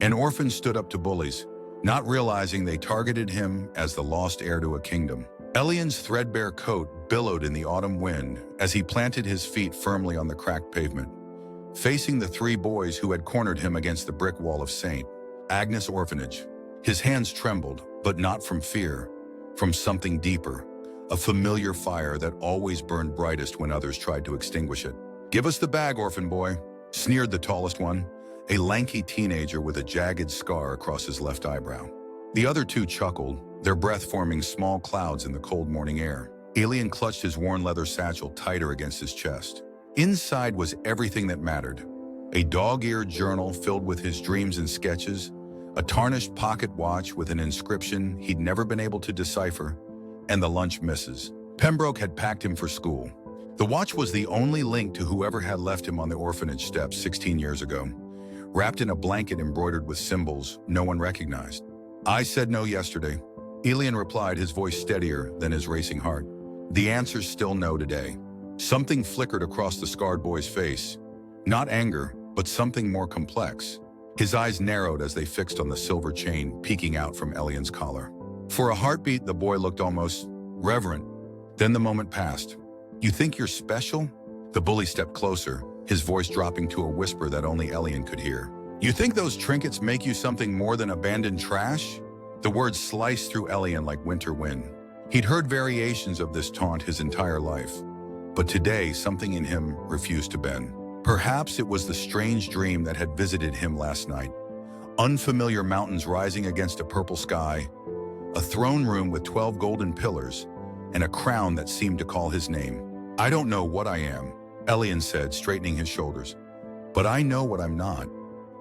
An orphan stood up to bullies, not realizing they targeted him as the lost heir to a kingdom. Elian's threadbare coat billowed in the autumn wind as he planted his feet firmly on the cracked pavement, facing the three boys who had cornered him against the brick wall of St. Agnes Orphanage. His hands trembled, but not from fear, from something deeper, a familiar fire that always burned brightest when others tried to extinguish it. "Give us the bag, orphan boy," sneered the tallest one, a lanky teenager with a jagged scar across his left eyebrow. The other two chuckled, their breath forming small clouds in the cold morning air. Elian clutched his worn leather satchel tighter against his chest. Inside was everything that mattered: a dog-eared journal filled with his dreams and sketches, a tarnished pocket watch with an inscription he'd never been able to decipher, and the lunch misses. Pembroke had packed him for school. The watch was the only link to whoever had left him on the orphanage steps 16 years ago, wrapped in a blanket embroidered with symbols no one recognized. "I said no yesterday," Elian replied, his voice steadier than his racing heart. "The answer's still no today." Something flickered across the scarred boy's face. Not anger, but something more complex. His eyes narrowed as they fixed on the silver chain peeking out from Elian's collar. For a heartbeat, the boy looked almost reverent. Then the moment passed. "You think you're special?" The bully stepped closer, his voice dropping to a whisper that only Elian could hear. "You think those trinkets make you something more than abandoned trash?" The words sliced through Elian like winter wind. He'd heard variations of this taunt his entire life, but today something in him refused to bend. Perhaps it was the strange dream that had visited him last night. Unfamiliar mountains rising against a purple sky, a throne room with 12 golden pillars, and a crown that seemed to call his name. "I don't know what I am," Elian said, straightening his shoulders. "But I know what I'm not.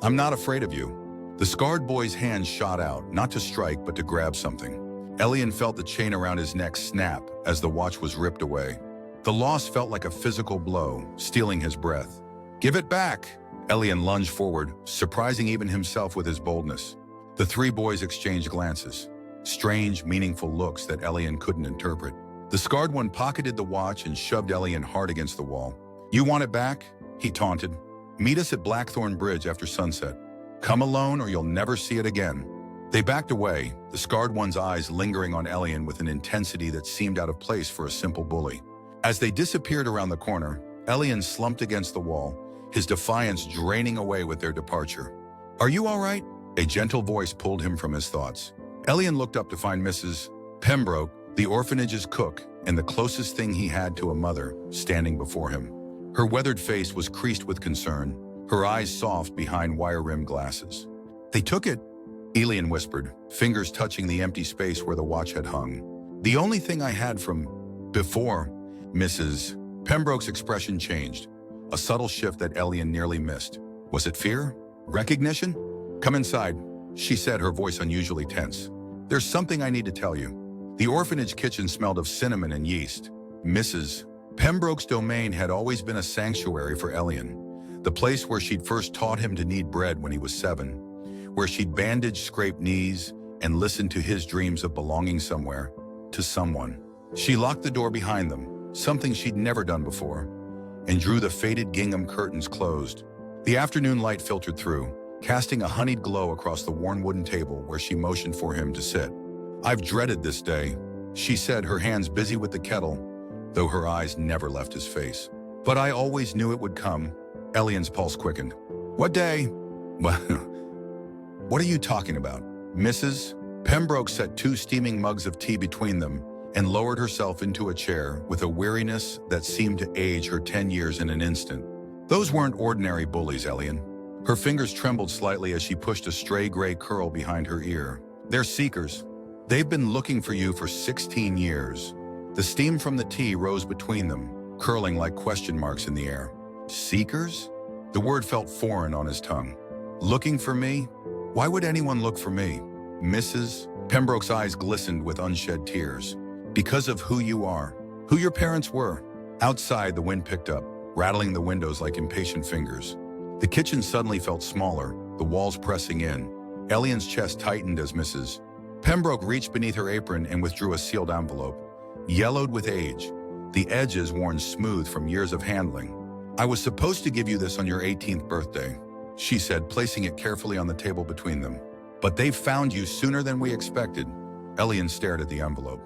I'm not afraid of you." The scarred boy's hand shot out, not to strike, but to grab something. Elian felt the chain around his neck snap as the watch was ripped away. The loss felt like a physical blow, stealing his breath. "Give it back!" Elian lunged forward, surprising even himself with his boldness. The three boys exchanged glances, strange, meaningful looks that Elian couldn't interpret. The scarred one pocketed the watch and shoved Elian hard against the wall. "You want it back?" he taunted. "Meet us at Blackthorn Bridge after sunset. Come alone or you'll never see it again." They backed away, the scarred one's eyes lingering on Elian with an intensity that seemed out of place for a simple bully. As they disappeared around the corner, Elian slumped against the wall, his defiance draining away with their departure. "Are you all right?" A gentle voice pulled him from his thoughts. Elian looked up to find Mrs. Pembroke, the orphanage's cook, and the closest thing he had to a mother, standing before him. Her weathered face was creased with concern, her eyes soft behind wire-rimmed glasses. "They took it," Elian whispered, fingers touching the empty space where the watch had hung. "The only thing I had from before." Mrs. Pembroke's expression changed, a subtle shift that Elian nearly missed. Was it fear? Recognition? "Come inside," she said, her voice unusually tense. "There's something I need to tell you." The orphanage kitchen smelled of cinnamon and yeast. Mrs. Pembroke's domain had always been a sanctuary for Elian, the place where she'd first taught him to knead bread when he was 7, where she'd bandaged scraped knees and listened to his dreams of belonging somewhere, to someone. She locked the door behind them, something she'd never done before, and drew the faded gingham curtains closed. The afternoon light filtered through, casting a honeyed glow across the worn wooden table where she motioned for him to sit. "I've dreaded this day," she said, her hands busy with the kettle, though her eyes never left his face. "But I always knew it would come." Elian's pulse quickened. "What day?" "What are you talking about?" Mrs. Pembroke set 2 steaming mugs of tea between them and lowered herself into a chair with a weariness that seemed to age her 10 years in an instant. "Those weren't ordinary bullies, Elian." Her fingers trembled slightly as she pushed a stray gray curl behind her ear. "They're seekers. They've been looking for you for 16 years. The steam from the tea rose between them, curling like question marks in the air. "Seekers?" The word felt foreign on his tongue. "Looking for me? Why would anyone look for me?" Mrs. Pembroke's eyes glistened with unshed tears. "Because of who you are, who your parents were." Outside, the wind picked up, rattling the windows like impatient fingers. The kitchen suddenly felt smaller, the walls pressing in. Elian's chest tightened as Mrs. Pembroke reached beneath her apron and withdrew a sealed envelope. Yellowed with age, the edges worn smooth from years of handling. "I was supposed to give you this on your 18th birthday." she said, placing it carefully on the table between them. But they've found you sooner than we expected. Elian stared at the envelope.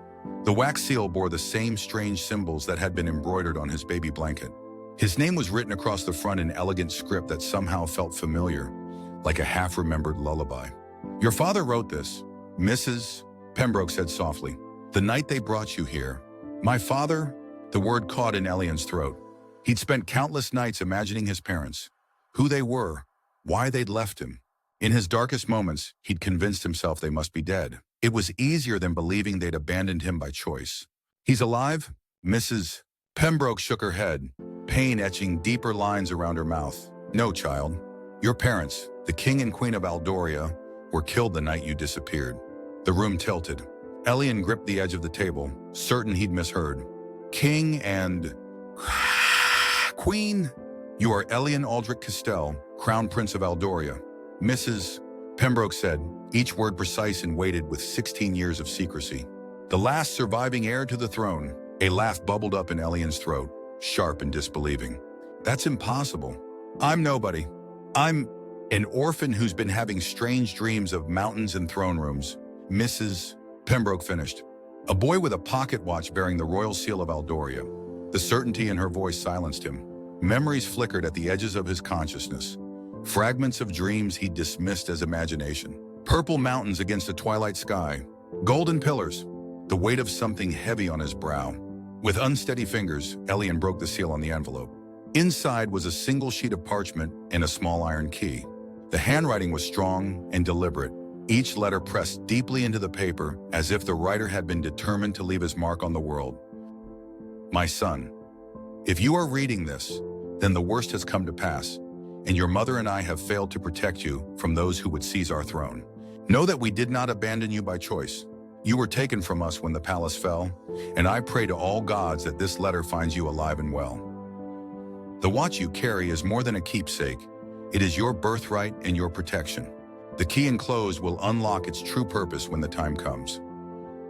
The wax seal bore the same strange symbols that had been embroidered on his baby blanket. His name was written across the front in elegant script that somehow felt familiar, like a half-remembered lullaby. Your father wrote this, Mrs. Pembroke said softly, the night they brought you here. My father? The word caught in Elian's throat. He'd spent countless nights imagining his parents, who they were, why they'd left him. In his darkest moments, he'd convinced himself they must be dead. It was easier than believing they'd abandoned him by choice. He's alive? Mrs. Pembroke shook her head, pain etching deeper lines around her mouth. No, child. Your parents, the king and queen of Aldoria, were killed the night you disappeared. The room tilted. Elian gripped the edge of the table, certain he'd misheard. King and... Queen? You are Elian Aldrich Castell, Crown Prince of Aldoria. Mrs. Pembroke said, each word precise and weighted with 16 years of secrecy. The last surviving heir to the throne. A laugh bubbled up in Elian's throat, sharp and disbelieving. That's impossible. I'm nobody. I'm an orphan who's been having strange dreams of mountains and throne rooms. Mrs. Pembroke finished. A boy with a pocket watch bearing the royal seal of Aldoria. The certainty in her voice silenced him. Memories flickered at the edges of his consciousness. Fragments of dreams he'd dismissed as imagination. Purple mountains against a twilight sky. Golden pillars. The weight of something heavy on his brow. With unsteady fingers, Elian broke the seal on the envelope. Inside was a single sheet of parchment and a small iron key. The handwriting was strong and deliberate, each letter pressed deeply into the paper as if the writer had been determined to leave his mark on the world. My son, if you are reading this, then the worst has come to pass, and your mother and I have failed to protect you from those who would seize our throne. Know that we did not abandon you by choice. You were taken from us when the palace fell, and I pray to all gods that this letter finds you alive and well. The watch you carry is more than a keepsake. It is your birthright and your protection. The key enclosed will unlock its true purpose when the time comes.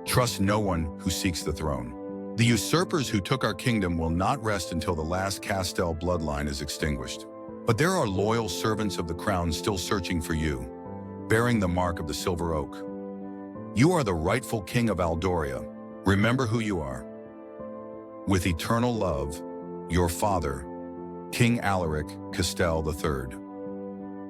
Trust no one who seeks the throne. The usurpers who took our kingdom will not rest until the last Castell bloodline is extinguished. But there are loyal servants of the crown still searching for you, bearing the mark of the silver oak. You are the rightful king of Aldoria. Remember who you are. With eternal love, your father, King Alaric Castell III.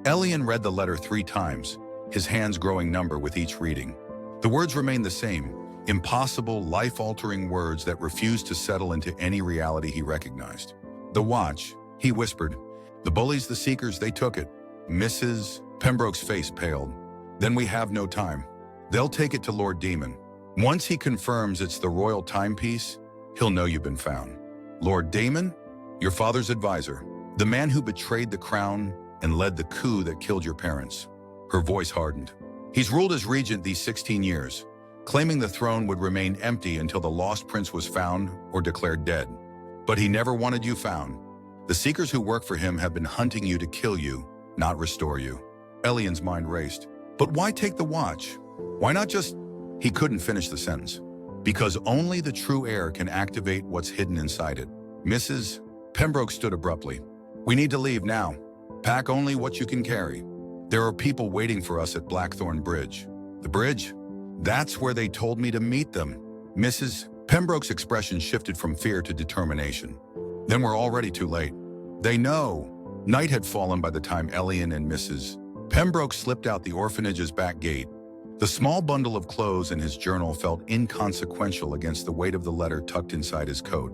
Elian read the letter 3 times, his hands growing number with each reading. The words remained the same, impossible, life-altering words that refused to settle into any reality he recognized. The watch, he whispered. The bullies, the seekers, they took it. Mrs. Pembroke's face paled. Then we have no time. They'll take it to Lord Demon. Once he confirms it's the royal timepiece, he'll know you've been found. Lord Damon? Your father's advisor. The man who betrayed the crown and led the coup that killed your parents. Her voice hardened. He's ruled as regent these 16 years, claiming the throne would remain empty until the lost prince was found or declared dead. But he never wanted you found. The seekers who work for him have been hunting you to kill you, not restore you. Elian's mind raced. But why take the watch? Why not just... He couldn't finish the sentence. Because only the true heir can activate what's hidden inside it. Mrs. Pembroke stood abruptly. We need to leave now. Pack only what you can carry. There are people waiting for us at Blackthorn Bridge. The bridge? That's where they told me to meet them. Mrs. Pembroke's expression shifted from fear to determination. Then we're already too late. They know. Night had fallen by the time Elian and Mrs. Pembroke slipped out the orphanage's back gate. The small bundle of clothes in his journal felt inconsequential against the weight of the letter tucked inside his coat,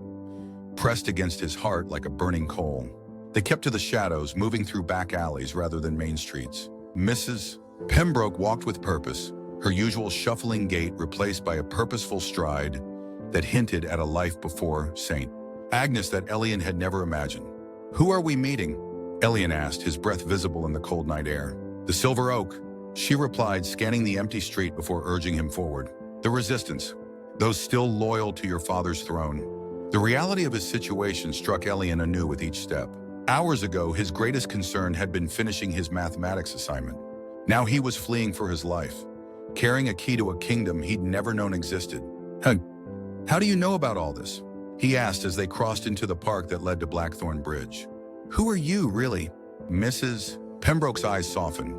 pressed against his heart like a burning coal. They kept to the shadows, moving through back alleys rather than main streets. Mrs. Pembroke walked with purpose, her usual shuffling gait replaced by a purposeful stride that hinted at a life before St. Agnes that Elian had never imagined. Who are we meeting? Elian asked, his breath visible in the cold night air. The Silver Oak, she replied, scanning the empty street before urging him forward. The Resistance, those still loyal to your father's throne. The reality of his situation struck Elian anew with each step. Hours ago, his greatest concern had been finishing his mathematics assignment. Now he was fleeing for his life, carrying a key to a kingdom he'd never known existed. How do you know about all this? He asked as they crossed into the park that led to Blackthorn Bridge. Who are you, really? Mrs. Pembroke's eyes softened.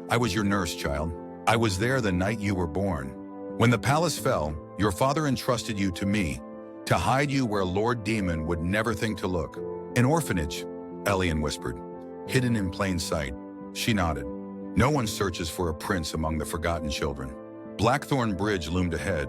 I was your nurse, child. I was there the night you were born. When the palace fell, your father entrusted you to me, to hide you where Lord Demon would never think to look. An orphanage, Elian whispered. Hidden in plain sight. She nodded. No one searches for a prince among the forgotten children. Blackthorn Bridge loomed ahead,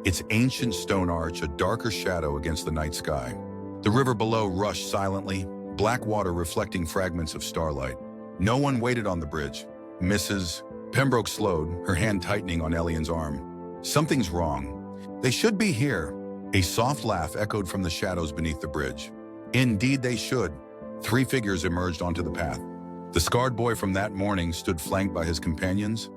its ancient stone arch a darker shadow against the night sky. The river below rushed silently, black water reflecting fragments of starlight. No one waited on the bridge. Mrs. Pembroke slowed, her hand tightening on Elian's arm. Something's wrong. They should be here. A soft laugh echoed from the shadows beneath the bridge. Indeed they should. 3 figures emerged onto the path. The scarred boy from that morning stood flanked by his companions,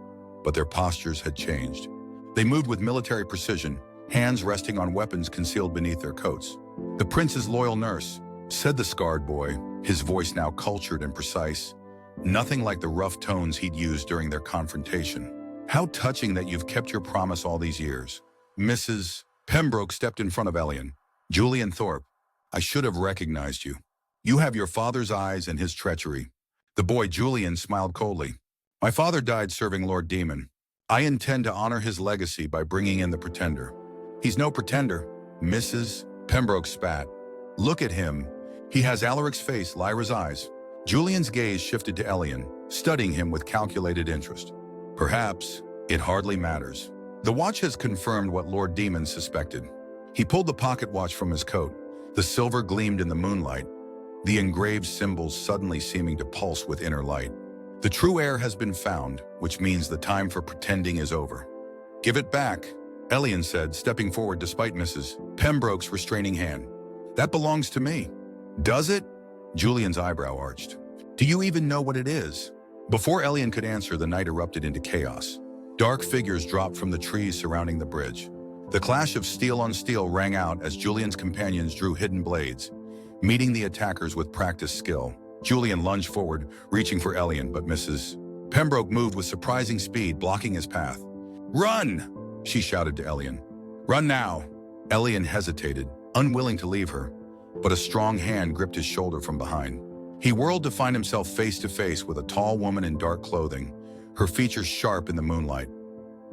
but their postures had changed. They moved with military precision, hands resting on weapons concealed beneath their coats. The prince's loyal nurse, said the scarred boy, his voice now cultured and precise. Nothing like the rough tones he'd used during their confrontation. How touching that you've kept your promise all these years. Mrs. Pembroke stepped in front of Elian. Julian Thorpe, I should have recognized you. You have your father's eyes and his treachery. The boy Julian smiled coldly. My father died serving Lord Demon. I intend to honor his legacy by bringing in the pretender. He's no pretender. Mrs. Pembroke spat. Look at him. He has Alaric's face, Lyra's eyes. Julian's gaze shifted to Elian, studying him with calculated interest. Perhaps it hardly matters. The watch has confirmed what Lord Demon suspected. He pulled the pocket watch from his coat. The silver gleamed in the moonlight, the engraved symbols suddenly seeming to pulse with inner light. The true heir has been found, which means the time for pretending is over. Give it back, Elian said, stepping forward despite Mrs. Pembroke's restraining hand. That belongs to me. Does it? Julian's eyebrow arched. Do you even know what it is? Before Elian could answer, the night erupted into chaos. Dark figures dropped from the trees surrounding the bridge. The clash of steel on steel rang out as Julian's companions drew hidden blades, meeting the attackers with practiced skill. Julian lunged forward, reaching for Elian, but Mrs. Pembroke moved with surprising speed, blocking his path. Run! She shouted to Elian. Run now! Elian hesitated, unwilling to leave her, but a strong hand gripped his shoulder from behind. He whirled to find himself face to face with a tall woman in dark clothing, her features sharp in the moonlight.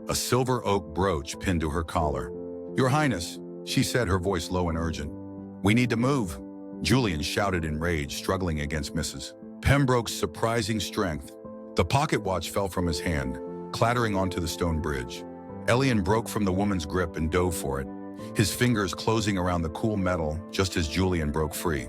A silver oak brooch pinned to her collar. Your Highness, she said, her voice low and urgent. We need to move. Julian shouted in rage, struggling against Mrs. Pembroke's surprising strength. The pocket watch fell from his hand, clattering onto the stone bridge. Elian broke from the woman's grip and dove for it, his fingers closing around the cool metal just as Julian broke free.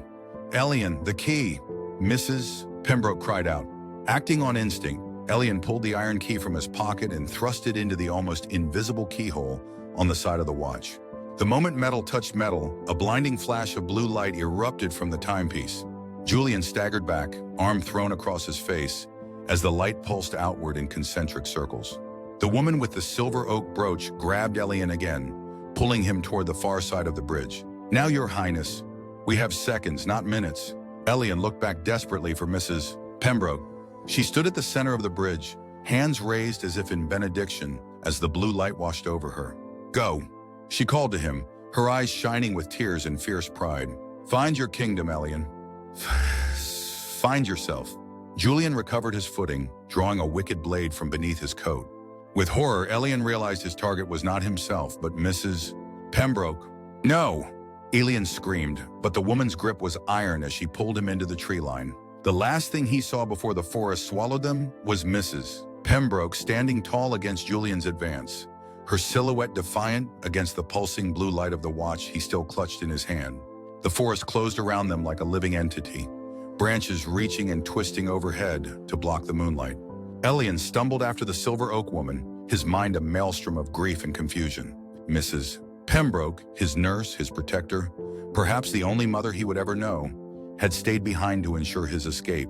Elian, the key! Mrs. Pembroke cried out. Acting on instinct, Elian pulled the iron key from his pocket and thrust it into the almost invisible keyhole on the side of the watch. The moment metal touched metal, a blinding flash of blue light erupted from the timepiece. Julian staggered back, arm thrown across his face, as the light pulsed outward in concentric circles. The woman with the silver oak brooch grabbed Elian again, pulling him toward the far side of the bridge. Now, Your Highness, we have seconds, not minutes. Elian looked back desperately for Mrs. Pembroke. She stood at the center of the bridge, hands raised as if in benediction as the blue light washed over her. Go, she called to him, her eyes shining with tears and fierce pride. Find your kingdom, Elian. Find yourself. Julian recovered his footing, drawing a wicked blade from beneath his coat. With horror, Elian realized his target was not himself, but Mrs. Pembroke. No! Elian screamed, but the woman's grip was iron as she pulled him into the tree line. The last thing he saw before the forest swallowed them was Mrs. Pembroke standing tall against Julian's advance, her silhouette defiant against the pulsing blue light of the watch he still clutched in his hand. The forest closed around them like a living entity, branches reaching and twisting overhead to block the moonlight. Elian stumbled after the silver oak woman, his mind a maelstrom of grief and confusion. Mrs. Pembroke, his nurse, his protector, perhaps the only mother he would ever know, had stayed behind to ensure his escape.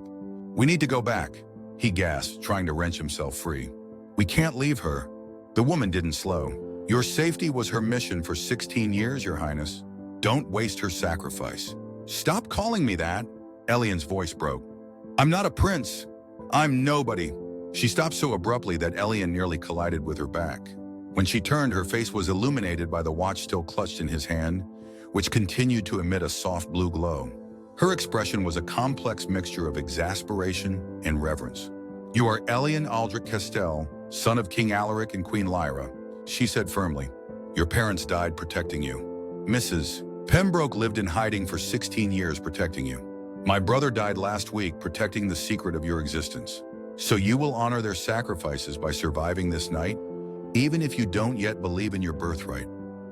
We need to go back, he gasped, trying to wrench himself free. We can't leave her. The woman didn't slow. Your safety was her mission for 16 years, Your Highness. Don't waste her sacrifice. Stop calling me that. Elian's voice broke. I'm not a prince. I'm nobody. She stopped so abruptly that Elian nearly collided with her back. When she turned, her face was illuminated by the watch still clutched in his hand, which continued to emit a soft blue glow. Her expression was a complex mixture of exasperation and reverence. "You are Elian Aldrich Castell, son of King Alaric and Queen Lyra," she said firmly. "Your parents died protecting you. Mrs. Pembroke lived in hiding for 16 years protecting you. My brother died last week protecting the secret of your existence. So you will honor their sacrifices by surviving this night, even if you don't yet believe in your birthright."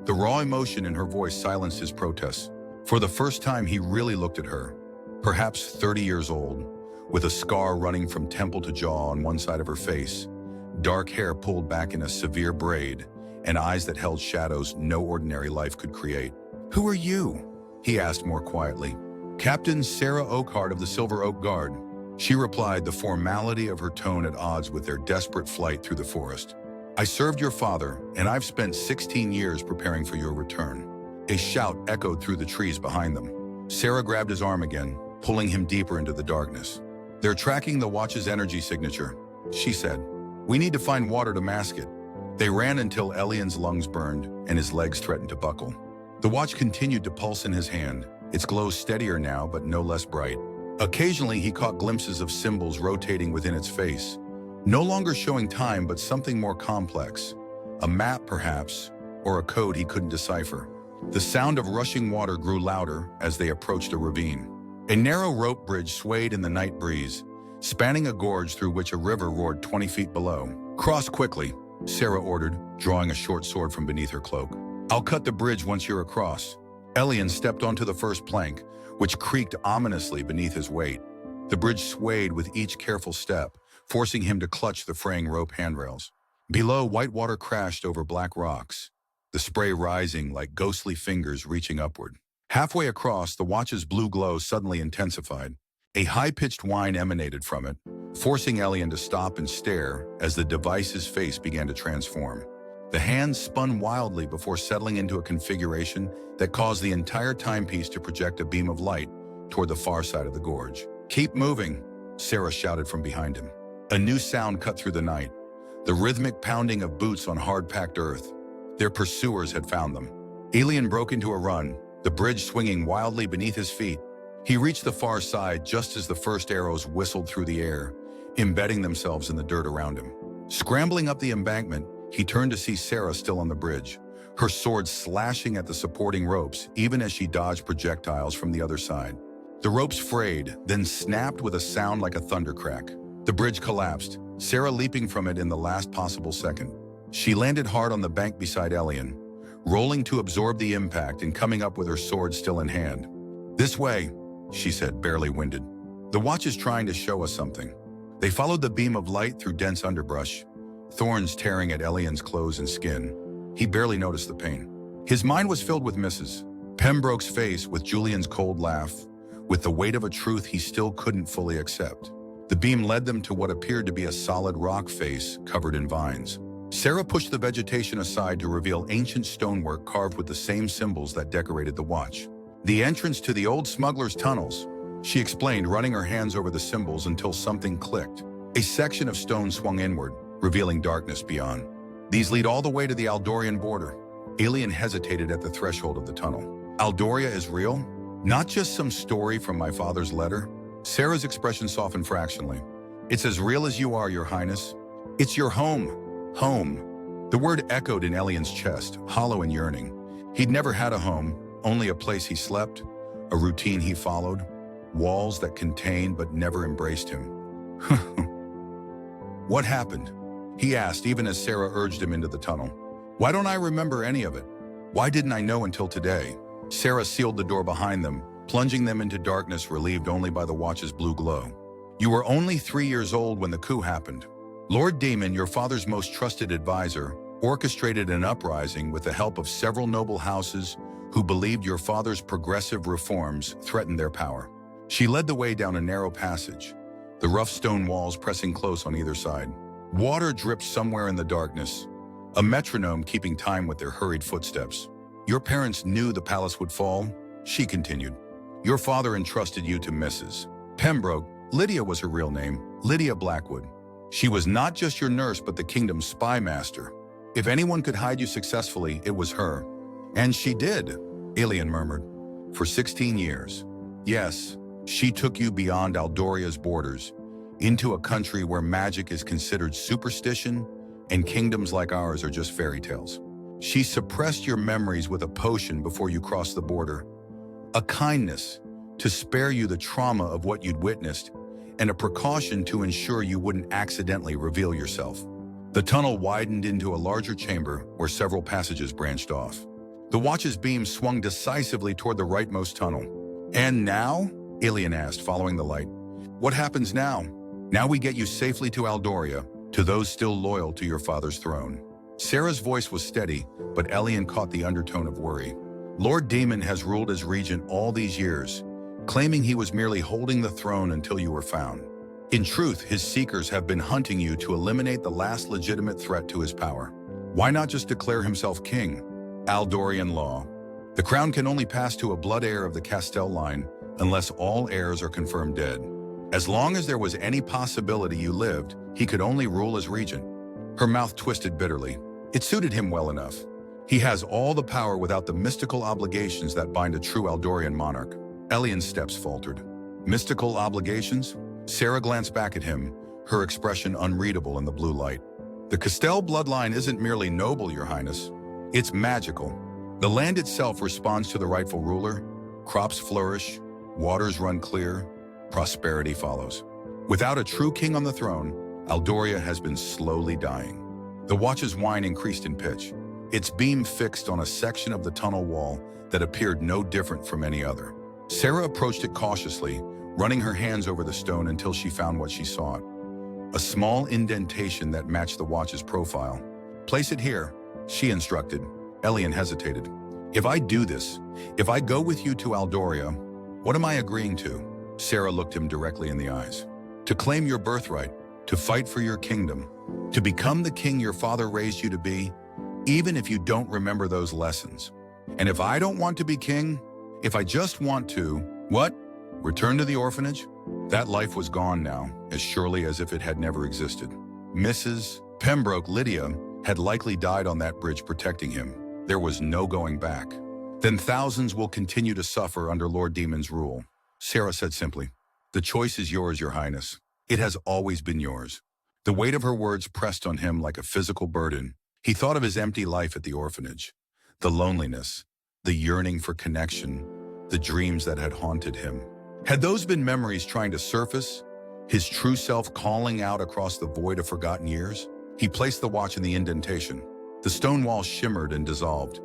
The raw emotion in her voice silenced his protests. For the first time, he really looked at her, perhaps 30 years old, with a scar running from temple to jaw on one side of her face, dark hair pulled back in a severe braid, and eyes that held shadows no ordinary life could create. "Who are you?" he asked more quietly. "Captain Sarah Oakhart of the Silver Oak Guard," she replied, the formality of her tone at odds with their desperate flight through the forest. "I served your father, and I've spent 16 years preparing for your return." A shout echoed through the trees behind them. Sarah grabbed his arm again, pulling him deeper into the darkness. "They're tracking the watch's energy signature," she said. "We need to find water to mask it." They ran until Elian's lungs burned and his legs threatened to buckle. The watch continued to pulse in his hand, its glow steadier now but no less bright. Occasionally he caught glimpses of symbols rotating within its face, no longer showing time but something more complex. A map perhaps, or a code he couldn't decipher. The sound of rushing water grew louder as they approached a ravine. A narrow rope bridge swayed in the night breeze, spanning a gorge through which a river roared 20 feet below. "Cross quickly," Sarah ordered, drawing a short sword from beneath her cloak. "I'll cut the bridge once you're across." Elian stepped onto the first plank, which creaked ominously beneath his weight. The bridge swayed with each careful step, forcing him to clutch the fraying rope handrails. Below, white water crashed over black rocks, the spray rising like ghostly fingers reaching upward. Halfway across, the watch's blue glow suddenly intensified. A high-pitched whine emanated from it, forcing Elian to stop and stare as the device's face began to transform. The hands spun wildly before settling into a configuration that caused the entire timepiece to project a beam of light toward the far side of the gorge. "Keep moving," Sarah shouted from behind him. A new sound cut through the night, the rhythmic pounding of boots on hard-packed earth. Their pursuers had found them. Elian broke into a run, the bridge swinging wildly beneath his feet. He reached the far side just as the first arrows whistled through the air, embedding themselves in the dirt around him. Scrambling up the embankment, he turned to see Sarah still on the bridge, her sword slashing at the supporting ropes even as she dodged projectiles from the other side. The ropes frayed, then snapped with a sound like a thunder crack. The bridge collapsed, Sarah leaping from it in the last possible second. She landed hard on the bank beside Elian, rolling to absorb the impact and coming up with her sword still in hand. "This way," she said, barely winded. "The watch is trying to show us something." They followed the beam of light through dense underbrush, thorns tearing at Elian's clothes and skin. He barely noticed the pain. His mind was filled with Mrs. Pembroke's face, with Julian's cold laugh, with the weight of a truth he still couldn't fully accept. The beam led them to what appeared to be a solid rock face covered in vines. Sarah pushed the vegetation aside to reveal ancient stonework carved with the same symbols that decorated the watch. "The entrance to the old smuggler's tunnels," she explained, running her hands over the symbols until something clicked. A section of stone swung inward, revealing darkness beyond. "These lead all the way to the Aldorian border." Elian hesitated at the threshold of the tunnel. "Aldoria is real? Not just some story from my father's letter?" Sarah's expression softened fractionally. "It's as real as you are, Your Highness. It's your home. Home." The word echoed in Elian's chest, hollow and yearning. He'd never had a home, only a place he slept, a routine he followed, walls that contained but never embraced him. "What happened?" he asked, even as Sarah urged him into the tunnel. "Why don't I remember any of it? Why didn't I know until today?" Sarah sealed the door behind them, plunging them into darkness relieved only by the watch's blue glow. "You were only 3 years old when the coup happened. Lord Demon, your father's most trusted advisor, orchestrated an uprising with the help of several noble houses who believed your father's progressive reforms threatened their power. She led the way down a narrow passage, the rough stone walls pressing close on either side. Water dripped somewhere in the darkness, a metronome keeping time with their hurried footsteps. Your parents knew the palace would fall," she continued. "Your father entrusted you to Mrs. Pembroke. Lydia was her real name, Lydia Blackwood. She was not just your nurse but the kingdom's spy master. If anyone could hide you successfully, it was her. And she did," Elian murmured. "For 16 years. Yes, she took you beyond Aldoria's borders, into a country where magic is considered superstition and kingdoms like ours are just fairy tales. She suppressed your memories with a potion before you crossed the border, a kindness to spare you the trauma of what you'd witnessed, and a precaution to ensure you wouldn't accidentally reveal yourself. The tunnel widened into a larger chamber where several passages branched off. The watch's beam swung decisively toward the rightmost tunnel. "And now?" Alien asked, following the light. "What happens now?" "Now we get you safely to Aldoria, to those still loyal to your father's throne." Sarah's voice was steady, but Elian caught the undertone of worry. "Lord Demon has ruled as regent all these years, claiming he was merely holding the throne until you were found. In truth, his seekers have been hunting you to eliminate the last legitimate threat to his power. Why not just declare himself king?" Aldorian law. The crown can only pass to a blood heir of the Castell line unless all heirs are confirmed dead. As long as there was any possibility you lived, he could only rule as regent. Her mouth twisted bitterly. It suited him well enough. He has all the power without the mystical obligations that bind a true Aldorian monarch. Elian's steps faltered. Mystical obligations? Sarah glanced back at him, her expression unreadable in the blue light. "The Castell bloodline isn't merely noble, Your Highness. It's magical. The land itself responds to the rightful ruler. Crops flourish, waters run clear, prosperity follows. Without a true king on the throne, Aldoria has been slowly dying." The watch's whine increased in pitch, its beam fixed on a section of the tunnel wall that appeared no different from any other. Sarah approached it cautiously, running her hands over the stone until she found what she sought. A small indentation that matched the watch's profile. "Place it here," she instructed. Elian hesitated. "If I do this, if I go with you to Aldoria, what am I agreeing to?" Sarah looked him directly in the eyes. "To claim your birthright, to fight for your kingdom, to become the king your father raised you to be, even if you don't remember those lessons. And if I don't want to be king, if I just want to, what? Return to the orphanage?" That life was gone now, as surely as if it had never existed. Mrs. Pembroke Lydia had likely died on that bridge protecting him. There was no going back. "Then thousands will continue to suffer under Lord Demon's rule," Sarah said simply. "The choice is yours, Your Highness. It has always been yours." The weight of her words pressed on him like a physical burden. He thought of his empty life at the orphanage, the loneliness, the yearning for connection, the dreams that had haunted him. Had those been memories trying to surface, his true self calling out across the void of forgotten years? He placed the watch in the indentation. The stone wall shimmered and dissolved,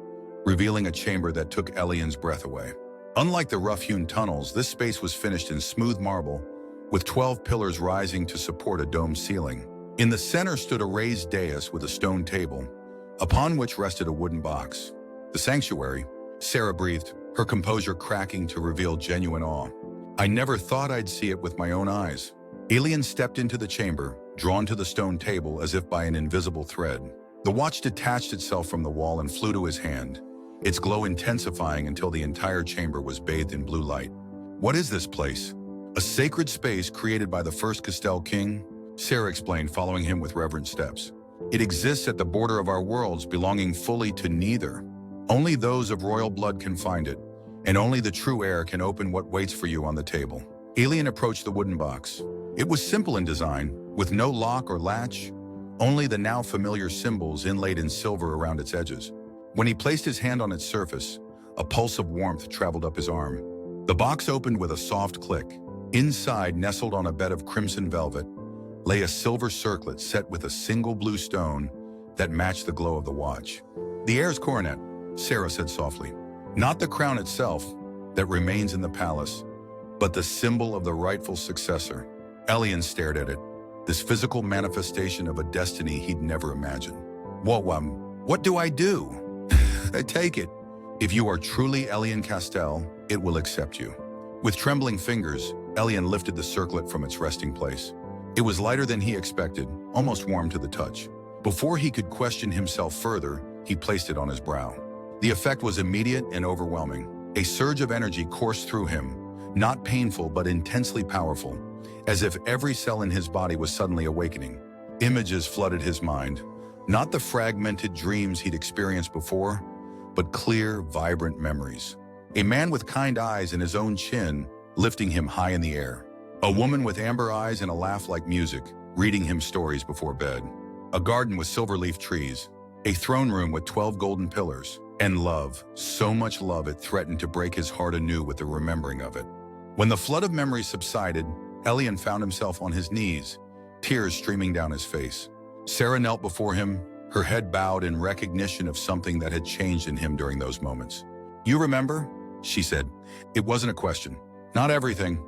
revealing a chamber that took Elian's breath away. Unlike the rough-hewn tunnels, this space was finished in smooth marble, with 12 pillars rising to support a domed ceiling. In the center stood a raised dais with a stone table, upon which rested a wooden box. The sanctuary, Sarah breathed, her composure cracking to reveal genuine awe. "I never thought I'd see it with my own eyes." Elian stepped into the chamber, drawn to the stone table as if by an invisible thread. The watch detached itself from the wall and flew to his hand, its glow intensifying until the entire chamber was bathed in blue light. "What is this place?" "A sacred space created by the first Castell king," Sarah explained, following him with reverent steps. "It exists at the border of our worlds, belonging fully to neither. Only those of royal blood can find it, and only the true heir can open what waits for you on the table." Elian approached the wooden box. It was simple in design, with no lock or latch, only the now familiar symbols inlaid in silver around its edges. When he placed his hand on its surface, a pulse of warmth traveled up his arm. The box opened with a soft click. Inside, nestled on a bed of crimson velvet, lay a silver circlet set with a single blue stone that matched the glow of the watch. "The heir's coronet," Sarah said softly. "Not the crown itself, that remains in the palace, but the symbol of the rightful successor." Elian stared at it, this physical manifestation of a destiny he'd never imagined. What do I do?" "I take it. If you are truly Elian Castell, it will accept you." With trembling fingers, Elian lifted the circlet from its resting place. It was lighter than he expected, almost warm to the touch. Before he could question himself further, he placed it on his brow. The effect was immediate and overwhelming. A surge of energy coursed through him, not painful but intensely powerful, as if every cell in his body was suddenly awakening. Images flooded his mind, not the fragmented dreams he'd experienced before, but clear, vibrant memories. A man with kind eyes and his own chin lifting him high in the air. A woman with amber eyes and a laugh like music, reading him stories before bed. A garden with silver leaf trees. A throne room with 12 golden pillars. And love, so much love it threatened to break his heart anew with the remembering of it. When the flood of memories subsided, Elian found himself on his knees, tears streaming down his face. Sarah knelt before him, her head bowed in recognition of something that had changed in him during those moments. "You remember?" she said. It wasn't a question. "Not everything."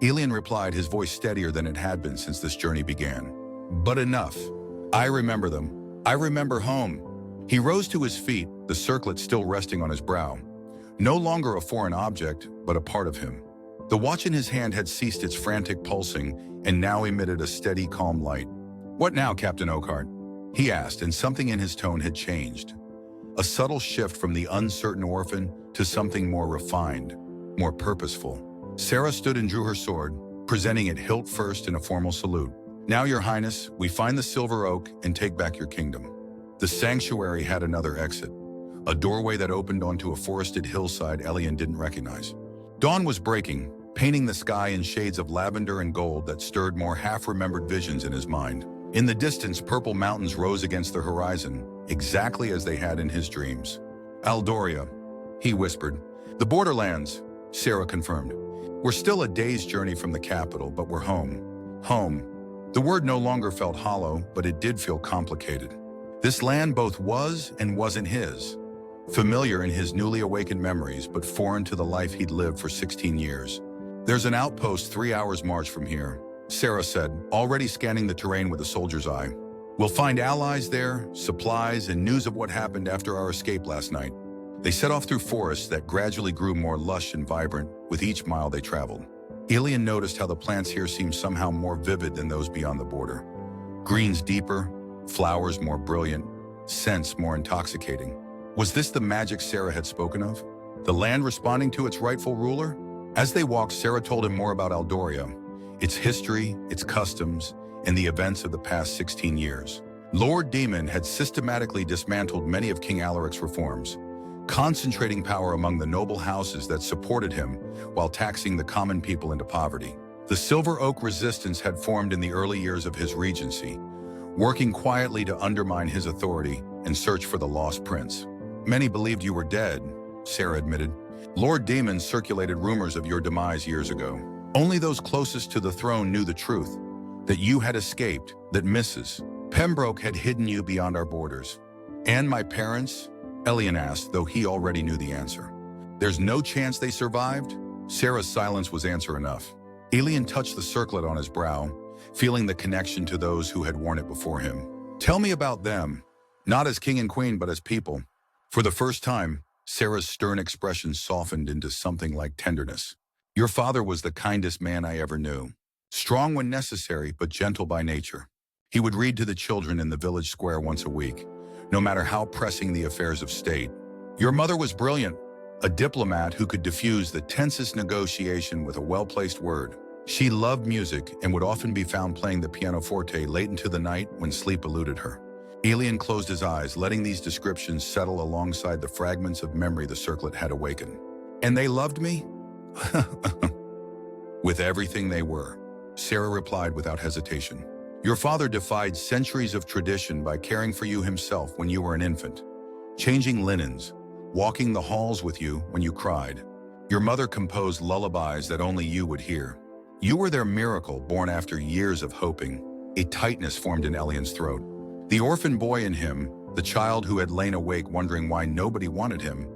Elian replied, his voice steadier than it had been since this journey began. "But enough. I remember them. I remember home." He rose to his feet, the circlet still resting on his brow. No longer a foreign object, but a part of him. The watch in his hand had ceased its frantic pulsing and now emitted a steady, calm light. "What now, Captain Oakheart?" he asked, and something in his tone had changed. A subtle shift from the uncertain orphan to something more refined, more purposeful. Sarah stood and drew her sword, presenting it hilt first in a formal salute. "Now, Your Highness, we find the silver oak and take back your kingdom." The sanctuary had another exit, a doorway that opened onto a forested hillside Elian didn't recognize. Dawn was breaking, painting the sky in shades of lavender and gold that stirred more half-remembered visions in his mind. In the distance, purple mountains rose against the horizon, exactly as they had in his dreams. "Aldoria," he whispered. "The borderlands," Sarah confirmed. "We're still a day's journey from the capital, but we're home." Home. The word no longer felt hollow, but it did feel complicated. This land both was and wasn't his. Familiar in his newly awakened memories, but foreign to the life he'd lived for 16 years. "There's an outpost 3 hours march from here," Sarah said, already scanning the terrain with a soldier's eye. "We'll find allies there, supplies, and news of what happened after our escape last night." They set off through forests that gradually grew more lush and vibrant with each mile they traveled. Elian noticed how the plants here seemed somehow more vivid than those beyond the border. Greens deeper, flowers more brilliant, scents more intoxicating. Was this the magic Sarah had spoken of? The land responding to its rightful ruler? As they walked, Sarah told him more about Aldoria, its history, its customs, and the events of the past 16 years. Lord Demon had systematically dismantled many of King Alaric's reforms, concentrating power among the noble houses that supported him while taxing the common people into poverty. The Silver Oak Resistance had formed in the early years of his regency, working quietly to undermine his authority and search for the lost prince. "Many believed you were dead," Sarah admitted. "Lord Demon circulated rumors of your demise years ago. Only those closest to the throne knew the truth, that you had escaped, that Mrs. Pembroke had hidden you beyond our borders." "And my parents?" Elian asked, though he already knew the answer. "There's no chance they survived?" Sarah's silence was answer enough. Elian touched the circlet on his brow, feeling the connection to those who had worn it before him. "Tell me about them, not as king and queen, but as people." For the first time, Sarah's stern expression softened into something like tenderness. "Your father was the kindest man I ever knew. Strong when necessary, but gentle by nature. He would read to the children in the village square once a week, no matter how pressing the affairs of state. Your mother was brilliant, a diplomat who could diffuse the tensest negotiation with a well-placed word. She loved music and would often be found playing the pianoforte late into the night when sleep eluded her." Elian closed his eyes, letting these descriptions settle alongside the fragments of memory the circlet had awakened. "And they loved me?" "With everything they were," Sarah replied without hesitation. "Your father defied centuries of tradition by caring for you himself when you were an infant, changing linens, walking the halls with you when you cried. Your mother composed lullabies that only you would hear. You were their miracle born after years of hoping." A tightness formed in Elian's throat. The orphan boy in him, the child who had lain awake wondering why nobody wanted him,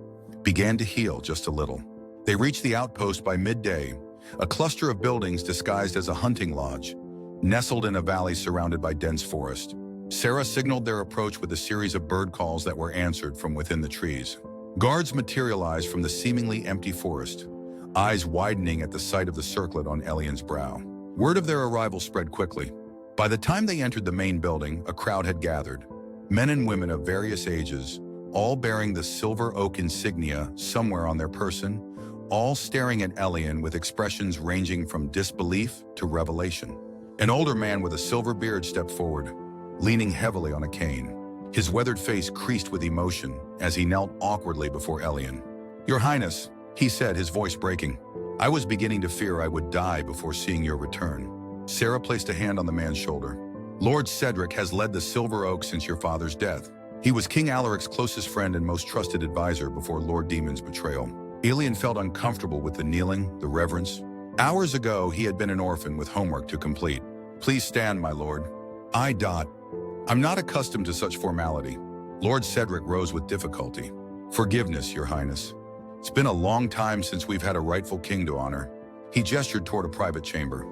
began to heal just a little. They reached the outpost by midday, a cluster of buildings disguised as a hunting lodge, nestled in a valley surrounded by dense forest. Sarah signaled their approach with a series of bird calls that were answered from within the trees. Guards materialized from the seemingly empty forest, eyes widening at the sight of the circlet on Elian's brow. Word of their arrival spread quickly. By the time they entered the main building, a crowd had gathered, men and women of various ages, all bearing the silver oak insignia somewhere on their person, all staring at Elian with expressions ranging from disbelief to revelation. An older man with a silver beard stepped forward, leaning heavily on a cane. His weathered face creased with emotion as he knelt awkwardly before Elian. "Your Highness," he said, his voice breaking. I was beginning to fear I would die before seeing your return. Sarah placed a hand on the man's shoulder. Lord Cedric has led the Silver Oak since your father's death. He was King Alaric's closest friend and most trusted advisor before Lord Demon's betrayal. Elian felt uncomfortable with the kneeling, the reverence. Hours ago, he had been an orphan with homework to complete. Please stand, my lord. I'm not accustomed to such formality. Lord Cedric rose with difficulty. Forgiveness, your highness. It's been a long time since we've had a rightful king to honor. He gestured toward a private chamber.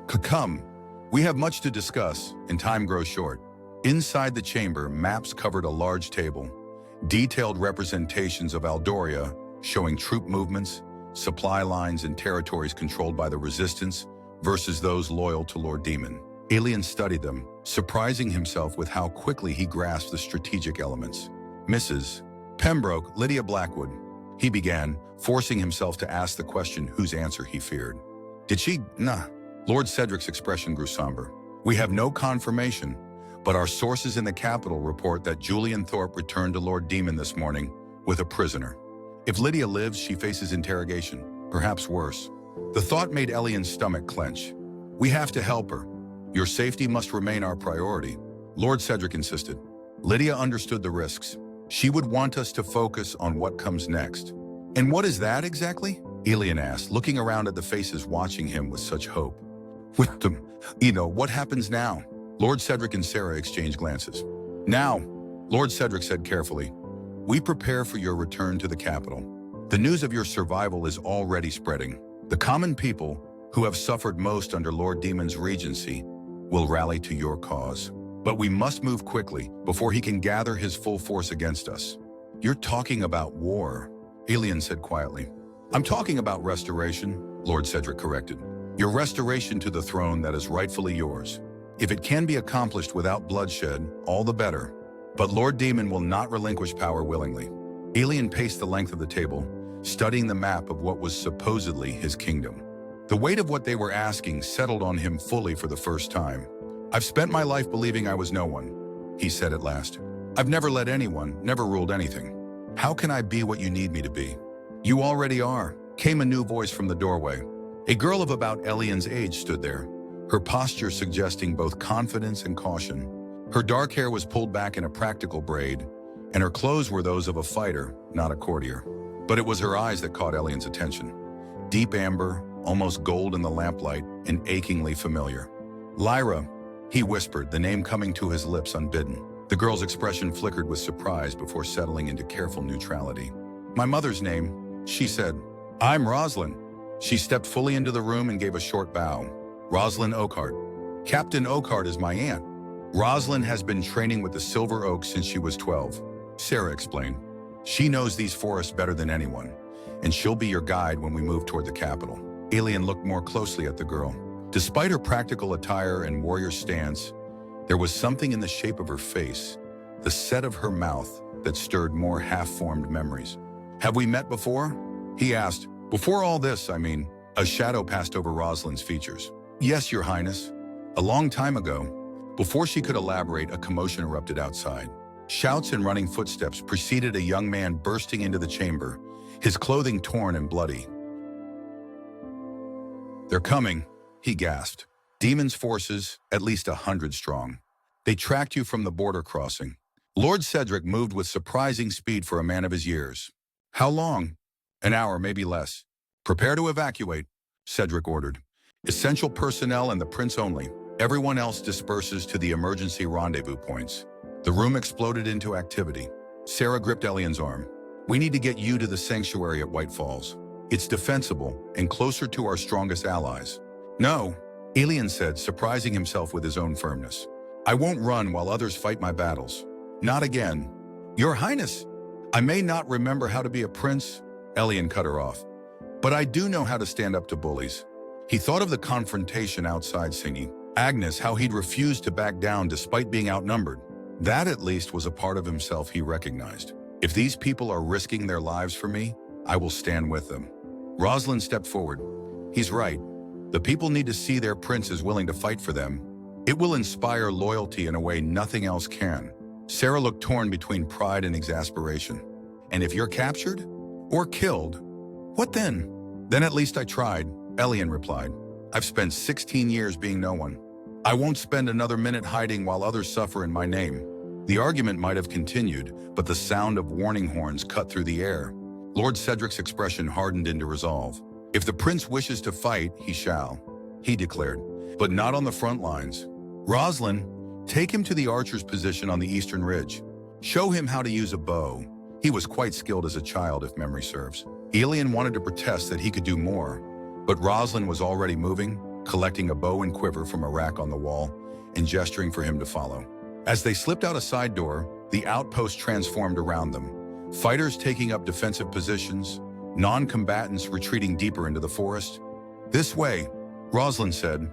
Come, we have much to discuss, and time grows short. Inside the chamber, maps covered a large table. Detailed representations of Aldoria, showing troop movements, supply lines, and territories controlled by the resistance versus those loyal to Lord Demon. Elian studied them, surprising himself with how quickly he grasped the strategic elements. Mrs. Pembroke, Lydia Blackwood, he began, forcing himself to ask the question whose answer he feared. Did she? Nah. Lord Cedric's expression grew somber. We have no confirmation, but our sources in the capital report that Julian Thorpe returned to Lord Demon this morning with a prisoner. If Lydia lives, she faces interrogation, perhaps worse. The thought made Elian's stomach clench. We have to help her. Your safety must remain our priority, Lord Cedric insisted. Lydia understood the risks. She would want us to focus on what comes next. And what is that exactly? Elian asked, looking around at the faces watching him with such hope. With them, what happens now? Lord Cedric and Sarah exchanged glances. Now, Lord Cedric said carefully, we prepare for your return to the capital. The news of your survival is already spreading. The common people, who have suffered most under Lord Demon's regency, will rally to your cause. But we must move quickly before he can gather his full force against us. You're talking about war, Elian said quietly. I'm talking about restoration, Lord Cedric corrected. Your restoration to the throne that is rightfully yours. If it can be accomplished without bloodshed, all the better. But Lord Demon will not relinquish power willingly. Elian paced the length of the table, studying the map of what was supposedly his kingdom. The weight of what they were asking settled on him fully for the first time. I've spent my life believing I was no one, he said at last. I've never led anyone, never ruled anything. How can I be what you need me to be? You already are, came a new voice from the doorway. A girl of about Elian's age stood there, her posture suggesting both confidence and caution. Her dark hair was pulled back in a practical braid, and her clothes were those of a fighter, not a courtier. But it was her eyes that caught Elian's attention. Deep amber, almost gold in the lamplight, and achingly familiar. Lyra, he whispered, the name coming to his lips unbidden. The girl's expression flickered with surprise before settling into careful neutrality. My mother's name, she said. I'm Rosalind. She stepped fully into the room and gave a short bow. Rosalind Oakhart. Captain Oakhart is my aunt. Rosalind has been training with the Silver Oak since she was 12, Sarah explained. She knows these forests better than anyone, and she'll be your guide when we move toward the capital. Elian looked more closely at the girl. Despite her practical attire and warrior stance, there was something in the shape of her face, the set of her mouth, that stirred more half-formed memories. Have we met before? He asked. Before all this, I mean. A shadow passed over Rosalind's features. Yes, your highness. A long time ago. Before she could elaborate, a commotion erupted outside. Shouts and running footsteps preceded a young man bursting into the chamber, his clothing torn and bloody. They're coming, he gasped. Demon's forces, at least 100 strong. They tracked you from the border crossing. Lord Cedric moved with surprising speed for a man of his years. How long? An hour, maybe less. Prepare to evacuate, Cedric ordered. Essential personnel and the prince only. Everyone else disperses to the emergency rendezvous points. The room exploded into activity. Sarah gripped Elian's arm. We need to get you to the sanctuary at White Falls. It's defensible and closer to our strongest allies. No, Elian said, surprising himself with his own firmness. I won't run while others fight my battles. Not again. Your Highness, I may not remember how to be a prince, Elian cut her off, but I do know how to stand up to bullies. He thought of the confrontation outside singing. Agnes, how he'd refused to back down despite being outnumbered. That at least was a part of himself he recognized. If these people are risking their lives for me, I will stand with them. Rosalind stepped forward. He's right. The people need to see their prince is willing to fight for them. It will inspire loyalty in a way nothing else can. Sarah looked torn between pride and exasperation. And if you're captured or killed, what then? Then at least I tried, Elian replied. I've spent 16 years being no one. I won't spend another minute hiding while others suffer in my name. The argument might have continued, but the sound of warning horns cut through the air. Lord Cedric's expression hardened into resolve. If the prince wishes to fight, he shall, he declared, but not on the front lines. Rosalind, take him to the archer's position on the eastern ridge. Show him how to use a bow. He was quite skilled as a child, if memory serves. Elian wanted to protest that he could do more, but Rosalind was already moving, collecting a bow and quiver from a rack on the wall, and gesturing for him to follow. As they slipped out a side door, the outpost transformed around them. Fighters taking up defensive positions, non-combatants retreating deeper into the forest. This way, Rosalind said,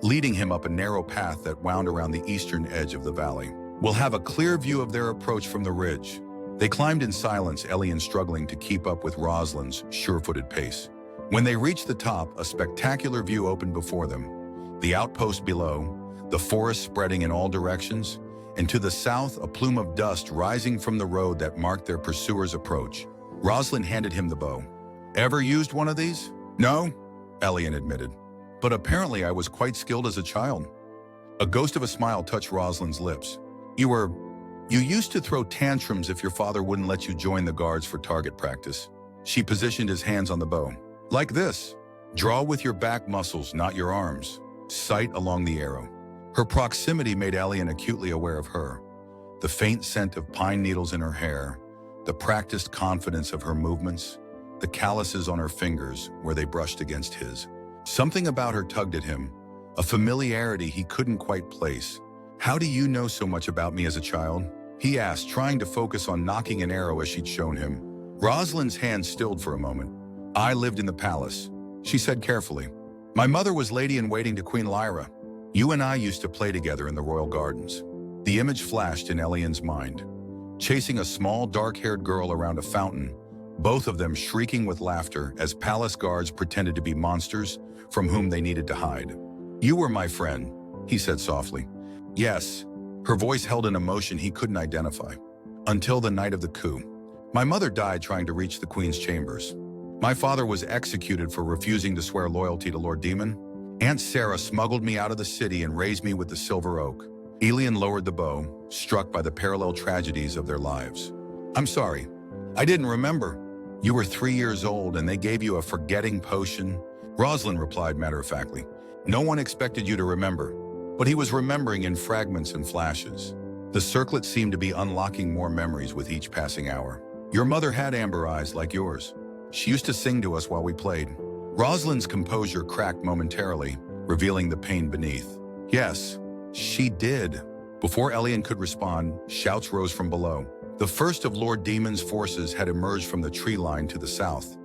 leading him up a narrow path that wound around the eastern edge of the valley. We'll have a clear view of their approach from the ridge. They climbed in silence, Elian struggling to keep up with Rosalind's sure-footed pace. When they reached the top, a spectacular view opened before them. The outpost below, the forest spreading in all directions, and to the south, a plume of dust rising from the road that marked their pursuers' approach. Rosalind handed him the bow. Ever used one of these? No, Elian admitted. But apparently I was quite skilled as a child. A ghost of a smile touched Rosalind's lips. You used to throw tantrums if your father wouldn't let you join the guards for target practice. She positioned his hands on the bow. Like this. Draw with your back muscles, not your arms. Sight along the arrow. Her proximity made Elian acutely aware of her. The faint scent of pine needles in her hair, the practiced confidence of her movements, the calluses on her fingers where they brushed against his. Something about her tugged at him, a familiarity he couldn't quite place. How do you know so much about me as a child? He asked, trying to focus on knocking an arrow as she'd shown him. Rosalind's hand stilled for a moment. I lived in the palace, she said carefully. My mother was lady-in-waiting to Queen Lyra. You and I used to play together in the royal gardens. The image flashed in Elian's mind, chasing a small, dark-haired girl around a fountain, both of them shrieking with laughter as palace guards pretended to be monsters from whom they needed to hide. You were my friend, he said softly. Yes, her voice held an emotion he couldn't identify. Until the night of the coup. My mother died trying to reach the Queen's chambers. My father was executed for refusing to swear loyalty to Lord Demon. Aunt Sarah smuggled me out of the city and raised me with the silver oak. Elian lowered the bow, struck by the parallel tragedies of their lives. I'm sorry. I didn't remember. You were 3 years old and they gave you a forgetting potion. Rosalind replied matter-of-factly. No one expected you to remember, but he was remembering in fragments and flashes. The circlet seemed to be unlocking more memories with each passing hour. Your mother had amber eyes like yours. She used to sing to us while we played. Rosalind's composure cracked momentarily, revealing the pain beneath. Yes, she did. Before Elian could respond, shouts rose from below. The first of Lord Demon's forces had emerged from the tree line to the south.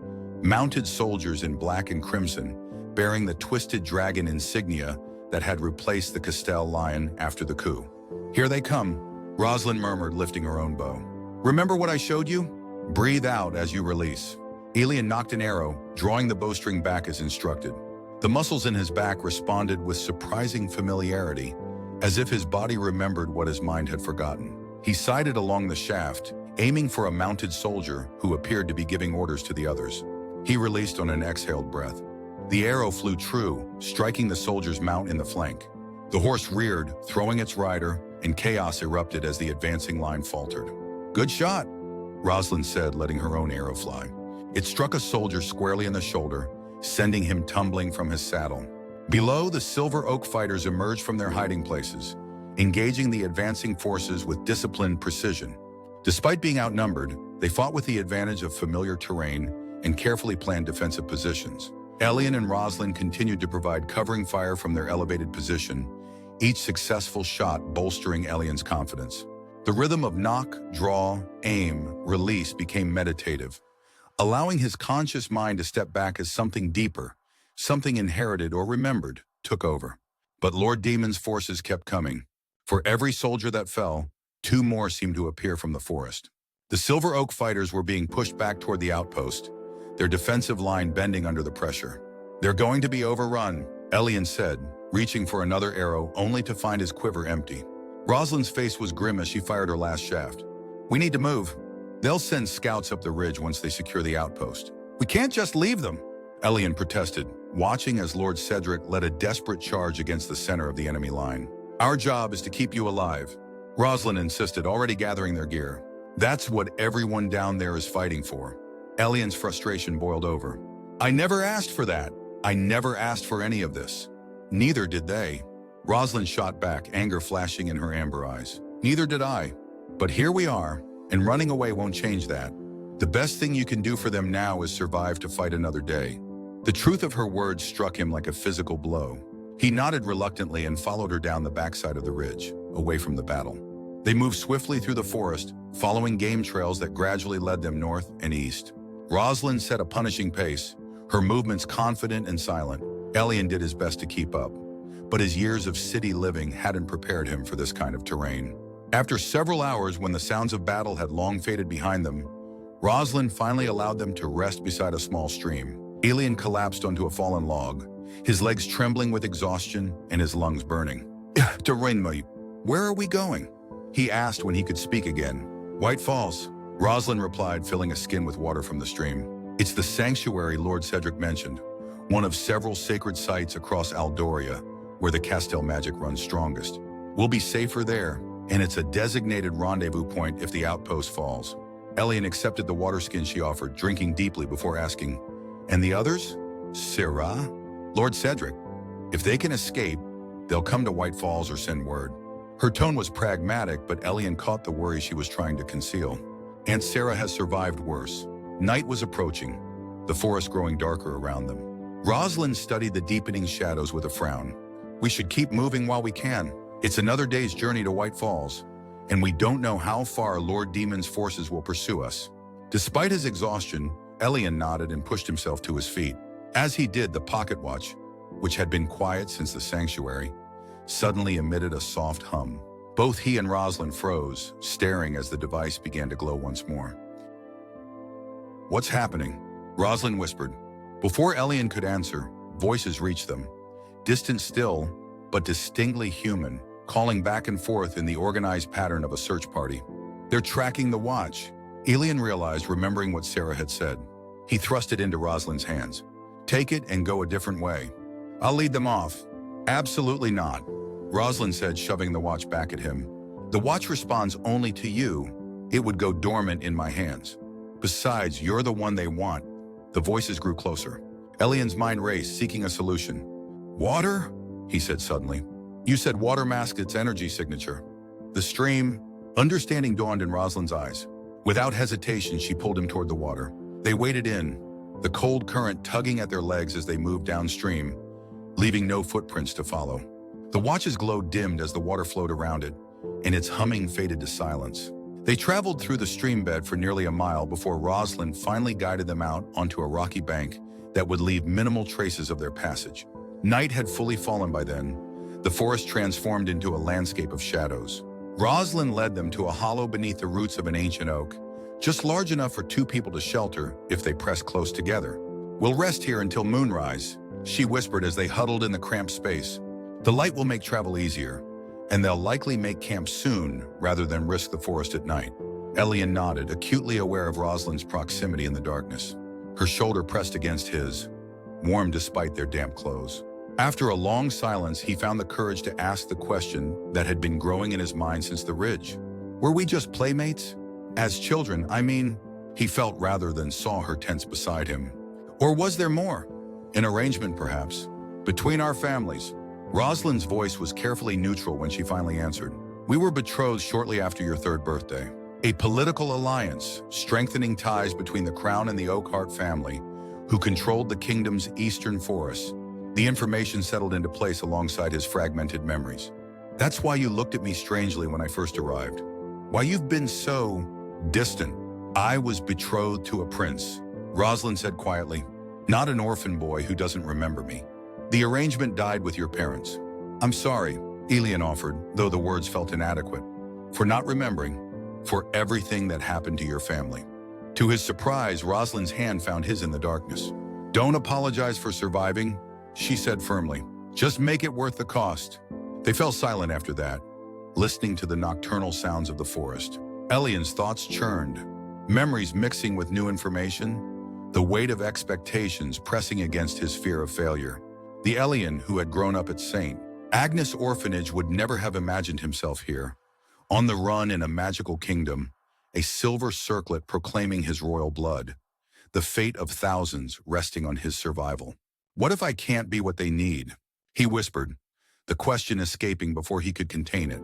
Mounted soldiers in black and crimson, bearing the twisted dragon insignia that had replaced the Castell lion after the coup. Here they come, Rosalind murmured, lifting her own bow. Remember what I showed you? Breathe out as you release. Elian knocked an arrow, drawing the bowstring back as instructed. The muscles in his back responded with surprising familiarity, as if his body remembered what his mind had forgotten. He sighted along the shaft, aiming for a mounted soldier who appeared to be giving orders to the others. He released on an exhaled breath. The arrow flew true, striking the soldier's mount in the flank. The horse reared, throwing its rider, and chaos erupted as the advancing line faltered. Good shot, Rosalind said, letting her own arrow fly. It struck a soldier squarely in the shoulder, sending him tumbling from his saddle. Below, the Silver Oak fighters emerged from their hiding places, engaging the advancing forces with disciplined precision. Despite being outnumbered, they fought with the advantage of familiar terrain and carefully planned defensive positions. Elian and Rosalind continued to provide covering fire from their elevated position, each successful shot bolstering Elian's confidence. The rhythm of knock, draw, aim, release became meditative, allowing his conscious mind to step back as something deeper, something inherited or remembered, took over. But Lord Demon's forces kept coming. For every soldier that fell, 2 more seemed to appear from the forest. The Silver Oak fighters were being pushed back toward the outpost, their defensive line bending under the pressure. They're going to be overrun, Elian said, reaching for another arrow only to find his quiver empty. Rosalind's face was grim as she fired her last shaft. We need to move. They'll send scouts up the ridge once they secure the outpost. We can't just leave them, Elian protested, watching as Lord Cedric led a desperate charge against the center of the enemy line. Our job is to keep you alive, Rosalind insisted, already gathering their gear. That's what everyone down there is fighting for. Elian's frustration boiled over. I never asked for that. I never asked for any of this. Neither did they. Rosalind shot back, anger flashing in her amber eyes. Neither did I. But here we are, and running away won't change that. The best thing you can do for them now is survive to fight another day. The truth of her words struck him like a physical blow. He nodded reluctantly and followed her down the backside of the ridge, away from the battle. They moved swiftly through the forest, following game trails that gradually led them north and east. Rosalind set a punishing pace, her movements confident and silent. Elian did his best to keep up, but his years of city living hadn't prepared him for this kind of terrain. After several hours, when the sounds of battle had long faded behind them, Rosalind finally allowed them to rest beside a small stream. Elian collapsed onto a fallen log, his legs trembling with exhaustion and his lungs burning. Terrain, where are we going? He asked when he could speak again. White Falls, Rosalind replied, filling a skin with water from the stream. It's the sanctuary Lord Cedric mentioned, one of several sacred sites across Aldoria, where the Castell magic runs strongest. We'll be safer there, and it's a designated rendezvous point if the outpost falls. Elian accepted the water skin she offered, drinking deeply before asking, and the others? Syrah? Lord Cedric. If they can escape, they'll come to White Falls or send word. Her tone was pragmatic, but Elian caught the worry she was trying to conceal. Aunt Sarah has survived worse. Night was approaching, the forest growing darker around them. Rosalind studied the deepening shadows with a frown. We should keep moving while we can. It's another day's journey to White Falls, and we don't know how far Lord Demon's forces will pursue us. Despite his exhaustion, Elian nodded and pushed himself to his feet. As he did, the pocket watch, which had been quiet since the sanctuary, suddenly emitted a soft hum. Both he and Rosalind froze, staring as the device began to glow once more. What's happening? Rosalind whispered. Before Elian could answer, voices reached them, distant still, but distinctly human, calling back and forth in the organized pattern of a search party. They're tracking the watch, Elian realized, remembering what Sarah had said. He thrust it into Rosalind's hands. Take it and go a different way. I'll lead them off. Absolutely not, Rosalind said, shoving the watch back at him. The watch responds only to you. It would go dormant in my hands. Besides, you're the one they want. The voices grew closer. Elian's mind raced, seeking a solution. Water? He said suddenly. You said water masked its energy signature. The stream. Understanding dawned in Rosalind's eyes. Without hesitation, she pulled him toward the water. They waded in, the cold current tugging at their legs as they moved downstream, leaving no footprints to follow. The watch's glow dimmed as the water flowed around it, and its humming faded to silence. They traveled through the stream bed for nearly a mile before Rosalind finally guided them out onto a rocky bank that would leave minimal traces of their passage. Night had fully fallen by then, the forest transformed into a landscape of shadows. Rosalind led them to a hollow beneath the roots of an ancient oak, just large enough for two people to shelter if they pressed close together. We'll rest here until moonrise, she whispered as they huddled in the cramped space. The light will make travel easier, and they'll likely make camp soon rather than risk the forest at night. Elian nodded, acutely aware of Rosalind's proximity in the darkness. Her shoulder pressed against his, warm despite their damp clothes. After a long silence, he found the courage to ask the question that had been growing in his mind since the ridge. Were we just playmates? As children, I mean, he felt rather than saw her tense beside him. Or was there more? An arrangement, perhaps, between our families? Rosalind's voice was carefully neutral when she finally answered. We were betrothed shortly after your third birthday. A political alliance, strengthening ties between the Crown and the Oakhart family, who controlled the kingdom's eastern forests. The information settled into place alongside his fragmented memories. That's why you looked at me strangely when I first arrived. Why you've been so distant. I was betrothed to a prince, Rosalind said quietly, not an orphan boy who doesn't remember me. The arrangement died with your parents. I'm sorry, Elian offered, though the words felt inadequate, for not remembering, for everything that happened to your family. To his surprise, Rosalind's hand found his in the darkness. Don't apologize for surviving, she said firmly. Just make it worth the cost. They fell silent after that, listening to the nocturnal sounds of the forest. Elian's thoughts churned, memories mixing with new information, the weight of expectations pressing against his fear of failure. The alien who had grown up at St. Agnes Orphanage would never have imagined himself here, on the run in a magical kingdom, a silver circlet proclaiming his royal blood, the fate of thousands resting on his survival. "What if I can't be what they need?" he whispered, the question escaping before he could contain it.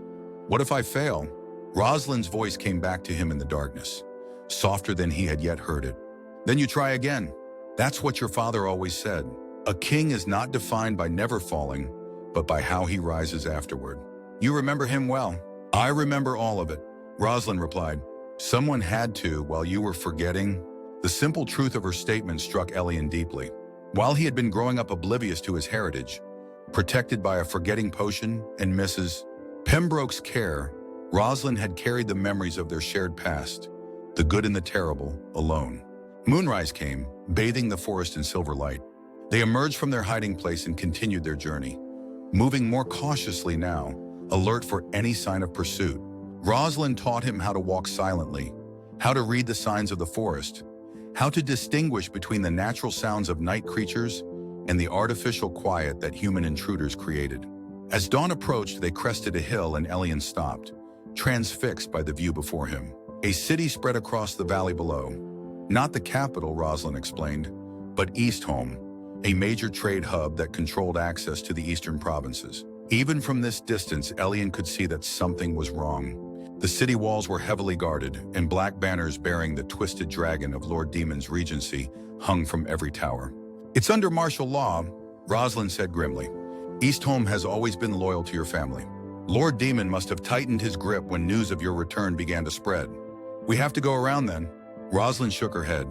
"What if I fail?" Rosalind's voice came back to him in the darkness, softer than he had yet heard it. "Then you try again. That's what your father always said. A king is not defined by never falling, but by how he rises afterward." "You remember him well." "I remember all of it," Rosalind replied. "Someone had to while you were forgetting." The simple truth of her statement struck Elian deeply. While he had been growing up oblivious to his heritage, protected by a forgetting potion and Mrs. Pembroke's care, Rosalind had carried the memories of their shared past, the good and the terrible, alone. Moonrise came, bathing the forest in silver light. They emerged from their hiding place and continued their journey, moving more cautiously now, alert for any sign of pursuit. Rosalind taught him how to walk silently, how to read the signs of the forest, how to distinguish between the natural sounds of night creatures and the artificial quiet that human intruders created. As dawn approached, they crested a hill and Elian stopped, transfixed by the view before him. A city spread across the valley below. Not the capital, Rosalind explained, but Eastholm, a major trade hub that controlled access to the eastern provinces. Even from this distance, Elian could see that something was wrong. The city walls were heavily guarded, and black banners bearing the twisted dragon of Lord Demon's regency hung from every tower. "It's under martial law," Rosalind said grimly. "Eastholm has always been loyal to your family. Lord Demon must have tightened his grip when news of your return began to spread." "We have to go around then." Rosalind shook her head.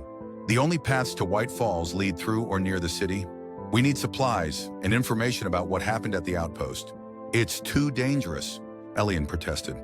"The only paths to White Falls lead through or near the city. We need supplies and information about what happened at the outpost." "It's too dangerous," Elian protested.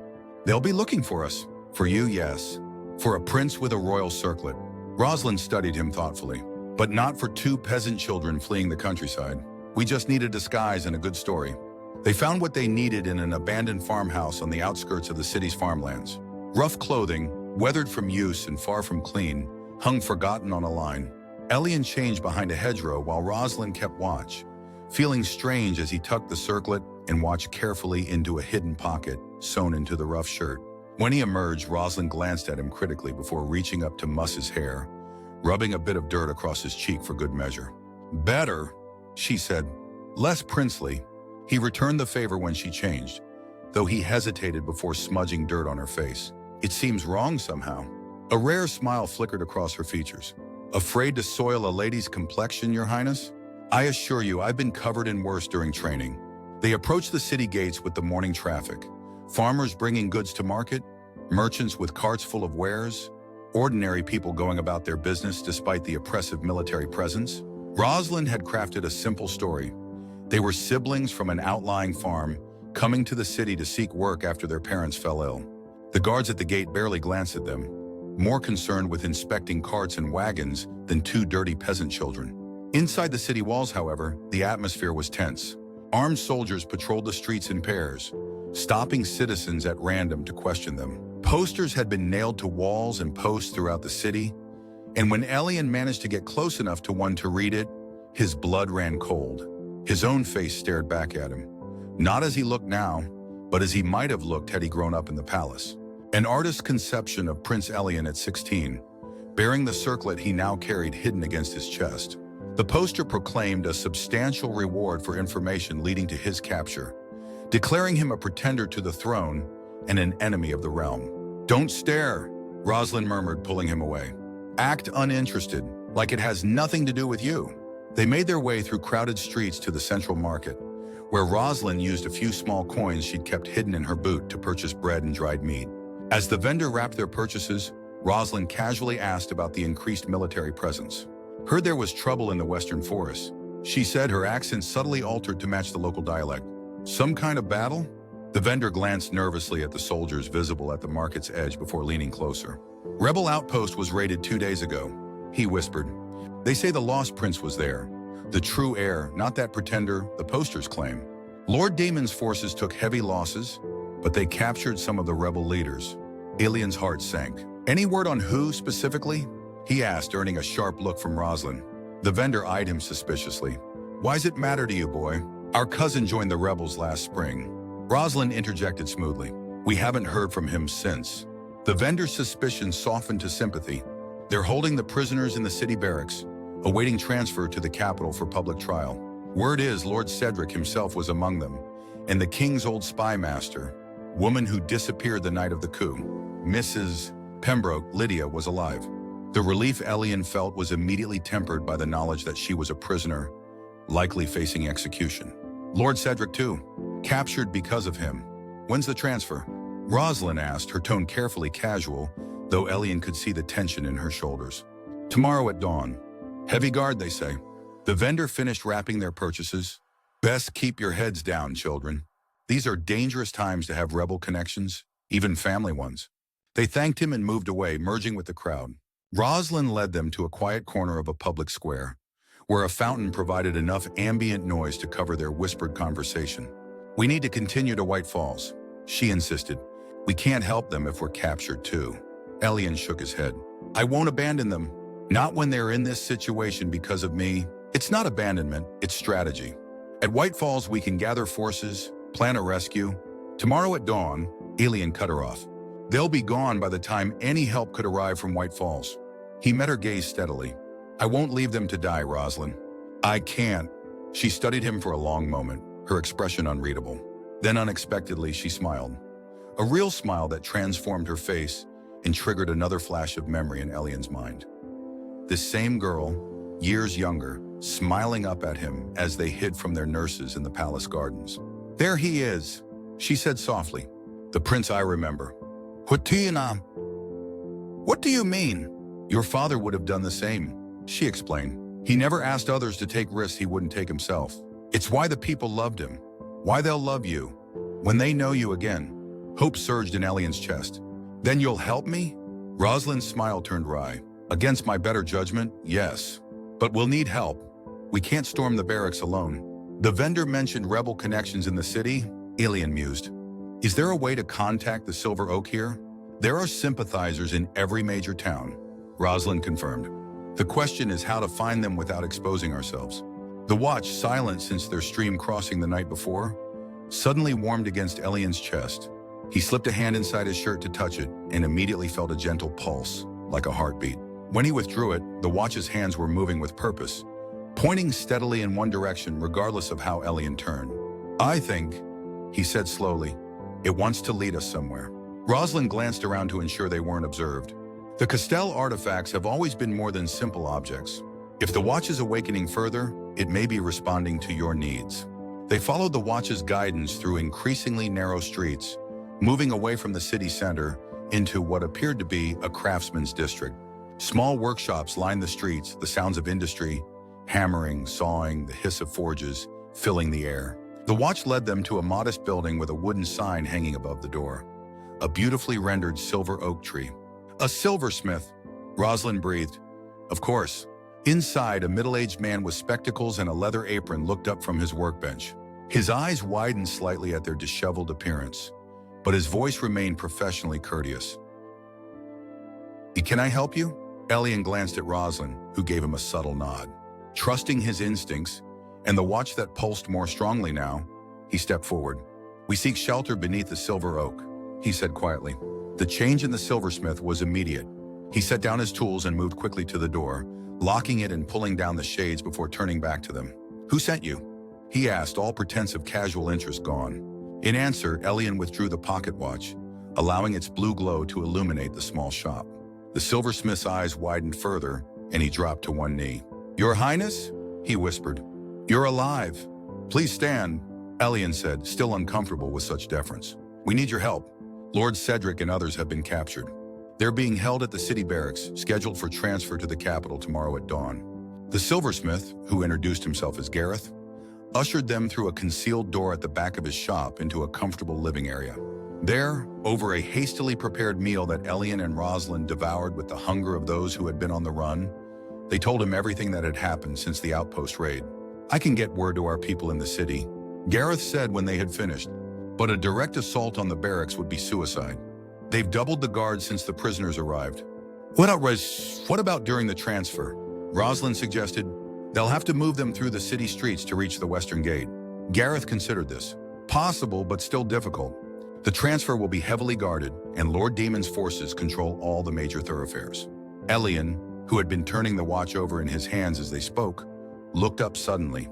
"They'll be looking for us." "For you, yes. For a prince with a royal circlet." Rosalind studied him thoughtfully. "But not for two peasant children fleeing the countryside. We just need a disguise and a good story." They found what they needed in an abandoned farmhouse on the outskirts of the city's farmlands. Rough clothing, weathered from use and far from clean, hung forgotten on a line. Elian changed behind a hedgerow while Rosalind kept watch, feeling strange as he tucked the circlet and watched carefully into a hidden pocket sewn into the rough shirt. When he emerged, Rosalind glanced at him critically before reaching up to muss his hair, rubbing a bit of dirt across his cheek for good measure. "Better," she said. Less princely, he returned the favor when she changed, though he hesitated before smudging dirt on her face. "It seems wrong somehow." A rare smile flickered across her features. "Afraid to soil a lady's complexion, Your Highness? I assure you, I've been covered in worse during training." They approached the city gates with the morning traffic. Farmers bringing goods to market, merchants with carts full of wares, ordinary people going about their business despite the oppressive military presence. Rosalind had crafted a simple story. They were siblings from an outlying farm, coming to the city to seek work after their parents fell ill. The guards at the gate barely glanced at them, more concerned with inspecting carts and wagons than two dirty peasant children. Inside the city walls, however, the atmosphere was tense. Armed soldiers patrolled the streets in pairs, stopping citizens at random to question them. Posters had been nailed to walls and posts throughout the city, and when Elian managed to get close enough to one to read it, his blood ran cold. His own face stared back at him, not as he looked now, but as he might have looked had he grown up in the palace. An artist's conception of Prince Elian at 16, bearing the circlet he now carried hidden against his chest. The poster proclaimed a substantial reward for information leading to his capture, declaring him a pretender to the throne and an enemy of the realm. "Don't stare," Rosalind murmured, pulling him away. "Act uninterested, like it has nothing to do with you." They made their way through crowded streets to the central market, where Rosalind used a few small coins she'd kept hidden in her boot to purchase bread and dried meat. As the vendor wrapped their purchases, Rosalind casually asked about the increased military presence. "Heard there was trouble in the western forest," she said, her accent subtly altered to match the local dialect. "Some kind of battle?" The vendor glanced nervously at the soldiers visible at the market's edge before leaning closer. "Rebel outpost was raided 2 days ago," he whispered. "They say the lost prince was there. The true heir, not that pretender the posters claim. Lord Demon's forces took heavy losses, but they captured some of the rebel leaders." Elian's heart sank. "Any word on who specifically?" he asked, earning a sharp look from Roslyn. The vendor eyed him suspiciously. Why's it matter to you, boy? Our cousin joined the rebels last spring. Roslyn interjected smoothly. We haven't heard from him since. The vendor's suspicion softened to sympathy. They're holding the prisoners in the city barracks, awaiting transfer to the capital for public trial. Word is Lord Cedric himself was among them, and the king's old spy master, woman who disappeared the night of the coup. Mrs. Pembroke, Lydia, was alive. The relief Elian felt was immediately tempered by the knowledge that she was a prisoner, likely facing execution. Lord Cedric, too, captured because of him. When's the transfer? Roslyn asked, her tone carefully casual, though Elian could see the tension in her shoulders. Tomorrow at dawn. Heavy guard, they say. The vendor finished wrapping their purchases. Best keep your heads down, children. These are dangerous times to have rebel connections, even family ones. They thanked him and moved away, merging with the crowd. Roslyn led them to a quiet corner of a public square, where a fountain provided enough ambient noise to cover their whispered conversation. We need to continue to White Falls, she insisted. We can't help them if we're captured too. Elian shook his head. I won't abandon them. Not when they're in this situation because of me. It's not abandonment, it's strategy. At White Falls, we can gather forces, plan a rescue. Tomorrow at dawn, Elian cut her off. They'll be gone by the time any help could arrive from White Falls. He met her gaze steadily. I won't leave them to die, Roslyn. I can't. She studied him for a long moment, her expression unreadable. Then unexpectedly, she smiled. A real smile that transformed her face and triggered another flash of memory in Elian's mind. This same girl, years younger, smiling up at him as they hid from their nurses in the palace gardens. There he is, she said softly. The prince I remember. What do you mean? Your father would have done the same, she explained. He never asked others to take risks he wouldn't take himself. It's why the people loved him, why they'll love you, when they know you again. Hope surged in Elian's chest. Then you'll help me? Roslyn's smile turned wry. Against my better judgment, yes. But we'll need help. We can't storm the barracks alone. The vendor mentioned rebel connections in the city, Elian mused. Is there a way to contact the Silver Oak here? There are sympathizers in every major town, Roslyn confirmed. The question is how to find them without exposing ourselves. The watch, silent since their stream crossing the night before, suddenly warmed against Elian's chest. He slipped a hand inside his shirt to touch it and immediately felt a gentle pulse, like a heartbeat. When he withdrew it, the watch's hands were moving with purpose, pointing steadily in one direction regardless of how Elian turned. I think, he said slowly, it wants to lead us somewhere. Roslyn glanced around to ensure they weren't observed. The Castell artifacts have always been more than simple objects. If the watch is awakening further, it may be responding to your needs. They followed the watch's guidance through increasingly narrow streets, moving away from the city center into what appeared to be a craftsman's district. Small workshops lined the streets, the sounds of industry, hammering, sawing, the hiss of forges, filling the air. The watch led them to a modest building with a wooden sign hanging above the door. A beautifully rendered silver oak tree. A silversmith, Roslyn breathed. Of course. Inside, a middle-aged man with spectacles and a leather apron looked up from his workbench. His eyes widened slightly at their disheveled appearance, but his voice remained professionally courteous. Can I help you? Elian glanced at Roslyn, who gave him a subtle nod. Trusting his instincts, and the watch that pulsed more strongly now, he stepped forward. We seek shelter beneath the silver oak, he said quietly. The change in the silversmith was immediate. He set down his tools and moved quickly to the door, locking it and pulling down the shades before turning back to them. Who sent you? He asked, all pretense of casual interest gone. In answer, Elian withdrew the pocket watch, allowing its blue glow to illuminate the small shop. The silversmith's eyes widened further, and he dropped to one knee. Your Highness? He whispered. You're alive. Please stand, Elian said, still uncomfortable with such deference. We need your help. Lord Cedric and others have been captured. They're being held at the city barracks, scheduled for transfer to the capital tomorrow at dawn. The silversmith, who introduced himself as Gareth, ushered them through a concealed door at the back of his shop into a comfortable living area. There, over a hastily prepared meal that Elian and Roslyn devoured with the hunger of those who had been on the run, they told him everything that had happened since the outpost raid. I can get word to our people in the city, Gareth said when they had finished, but a direct assault on the barracks would be suicide. They've doubled the guards since the prisoners arrived. What about during the transfer? Rosalind suggested. They'll have to move them through the city streets to reach the western gate. Gareth considered this. Possible, but still difficult. The transfer will be heavily guarded, and Lord Demon's forces control all the major thoroughfares. Elian, who had been turning the watch over in his hands as they spoke, looked up suddenly.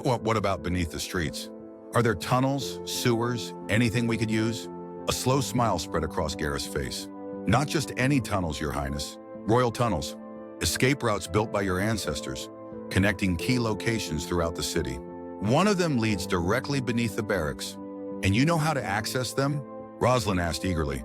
What about beneath the streets? Are there tunnels, sewers, anything we could use? A slow smile spread across Gareth's face. Not just any tunnels, Your Highness. Royal tunnels. Escape routes built by your ancestors, connecting key locations throughout the city. One of them leads directly beneath the barracks. And you know how to access them? Rosalind asked eagerly.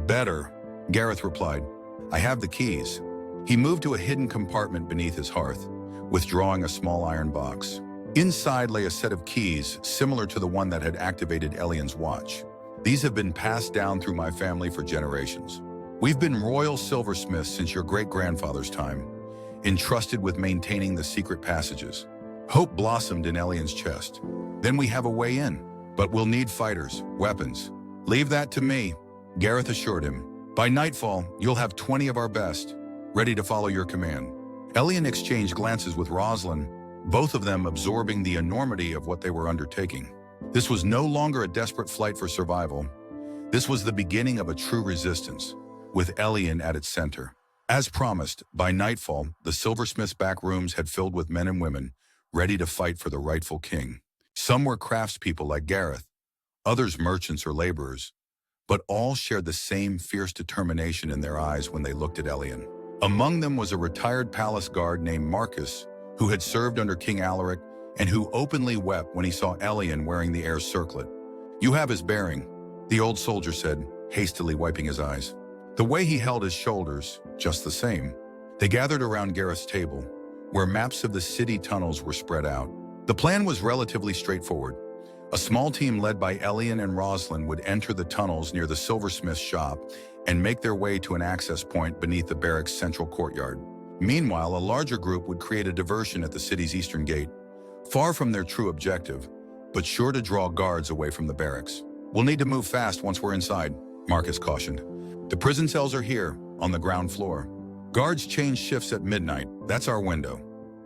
Better, Gareth replied. I have the keys. He moved to a hidden compartment beneath his hearth, withdrawing a small iron box. Inside lay a set of keys similar to the one that had activated Elian's watch. These have been passed down through my family for generations. We've been royal silversmiths since your great-grandfather's time, entrusted with maintaining the secret passages. Hope blossomed in Elian's chest. Then we have a way in, but we'll need fighters, weapons. Leave that to me, Gareth assured him. By nightfall, you'll have 20 of our best, ready to follow your command. Elian exchanged glances with Rosalind, both of them absorbing the enormity of what they were undertaking. This was no longer a desperate flight for survival. This was the beginning of a true resistance, with Elian at its center. As promised, by nightfall, the silversmith's back rooms had filled with men and women, ready to fight for the rightful king. Some were craftspeople like Gareth, others merchants or laborers, but all shared the same fierce determination in their eyes when they looked at Elian. Among them was a retired palace guard named Marcus, who had served under King Alaric and who openly wept when he saw Elian wearing the heir's circlet. You have his bearing, the old soldier said, hastily wiping his eyes. The way he held his shoulders, just the same. They gathered around Gareth's table, where maps of the city tunnels were spread out. The plan was relatively straightforward. A small team led by Elian and Rosalind would enter the tunnels near the silversmith's shop and make their way to an access point beneath the barracks' central courtyard. Meanwhile, a larger group would create a diversion at the city's eastern gate, far from their true objective, but sure to draw guards away from the barracks. We'll need to move fast once we're inside, Marcus cautioned. The prison cells are here, on the ground floor. Guards change shifts at midnight. That's our window.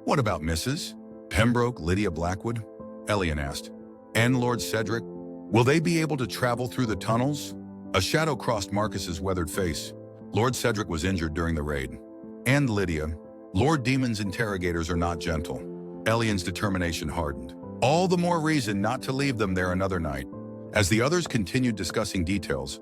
What about Mrs. Pembroke, Lydia Blackwood? Elian asked. And Lord Cedric? Will they be able to travel through the tunnels? A shadow crossed Marcus's weathered face. Lord Cedric was injured during the raid. And Lydia. Lord Demon's interrogators are not gentle. Elian's determination hardened. All the more reason not to leave them there another night. As the others continued discussing details,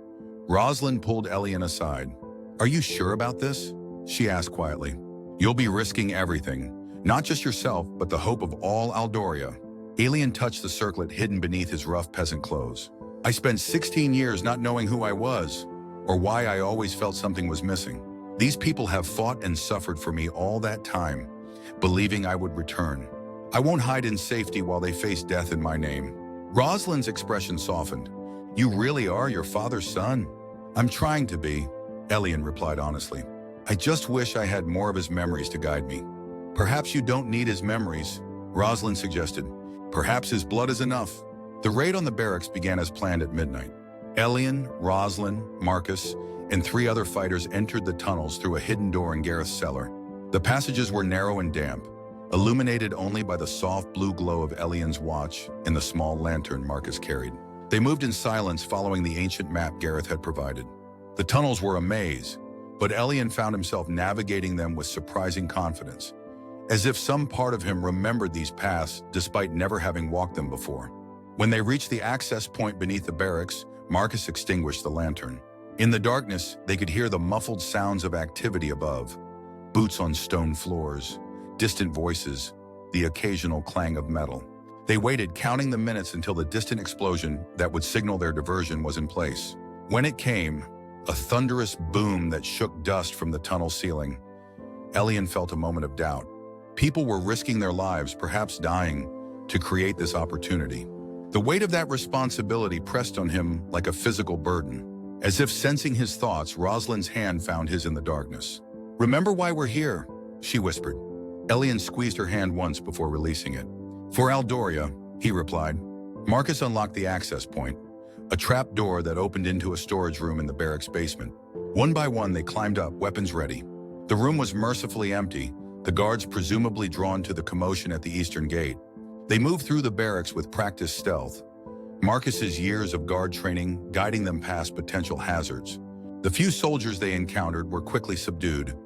Rosalind pulled Elian aside. Are you sure about this? She asked quietly. You'll be risking everything, not just yourself, but the hope of all Aldoria. Elian touched the circlet hidden beneath his rough peasant clothes. I spent 16 years not knowing who I was, or why I always felt something was missing. These people have fought and suffered for me all that time, believing I would return. I won't hide in safety while they face death in my name. Rosalind's expression softened. You really are your father's son? I'm trying to be, Elian replied honestly. I just wish I had more of his memories to guide me. Perhaps you don't need his memories, Rosalind suggested. Perhaps his blood is enough. The raid on the barracks began as planned at midnight. Elian, Rosalind, Marcus, and 3 other fighters entered the tunnels through a hidden door in Gareth's cellar. The passages were narrow and damp, illuminated only by the soft blue glow of Elian's watch and the small lantern Marcus carried. They moved in silence following the ancient map Gareth had provided. The tunnels were a maze, but Elian found himself navigating them with surprising confidence, as if some part of him remembered these paths despite never having walked them before. When they reached the access point beneath the barracks, Marcus extinguished the lantern. In the darkness, they could hear the muffled sounds of activity above. Boots on stone floors, distant voices, the occasional clang of metal. They waited, counting the minutes until the distant explosion that would signal their diversion was in place. When it came, a thunderous boom that shook dust from the tunnel ceiling. Elian felt a moment of doubt. People were risking their lives, perhaps dying, to create this opportunity. The weight of that responsibility pressed on him like a physical burden. As if sensing his thoughts, Rosalind's hand found his in the darkness. Remember why we're here, she whispered. Elian squeezed her hand once before releasing it. For Aldoria, he replied. Marcus unlocked the access point, a trap door that opened into a storage room in the barracks basement. One by one, they climbed up, weapons ready. The room was mercifully empty, the guards presumably drawn to the commotion at the eastern gate. They moved through the barracks with practiced stealth, Marcus's years of guard training guiding them past potential hazards. The few soldiers they encountered were quickly subdued,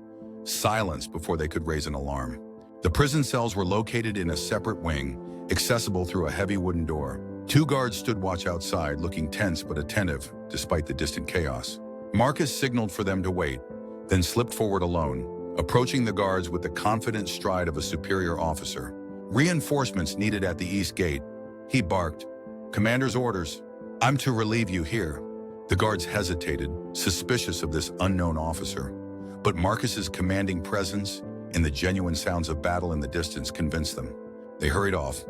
silenced before they could raise an alarm. The prison cells were located in a separate wing, accessible through a heavy wooden door. 2 guards stood watch outside, looking tense but attentive despite the distant chaos. Marcus signaled for them to wait, then slipped forward alone, approaching the guards with the confident stride of a superior officer. Reinforcements needed at the east gate, he barked. Commander's orders. I'm to relieve you here. The guards hesitated, suspicious of this unknown officer. But Marcus's commanding presence and the genuine sounds of battle in the distance convinced them. They hurried off,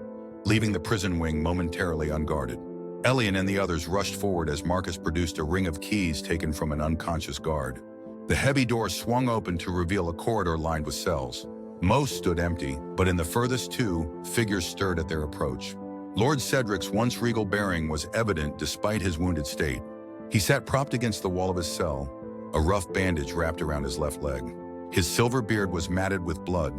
leaving the prison wing momentarily unguarded. Elian and the others rushed forward as Marcus produced a ring of keys taken from an unconscious guard. The heavy door swung open to reveal a corridor lined with cells. Most stood empty, but in the furthest 2, figures stirred at their approach. Lord Cedric's once regal bearing was evident despite his wounded state. He sat propped against the wall of his cell, a rough bandage wrapped around his left leg. His silver beard was matted with blood,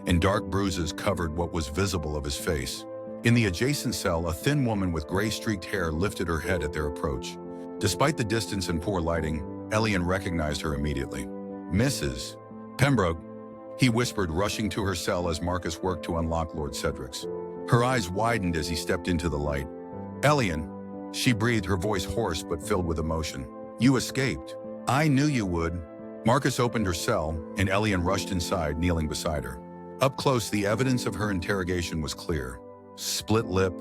and dark bruises covered what was visible of his face. In the adjacent cell, a thin woman with gray-streaked hair lifted her head at their approach. Despite the distance and poor lighting, Elian recognized her immediately. Mrs. Pembroke, he whispered, rushing to her cell as Marcus worked to unlock Lord Cedric's. Her eyes widened as he stepped into the light. Elian, she breathed, her voice hoarse but filled with emotion. You escaped. I knew you would. Marcus opened her cell, and Elian rushed inside, kneeling beside her. Up close, the evidence of her interrogation was clear. Split lip,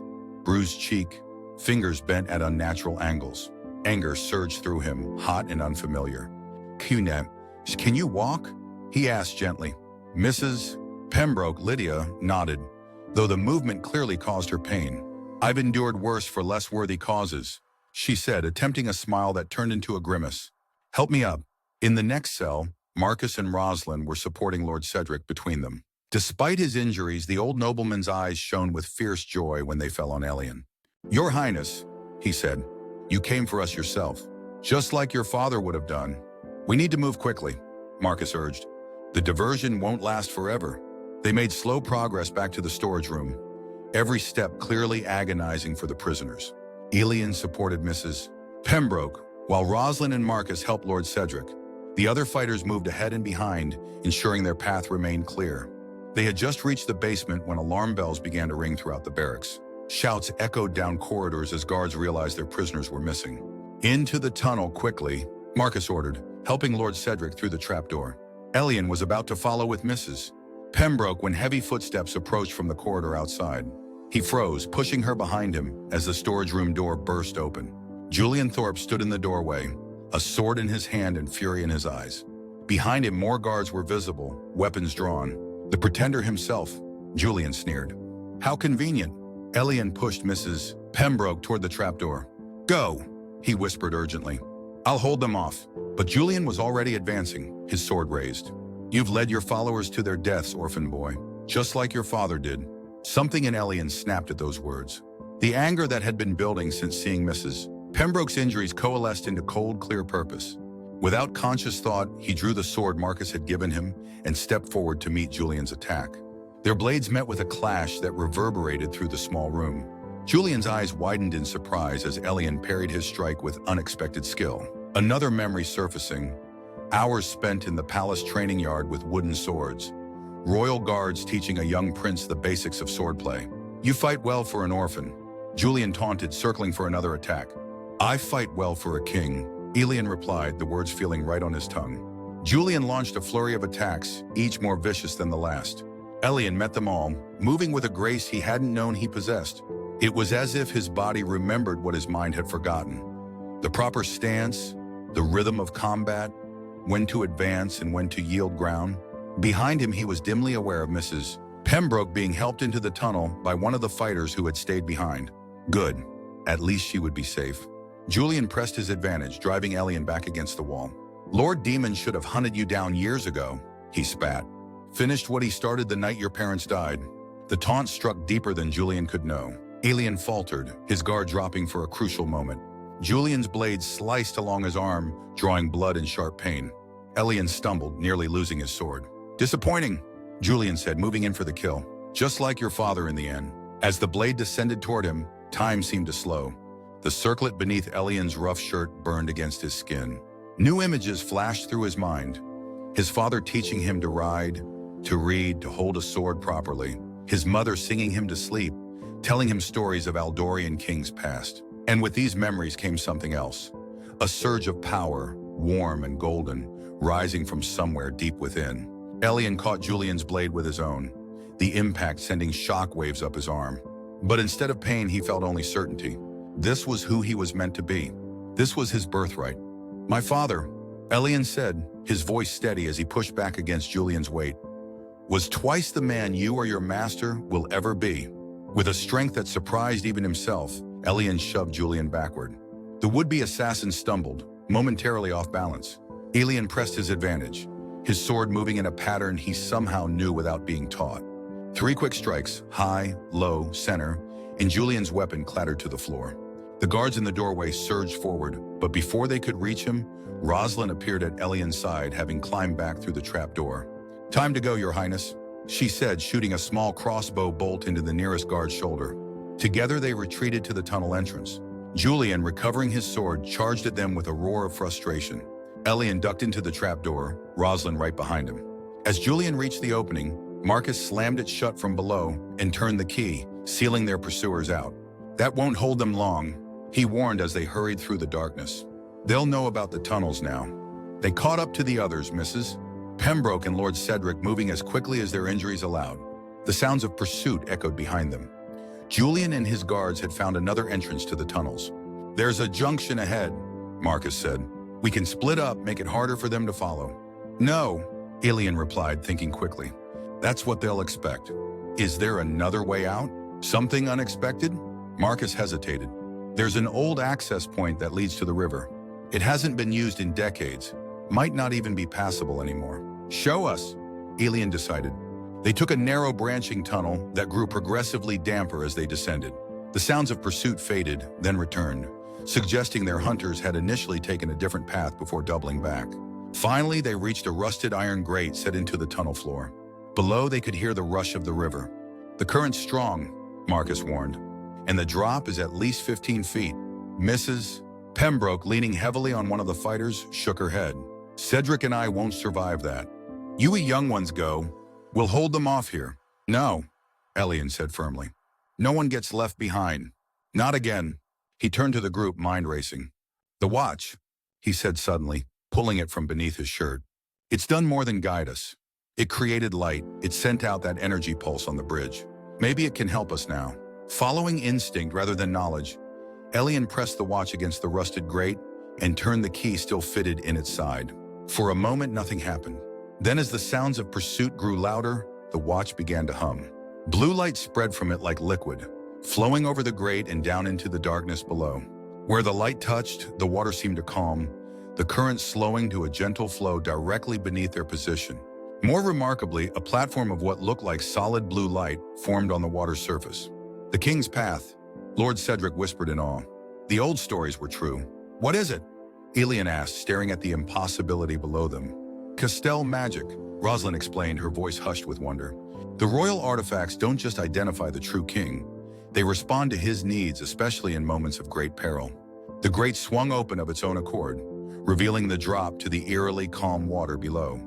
bruised cheek, fingers bent at unnatural angles. Anger surged through him, hot and unfamiliar. Can you walk? He asked gently. Mrs. Pembroke, Lydia, nodded, though the movement clearly caused her pain. I've endured worse for less worthy causes, she said, attempting a smile that turned into a grimace. Help me up. In the next cell, Marcus and Rosalind were supporting Lord Cedric between them. Despite his injuries, the old nobleman's eyes shone with fierce joy when they fell on Elian. Your Highness, he said, you came for us yourself, just like your father would have done. We need to move quickly, Marcus urged. The diversion won't last forever. They made slow progress back to the storage room, every step clearly agonizing for the prisoners. Elian supported Mrs. Pembroke, while Rosalind and Marcus helped Lord Cedric. The other fighters moved ahead and behind, ensuring their path remained clear. They had just reached the basement when alarm bells began to ring throughout the barracks. Shouts echoed down corridors as guards realized their prisoners were missing. Into the tunnel quickly, Marcus ordered, helping Lord Cedric through the trapdoor. Elian was about to follow with Mrs. Pembroke when heavy footsteps approached from the corridor outside. He froze, pushing her behind him as the storage room door burst open. Julian Thorpe stood in the doorway, a sword in his hand and fury in his eyes. Behind him, more guards were visible, weapons drawn. The pretender himself, Julian sneered. How convenient. Elian pushed Mrs. Pembroke toward the trapdoor. Go, he whispered urgently. I'll hold them off. But Julian was already advancing, his sword raised. You've led your followers to their deaths, orphan boy, just like your father did. Something in Elian snapped at those words. The anger that had been building since seeing Mrs. Pembroke's injuries coalesced into cold, clear purpose. Without conscious thought, he drew the sword Marcus had given him and stepped forward to meet Julian's attack. Their blades met with a clash that reverberated through the small room. Julian's eyes widened in surprise as Elian parried his strike with unexpected skill. Another memory surfacing, hours spent in the palace training yard with wooden swords. Royal guards teaching a young prince the basics of swordplay. You fight well for an orphan, Julian taunted, circling for another attack. I fight well for a king, Elian replied, the words feeling right on his tongue. Julian launched a flurry of attacks, each more vicious than the last. Elian met them all, moving with a grace he hadn't known he possessed. It was as if his body remembered what his mind had forgotten. The proper stance, the rhythm of combat, when to advance and when to yield ground. Behind him, he was dimly aware of Mrs. Pembroke being helped into the tunnel by one of the fighters who had stayed behind. Good. At least she would be safe. Julian pressed his advantage, driving Elian back against the wall. Lord Demon should have hunted you down years ago, he spat. Finished what he started the night your parents died. The taunt struck deeper than Julian could know. Elian faltered, his guard dropping for a crucial moment. Julian's blade sliced along his arm, drawing blood in sharp pain. Elian stumbled, nearly losing his sword. Disappointing, Julian said, moving in for the kill. Just like your father in the end. As the blade descended toward him, time seemed to slow. The circlet beneath Elian's rough shirt burned against his skin. New images flashed through his mind. His father teaching him to ride, to read, to hold a sword properly. His mother singing him to sleep, telling him stories of Aldorian kings past. And with these memories came something else. A surge of power, warm and golden, rising from somewhere deep within. Elian caught Julian's blade with his own, the impact sending shockwaves up his arm. But instead of pain, he felt only certainty. This was who he was meant to be. This was his birthright. My father, Elian said, his voice steady as he pushed back against Julian's weight, was twice the man you or your master will ever be. With a strength that surprised even himself, Elian shoved Julian backward. The would-be assassin stumbled, momentarily off balance. Elian pressed his advantage, his sword moving in a pattern he somehow knew without being taught. 3 quick strikes, high, low, center, and Julian's weapon clattered to the floor. The guards in the doorway surged forward, but before they could reach him, Rosalind appeared at Elian's side, having climbed back through the trapdoor. Time to go, Your Highness, she said, shooting a small crossbow bolt into the nearest guard's shoulder. Together they retreated to the tunnel entrance. Julian, recovering his sword, charged at them with a roar of frustration. Elian ducked into the trapdoor, Rosalind right behind him. As Julian reached the opening, Marcus slammed it shut from below and turned the key, sealing their pursuers out. That won't hold them long, he warned as they hurried through the darkness. They'll know about the tunnels now. They caught up to the others, Mrs. Pembroke and Lord Cedric moving as quickly as their injuries allowed. The sounds of pursuit echoed behind them. Julian and his guards had found another entrance to the tunnels. There's a junction ahead, Marcus said. We can split up, make it harder for them to follow. No, Elian replied, thinking quickly. That's what they'll expect. Is there another way out? Something unexpected? Marcus hesitated. There's an old access point that leads to the river. It hasn't been used in decades. Might not even be passable anymore. Show us, Elian decided. They took a narrow branching tunnel that grew progressively damper as they descended. The sounds of pursuit faded, then returned, suggesting their hunters had initially taken a different path before doubling back. Finally, they reached a rusted iron grate set into the tunnel floor. Below, they could hear the rush of the river. The current's strong, Marcus warned, and the drop is at least 15 feet. Mrs. Pembroke, leaning heavily on one of the fighters, shook her head. Cedric and I won't survive that. You young ones go. We'll hold them off here. No, Elian said firmly. No one gets left behind. Not again. He turned to the group, mind racing. The watch, he said suddenly, pulling it from beneath his shirt. It's done more than guide us. It created light. It sent out that energy pulse on the bridge. Maybe it can help us now. Following instinct rather than knowledge, Elian pressed the watch against the rusted grate and turned the key still fitted in its side. For a moment, nothing happened. Then as the sounds of pursuit grew louder, the watch began to hum. Blue light spread from it like liquid, flowing over the grate and down into the darkness below. Where the light touched, the water seemed to calm, the current slowing to a gentle flow directly beneath their position. More remarkably, a platform of what looked like solid blue light formed on the water's surface. The King's Path, Lord Cedric whispered in awe. The old stories were true. What is it? Elian asked, staring at the impossibility below them. Castell magic, Rosalind explained, her voice hushed with wonder. The royal artifacts don't just identify the true king. They respond to his needs, especially in moments of great peril. The grate swung open of its own accord, revealing the drop to the eerily calm water below,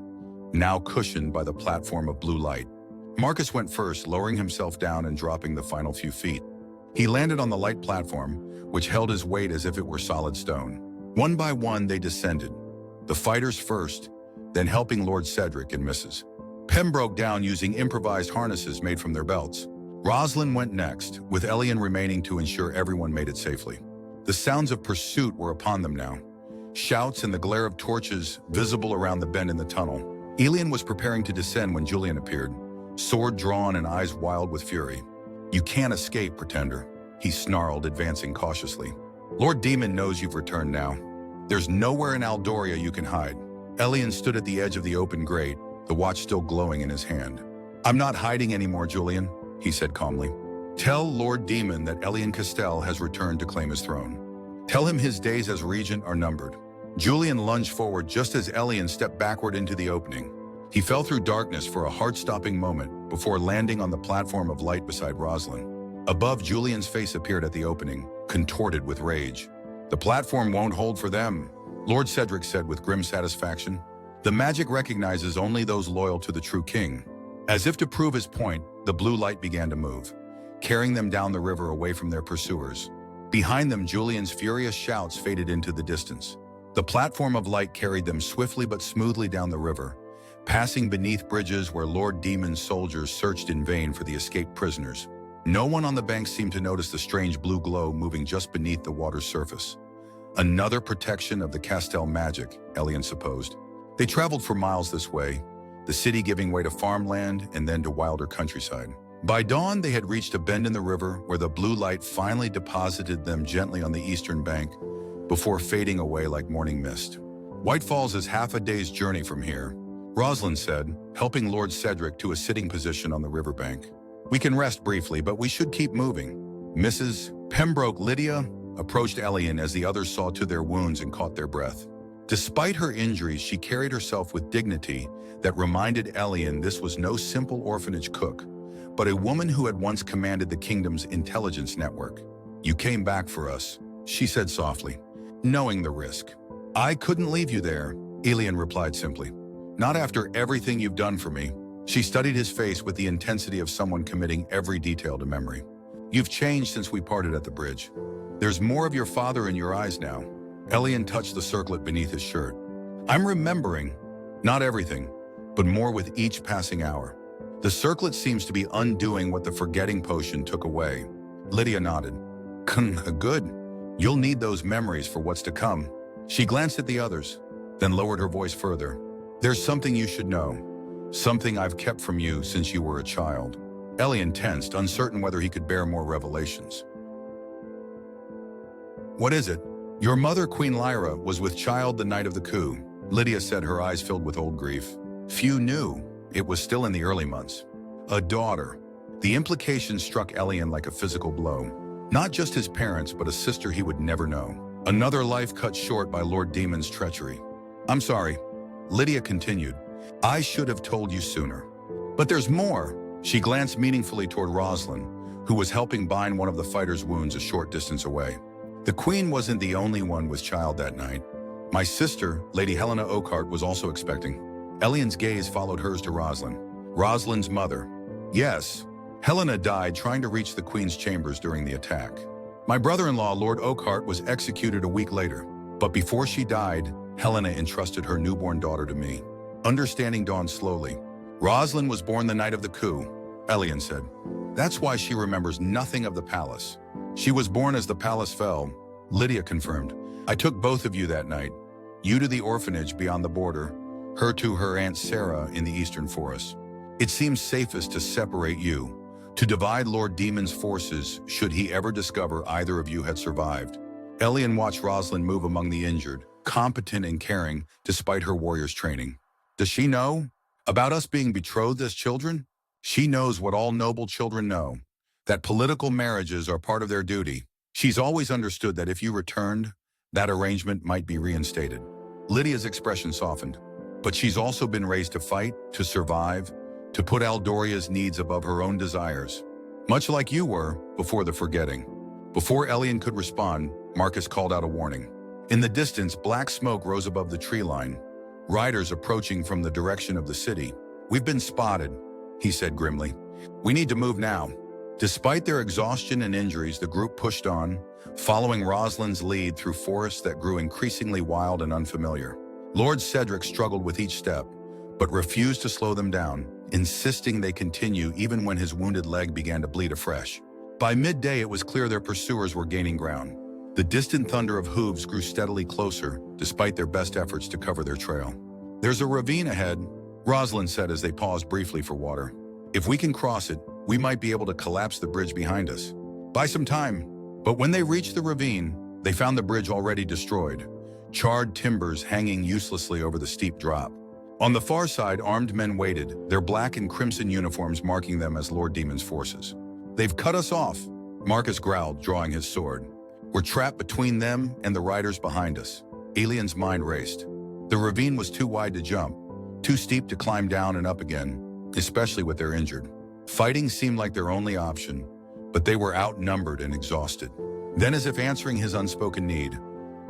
now cushioned by the platform of blue light. Marcus went first, lowering himself down and dropping the final few feet. He landed on the light platform, which held his weight as if it were solid stone. One by one, they descended, the fighters first, then helping Lord Cedric and Mrs. Pembroke down using improvised harnesses made from their belts. Rosalind went next, with Elian remaining to ensure everyone made it safely. The sounds of pursuit were upon them now. Shouts and the glare of torches visible around the bend in the tunnel. Elian was preparing to descend when Julian appeared, sword drawn and eyes wild with fury. You can't escape, pretender, he snarled, advancing cautiously. Lord Demon knows you've returned now. There's nowhere in Aldoria you can hide. Elian stood at the edge of the open grate, the watch still glowing in his hand. I'm not hiding anymore, Julian, he said calmly. Tell Lord Demon that Elian Castell has returned to claim his throne. Tell him his days as regent are numbered. Julian lunged forward just as Elian stepped backward into the opening. He fell through darkness for a heart-stopping moment before landing on the platform of light beside Rosalind. Above, Julian's face appeared at the opening, contorted with rage. "The platform won't hold for them," Lord Cedric said with grim satisfaction. "The magic recognizes only those loyal to the true king." As if to prove his point, the blue light began to move, carrying them down the river away from their pursuers. Behind them, Julian's furious shouts faded into the distance. The platform of light carried them swiftly but smoothly down the river, passing beneath bridges where Lord Demon's soldiers searched in vain for the escaped prisoners. No one on the bank seemed to notice the strange blue glow moving just beneath the water's surface. Another protection of the Castel magic, Elian supposed. They traveled for miles this way, the city giving way to farmland and then to wilder countryside. By dawn, they had reached a bend in the river where the blue light finally deposited them gently on the eastern bank before fading away like morning mist. "White Falls is half a day's journey from here," Rosalind said, helping Lord Cedric to a sitting position on the riverbank. "We can rest briefly, but we should keep moving." Mrs. Pembroke Lydia approached Elian as the others saw to their wounds and caught their breath. Despite her injuries, she carried herself with dignity that reminded Elian this was no simple orphanage cook, but a woman who had once commanded the kingdom's intelligence network. "You came back for us," she said softly, knowing the risk. "I couldn't leave you there," Elian replied simply. "Not after everything you've done for me." She studied his face with the intensity of someone committing every detail to memory. "You've changed since we parted at the bridge. There's more of your father in your eyes now." Elian touched the circlet beneath his shirt. "I'm remembering, not everything, but more with each passing hour. The circlet seems to be undoing what the forgetting potion took away." Lydia nodded. "Good. You'll need those memories for what's to come." She glanced at the others, then lowered her voice further. "There's something you should know. Something I've kept from you since you were a child." Elian tensed, uncertain whether he could bear more revelations. "What is it?" "Your mother, Queen Lyra, was with child the night of the coup," Lydia said, her eyes filled with old grief. Few knew. It was still in the early months. A daughter. The implication struck Elian like a physical blow. Not just his parents, but a sister he would never know. Another life cut short by Lord Demon's treachery. "I'm sorry," Lydia continued. "I should have told you sooner. But there's more." She glanced meaningfully toward Rosalind, who was helping bind one of the fighter's wounds a short distance away. "The Queen wasn't the only one with child that night. My sister, Lady Helena Oakhart, was also expecting." Elian's gaze followed hers to Rosalind. "Rosalind's mother." "Yes. Helena died trying to reach the Queen's chambers during the attack. My brother-in-law, Lord Oakhart, was executed a week later. But before she died, Helena entrusted her newborn daughter to me." Understanding dawned slowly. "Rosalind was born the night of the coup," Elian said. "That's why she remembers nothing of the palace." "She was born as the palace fell," Lydia confirmed. "I took both of you that night. You to the orphanage beyond the border, her to her Aunt Sarah in the eastern forest. It seems safest to separate you, to divide Lord Demon's forces should he ever discover either of you had survived." Elian watched Rosalind move among the injured, competent and caring despite her warrior's training. "Does she know about us being betrothed as children?" "She knows what all noble children know, that political marriages are part of their duty. She's always understood that if you returned, that arrangement might be reinstated." Lydia's expression softened. "But she's also been raised to fight, to survive, to put Aldoria's needs above her own desires. Much like you were before the forgetting." Before Elian could respond, Marcus called out a warning. In the distance, black smoke rose above the tree line, riders approaching from the direction of the city. "We've been spotted," he said grimly. "We need to move now." Despite their exhaustion and injuries, the group pushed on, following Rosalind's lead through forests that grew increasingly wild and unfamiliar. Lord Cedric struggled with each step, but refused to slow them down, insisting they continue even when his wounded leg began to bleed afresh. By midday, it was clear their pursuers were gaining ground. The distant thunder of hooves grew steadily closer, despite their best efforts to cover their trail. "There's a ravine ahead," Rosalind said as they paused briefly for water. "If we can cross it, we might be able to collapse the bridge behind us. Buy some time." But when they reached the ravine, they found the bridge already destroyed, charred timbers hanging uselessly over the steep drop. On the far side, armed men waited, their black and crimson uniforms marking them as Lord Demon's forces. "They've cut us off," Marcus growled, drawing his sword. "We're trapped between them and the riders behind us." Elian's mind raced. The ravine was too wide to jump, too steep to climb down and up again, especially with their injured. Fighting seemed like their only option, but they were outnumbered and exhausted. Then, as if answering his unspoken need,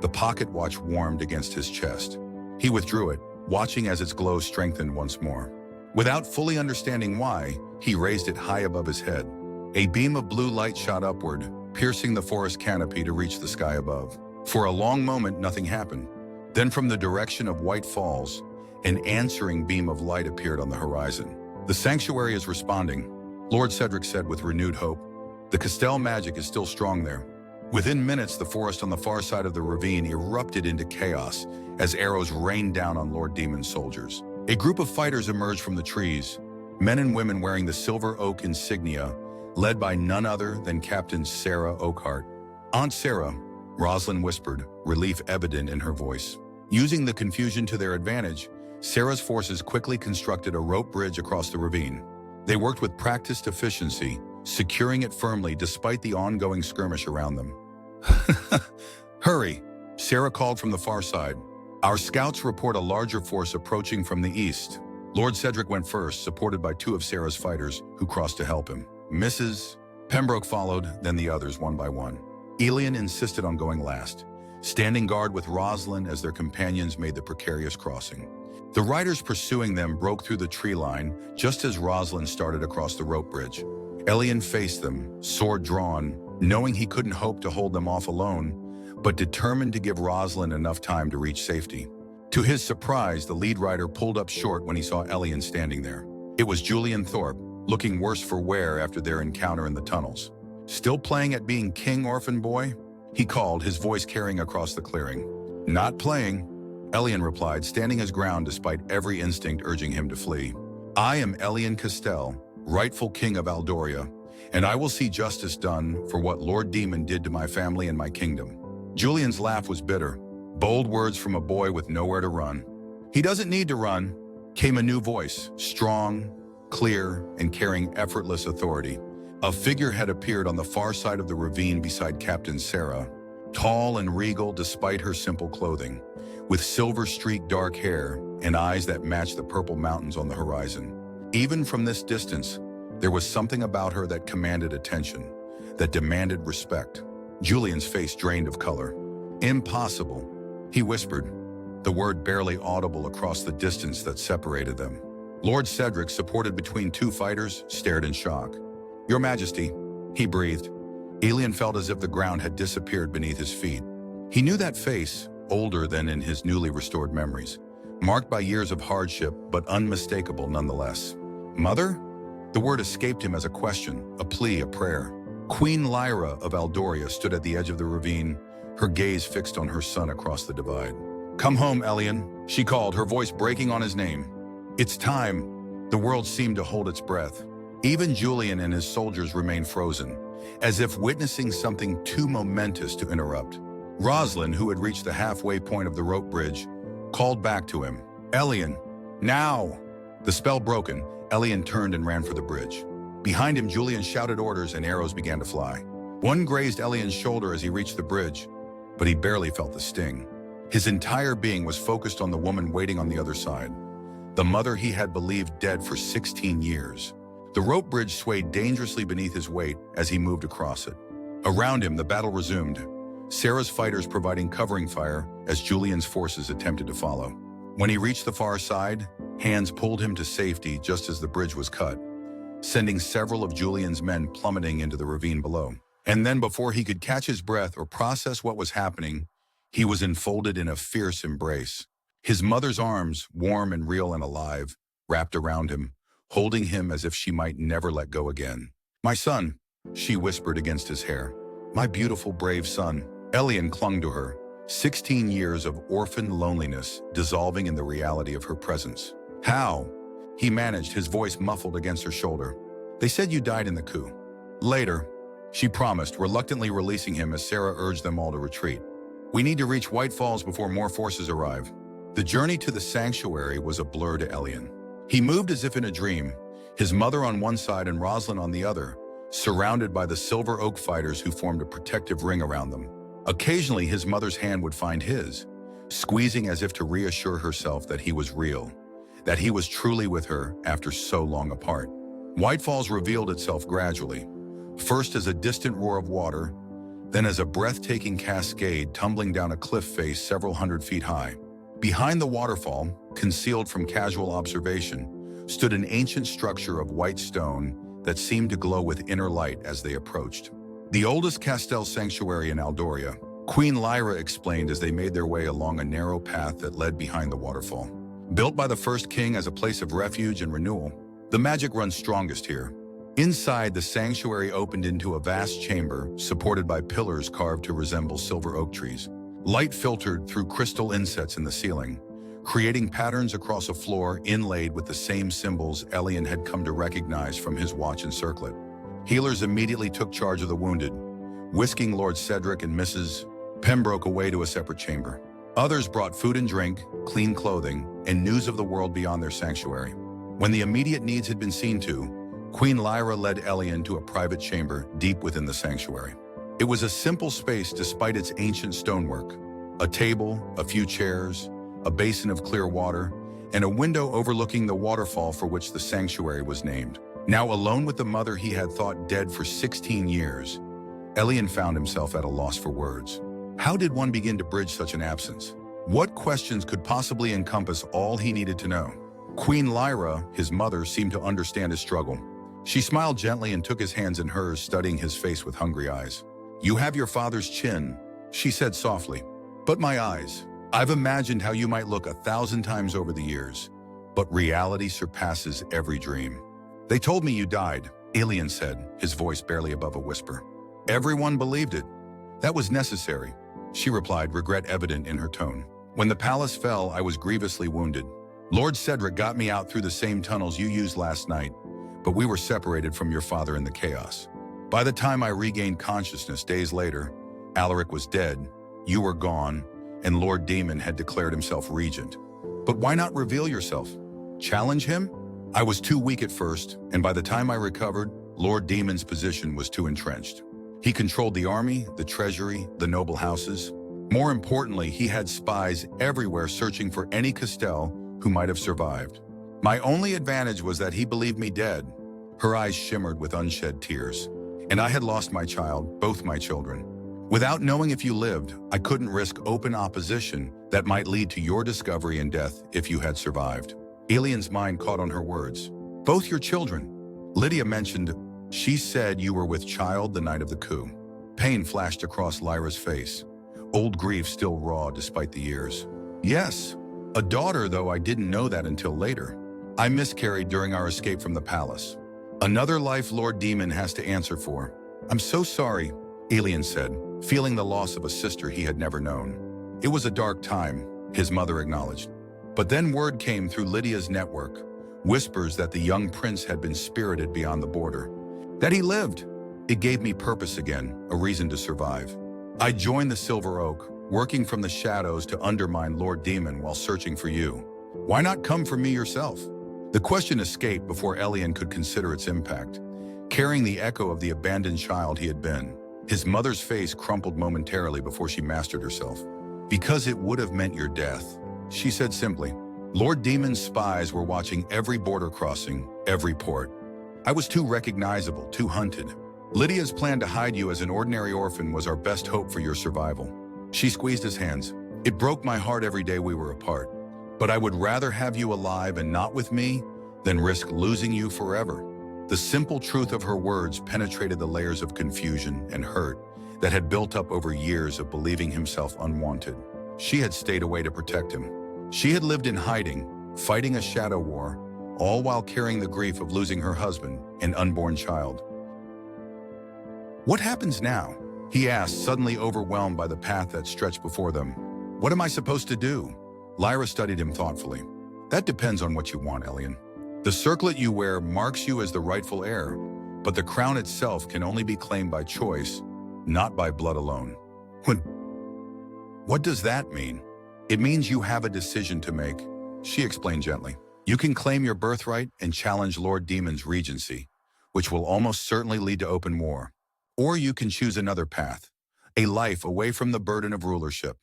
the pocket watch warmed against his chest. He withdrew it, watching as its glow strengthened once more. Without fully understanding why, he raised it high above his head. A beam of blue light shot upward, piercing the forest canopy to reach the sky above. For a long moment, nothing happened. Then from the direction of White Falls, an answering beam of light appeared on the horizon. "The sanctuary is responding," Lord Cedric said with renewed hope. "The Castell magic is still strong there." Within minutes, the forest on the far side of the ravine erupted into chaos as arrows rained down on Lord Demon's soldiers. A group of fighters emerged from the trees, men and women wearing the silver oak insignia, led by none other than Captain Sarah Oakhart. "Aunt Sarah," Rosalind whispered, relief evident in her voice. Using the confusion to their advantage, Sarah's forces quickly constructed a rope bridge across the ravine. They worked with practiced efficiency, securing it firmly despite the ongoing skirmish around them. "Hurry," Sarah called from the far side. "Our scouts report a larger force approaching from the east." Lord Cedric went first, supported by two of Sarah's fighters, who crossed to help him. Mrs. Pembroke followed, then the others one by one. Elian insisted on going last, standing guard with Rosalind as their companions made the precarious crossing. The riders pursuing them broke through the tree line just as Rosalind started across the rope bridge. Elian faced them, sword drawn, knowing he couldn't hope to hold them off alone, but determined to give Rosalind enough time to reach safety. To his surprise, the lead rider pulled up short when he saw Elian standing there. It was Julian Thorpe, looking worse for wear after their encounter in the tunnels. "Still playing at being king, orphan boy?" he called, his voice carrying across the clearing. "Not playing," Elian replied, standing his ground despite every instinct urging him to flee. "I am Elian Castell, rightful king of Aldoria, and I will see justice done for what Lord Demon did to my family and my kingdom." Julian's laugh was bitter, bold words from a boy with nowhere to run. "He doesn't need to run," came a new voice, strong, clear, and carrying effortless authority. A figure had appeared on the far side of the ravine beside Captain Sarah, tall and regal despite her simple clothing, with silver-streaked dark hair and eyes that matched the purple mountains on the horizon. Even from this distance, there was something about her that commanded attention, that demanded respect. Julian's face drained of color. "Impossible," he whispered, the word barely audible across the distance that separated them. Lord Cedric, supported between two fighters, stared in shock. "Your Majesty," he breathed. Elian felt as if the ground had disappeared beneath his feet. He knew that face, older than in his newly restored memories, marked by years of hardship, but unmistakable nonetheless. "Mother?" The word escaped him as a question, a plea, a prayer. Queen Lyra of Aldoria stood at the edge of the ravine, her gaze fixed on her son across the divide. "Come home, Elian," she called, her voice breaking on his name. "It's time." The world seemed to hold its breath. Even Julian and his soldiers remained frozen, as if witnessing something too momentous to interrupt. Rosalind, who had reached the halfway point of the rope bridge, called back to him. "Elian, now!" The spell broken, Elian turned and ran for the bridge. Behind him, Julian shouted orders and arrows began to fly. One grazed Elian's shoulder as he reached the bridge, but he barely felt the sting. His entire being was focused on the woman waiting on the other side, the mother he had believed dead for 16 years. The rope bridge swayed dangerously beneath his weight as he moved across it. Around him, the battle resumed, Sarah's fighters providing covering fire as Julian's forces attempted to follow. When he reached the far side, hands pulled him to safety just as the bridge was cut, sending several of Julian's men plummeting into the ravine below. And then, before he could catch his breath or process what was happening, he was enfolded in a fierce embrace. His mother's arms, warm and real and alive, wrapped around him, holding him as if she might never let go again. "My son," she whispered against his hair. "My beautiful, brave son." Elian clung to her, 16 years of orphan loneliness dissolving in the reality of her presence. "How?" he managed, his voice muffled against her shoulder. "They said you died in the coup." "Later," she promised, reluctantly releasing him as Sarah urged them all to retreat. "We need to reach White Falls before more forces arrive." The journey to the sanctuary was a blur to Elian. He moved as if in a dream, his mother on one side and Rosalind on the other, surrounded by the Silver Oak fighters who formed a protective ring around them. Occasionally, his mother's hand would find his, squeezing as if to reassure herself that he was real, that he was truly with her after so long apart. White Falls revealed itself gradually, first as a distant roar of water, then as a breathtaking cascade tumbling down a cliff face several hundred feet high. Behind the waterfall, concealed from casual observation, stood an ancient structure of white stone that seemed to glow with inner light as they approached. The oldest Castell sanctuary in Aldoria, Queen Lyra explained as they made their way along a narrow path that led behind the waterfall. Built by the first king as a place of refuge and renewal, the magic runs strongest here. Inside, the sanctuary opened into a vast chamber supported by pillars carved to resemble silver oak trees. Light filtered through crystal insets in the ceiling, creating patterns across a floor inlaid with the same symbols Elian had come to recognize from his watch and circlet. Healers immediately took charge of the wounded, whisking Lord Cedric and Mrs. Pembroke away to a separate chamber. Others brought food and drink, clean clothing, and news of the world beyond their sanctuary. When the immediate needs had been seen to, Queen Lyra led Elian to a private chamber deep within the sanctuary. It was a simple space despite its ancient stonework. A table, a few chairs, a basin of clear water, and a window overlooking the waterfall for which the sanctuary was named. Now alone with the mother he had thought dead for 16 years, Elian found himself at a loss for words. How did one begin to bridge such an absence? What questions could possibly encompass all he needed to know? Queen Lyra, his mother, seemed to understand his struggle. She smiled gently and took his hands in hers, studying his face with hungry eyes. "You have your father's chin," she said softly. "But my eyes. I've imagined how you might look 1,000 times over the years, but reality surpasses every dream." "They told me you died," Elian said, his voice barely above a whisper. "Everyone believed it. That was necessary," she replied, regret evident in her tone. "When the palace fell, I was grievously wounded. Lord Cedric got me out through the same tunnels you used last night, but we were separated from your father in the chaos. By the time I regained consciousness days later, Alaric was dead, you were gone, and Lord Demon had declared himself regent. But why not reveal yourself? Challenge him? I was too weak at first, and by the time I recovered, Lord Demon's position was too entrenched. He controlled the army, the treasury, the noble houses. More importantly, he had spies everywhere searching for any Castell who might have survived. My only advantage was that he believed me dead." Her eyes shimmered with unshed tears. "And I had lost my child, both my children. Without knowing if you lived, I couldn't risk open opposition that might lead to your discovery and death if you had survived." Elian's mind caught on her words. "Both your children." Lydia mentioned, "She said you were with child the night of the coup." Pain flashed across Lyra's face, old grief still raw despite the years. "Yes, a daughter, though I didn't know that until later. I miscarried during our escape from the palace. Another life Lord Demon has to answer for." "I'm so sorry," Elian said, feeling the loss of a sister he had never known. "It was a dark time," his mother acknowledged. But then word came through Lydia's network, whispers that the young prince had been spirited beyond the border. That he lived. It gave me purpose again, a reason to survive. I joined the Silver Oak, working from the shadows to undermine Lord Demon while searching for you. Why not come for me yourself?" The question escaped before Elian could consider its impact, carrying the echo of the abandoned child he had been. His mother's face crumpled momentarily before she mastered herself. "Because it would have meant your death," she said simply. "Lord Demon's spies were watching every border crossing, every port. I was too recognizable, too hunted. Lydia's plan to hide you as an ordinary orphan was our best hope for your survival." She squeezed his hands. "It broke my heart every day we were apart. But I would rather have you alive and not with me than risk losing you forever." The simple truth of her words penetrated the layers of confusion and hurt that had built up over years of believing himself unwanted. She had stayed away to protect him. She had lived in hiding, fighting a shadow war, all while carrying the grief of losing her husband and unborn child. "What happens now?" he asked, suddenly overwhelmed by the path that stretched before them. "What am I supposed to do?" Lyra studied him thoughtfully. "That depends on what you want, Elian. The circlet you wear marks you as the rightful heir, but the crown itself can only be claimed by choice, not by blood alone." What does that mean?" "It means you have a decision to make," she explained gently. "You can claim your birthright and challenge Lord Demon's regency, which will almost certainly lead to open war. Or you can choose another path, a life away from the burden of rulership.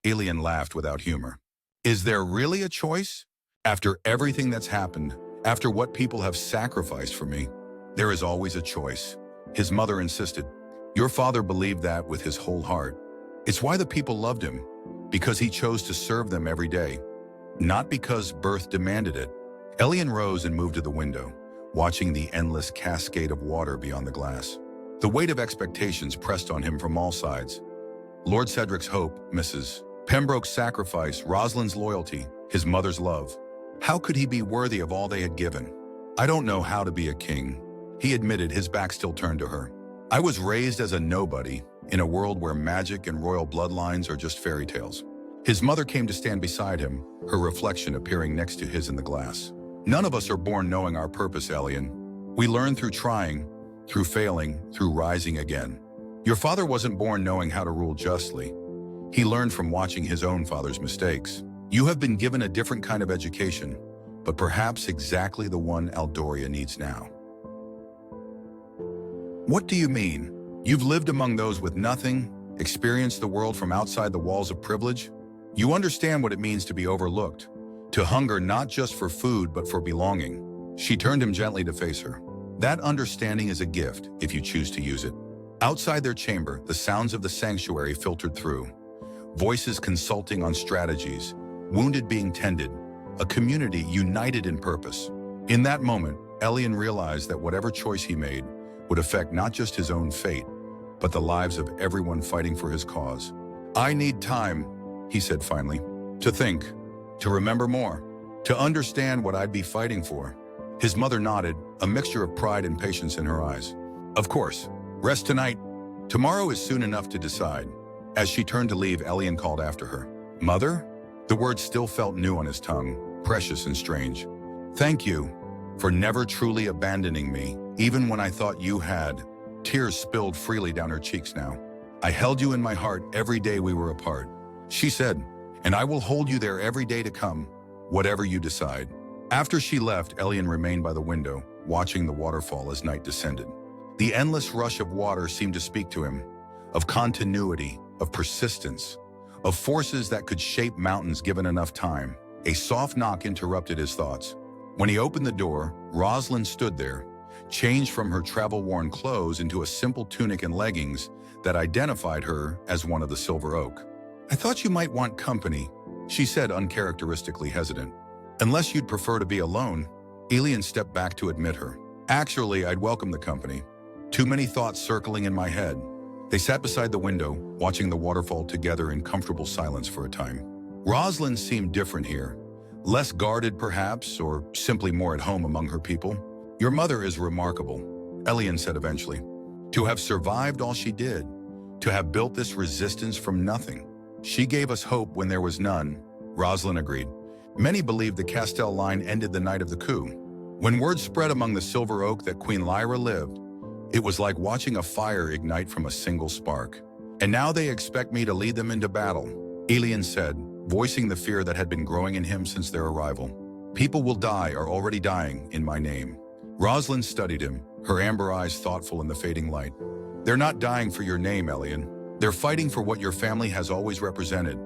Alien laughed without humor. Is there really a choice? After everything that's happened, after what people have sacrificed for me, there is always a choice. His mother insisted. Your father believed that with his whole heart. It's why the people loved him, because he chose to serve them every day, not because birth demanded it. Elian rose and moved to the window, watching the endless cascade of water beyond the glass. The weight of expectations pressed on him from all sides. Lord Cedric's hope, Mrs. Pembroke's sacrifice, Rosalind's loyalty, his mother's love. How could he be worthy of all they had given? I don't know how to be a king, he admitted, his back still turned to her. I was raised as a nobody, in a world where magic and royal bloodlines are just fairy tales. His mother came to stand beside him, her reflection appearing next to his in the glass. None of us are born knowing our purpose, Elian. We learn through trying, through failing, through rising again. Your father wasn't born knowing how to rule justly. He learned from watching his own father's mistakes. You have been given a different kind of education, but perhaps exactly the one Aldoria needs now. What do you mean? You've lived among those with nothing, experienced the world from outside the walls of privilege. You understand what it means to be overlooked, to hunger not just for food but for belonging. She turned him gently to face her. That understanding is a gift if you choose to use it. Outside their chamber, the sounds of the sanctuary filtered through. Voices consulting on strategies, wounded being tended, a community united in purpose. In that moment, Elian realized that whatever choice he made would affect not just his own fate, but the lives of everyone fighting for his cause. I need time, he said finally, to think, to remember more, to understand what I'd be fighting for. His mother nodded, a mixture of pride and patience in her eyes. Of course, rest tonight. Tomorrow is soon enough to decide. As she turned to leave, Elian called after her. Mother? The words still felt new on his tongue, precious and strange. Thank you for never truly abandoning me, even when I thought you had. Tears spilled freely down her cheeks now. I held you in my heart every day we were apart. She said, and I will hold you there every day to come, whatever you decide. After she left, Elian remained by the window, watching the waterfall as night descended. The endless rush of water seemed to speak to him, of continuity, of persistence, of forces that could shape mountains given enough time. A soft knock interrupted his thoughts. When he opened the door, Rosalind stood there, changed from her travel-worn clothes into a simple tunic and leggings that identified her as one of the Silver Oak. I thought you might want company, she said, uncharacteristically hesitant. Unless you'd prefer to be alone. Elian stepped back to admit her. Actually, I'd welcome the company. Too many thoughts circling in my head. They sat beside the window, watching the waterfall together in comfortable silence for a time. Rosalind seemed different here. Less guarded, perhaps, or simply more at home among her people. Your mother is remarkable, Elian said eventually. To have survived all she did, to have built this resistance from nothing. She gave us hope when there was none, Rosalind agreed. Many believed the Castell line ended the night of the coup. When word spread among the Silver Oak that Queen Lyra lived, it was like watching a fire ignite from a single spark. And now they expect me to lead them into battle, Elian said, voicing the fear that had been growing in him since their arrival. People will die, are already dying, in my name. Rosalind studied him, her amber eyes thoughtful in the fading light. They're not dying for your name, Elian. They're fighting for what your family has always represented.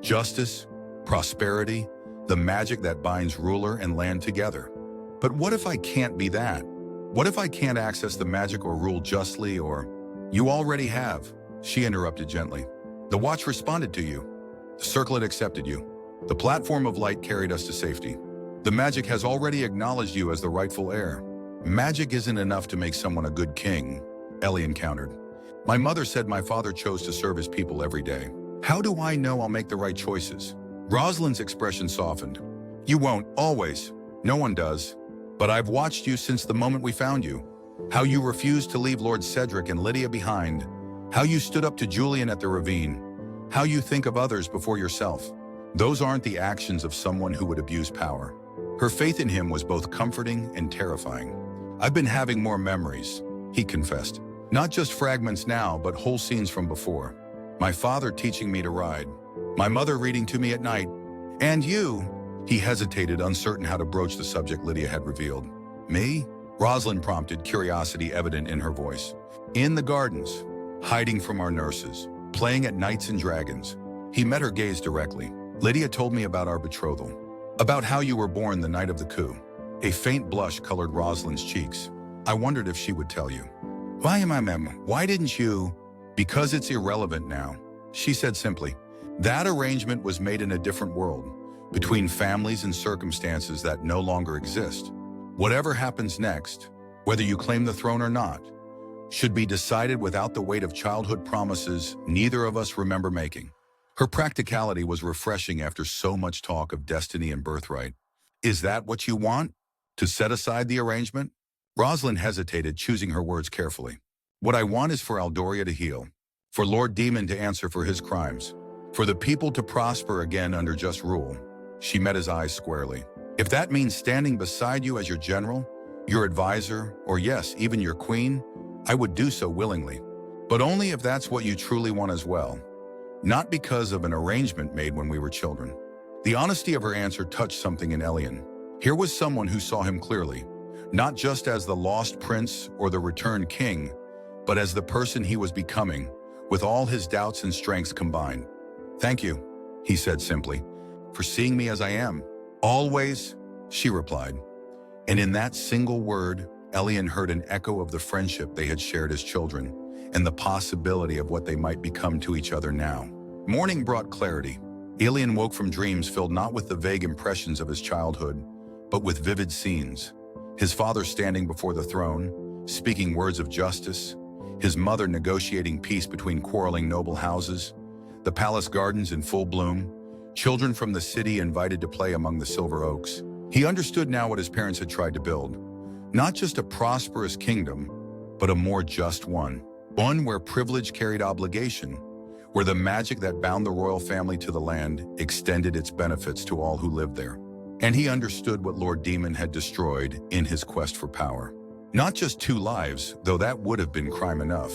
Justice, prosperity, the magic that binds ruler and land together. But what if I can't be that? What if I can't access the magic or rule justly or... You already have, she interrupted gently. The watch responded to you. The circlet accepted you. The platform of light carried us to safety. The magic has already acknowledged you as the rightful heir. Magic isn't enough to make someone a good king, Elian countered. My mother said my father chose to serve his people every day. How do I know I'll make the right choices? Rosalind's expression softened. You won't, always. No one does. But I've watched you since the moment we found you. How you refused to leave Lord Cedric and Lydia behind. How you stood up to Julian at the ravine. How you think of others before yourself. Those aren't the actions of someone who would abuse power. Her faith in him was both comforting and terrifying. I've been having more memories, he confessed. Not just fragments now, but whole scenes from before. My father teaching me to ride. My mother reading to me at night. And you. He hesitated, uncertain how to broach the subject Lydia had revealed. Me? Rosalind prompted, curiosity evident in her voice. In the gardens, hiding from our nurses, playing at knights and dragons. He met her gaze directly. Lydia told me about our betrothal. About how you were born the night of the coup. A faint blush colored Rosalind's cheeks. I wondered if she would tell you. Why didn't you? Because it's irrelevant now, she said simply. That arrangement was made in a different world, between families and circumstances that no longer exist. Whatever happens next, whether you claim the throne or not, should be decided without the weight of childhood promises neither of us remember making. Her practicality was refreshing after so much talk of destiny and birthright. Is that what you want? To set aside the arrangement? Rosalind hesitated, choosing her words carefully. What I want is for Aldoria to heal, for Lord Demon to answer for his crimes, for the people to prosper again under just rule. She met his eyes squarely. If that means standing beside you as your general, your advisor, or yes, even your queen, I would do so willingly. But only if that's what you truly want as well. Not because of an arrangement made when we were children. The honesty of her answer touched something in Elian. Here was someone who saw him clearly, not just as the lost prince or the returned king, but as the person he was becoming, with all his doubts and strengths combined. Thank you, he said simply, for seeing me as I am. Always, she replied. And in that single word, Elian heard an echo of the friendship they had shared as children, and the possibility of what they might become to each other now. Morning brought clarity. Elian woke from dreams filled not with the vague impressions of his childhood, but with vivid scenes. His father standing before the throne, speaking words of justice, his mother negotiating peace between quarreling noble houses, the palace gardens in full bloom, children from the city invited to play among the silver oaks. He understood now what his parents had tried to build. Not just a prosperous kingdom, but a more just one. One where privilege carried obligation, where the magic that bound the royal family to the land extended its benefits to all who lived there. And he understood what Lord Demon had destroyed in his quest for power. Not just 2 lives, though that would have been crime enough,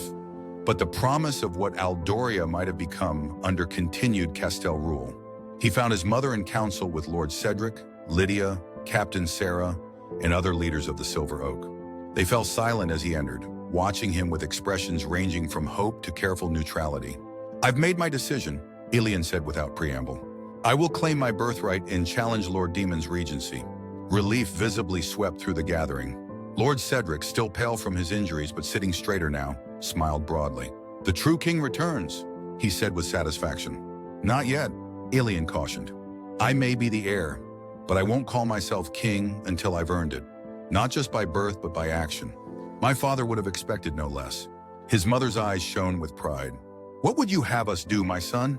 but the promise of what Aldoria might have become under continued Castell rule. He found his mother in council with Lord Cedric, Lydia, Captain Sarah, and other leaders of the Silver Oak. They fell silent as he entered, watching him with expressions ranging from hope to careful neutrality. I've made my decision, Elian said without preamble. I will claim my birthright and challenge Lord Demon's regency. Relief visibly swept through the gathering. Lord Cedric, still pale from his injuries but sitting straighter now, smiled broadly. The true king returns, he said with satisfaction. Not yet, Elian cautioned. I may be the heir, but I won't call myself king until I've earned it. Not just by birth, but by action. My father would have expected no less. His mother's eyes shone with pride. What would you have us do, my son?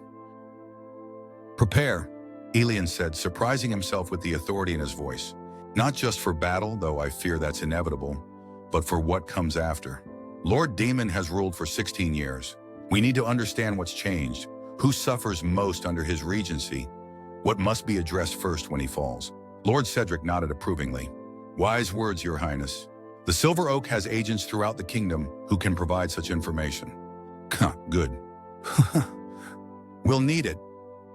Prepare, Elian said, surprising himself with the authority in his voice. Not just for battle, though I fear that's inevitable, but for what comes after. Lord Demon has ruled for 16 years. We need to understand what's changed, who suffers most under his regency, what must be addressed first when he falls. Lord Cedric nodded approvingly. Wise words, Your Highness. The Silver Oak has agents throughout the kingdom who can provide such information. Good. We'll need it.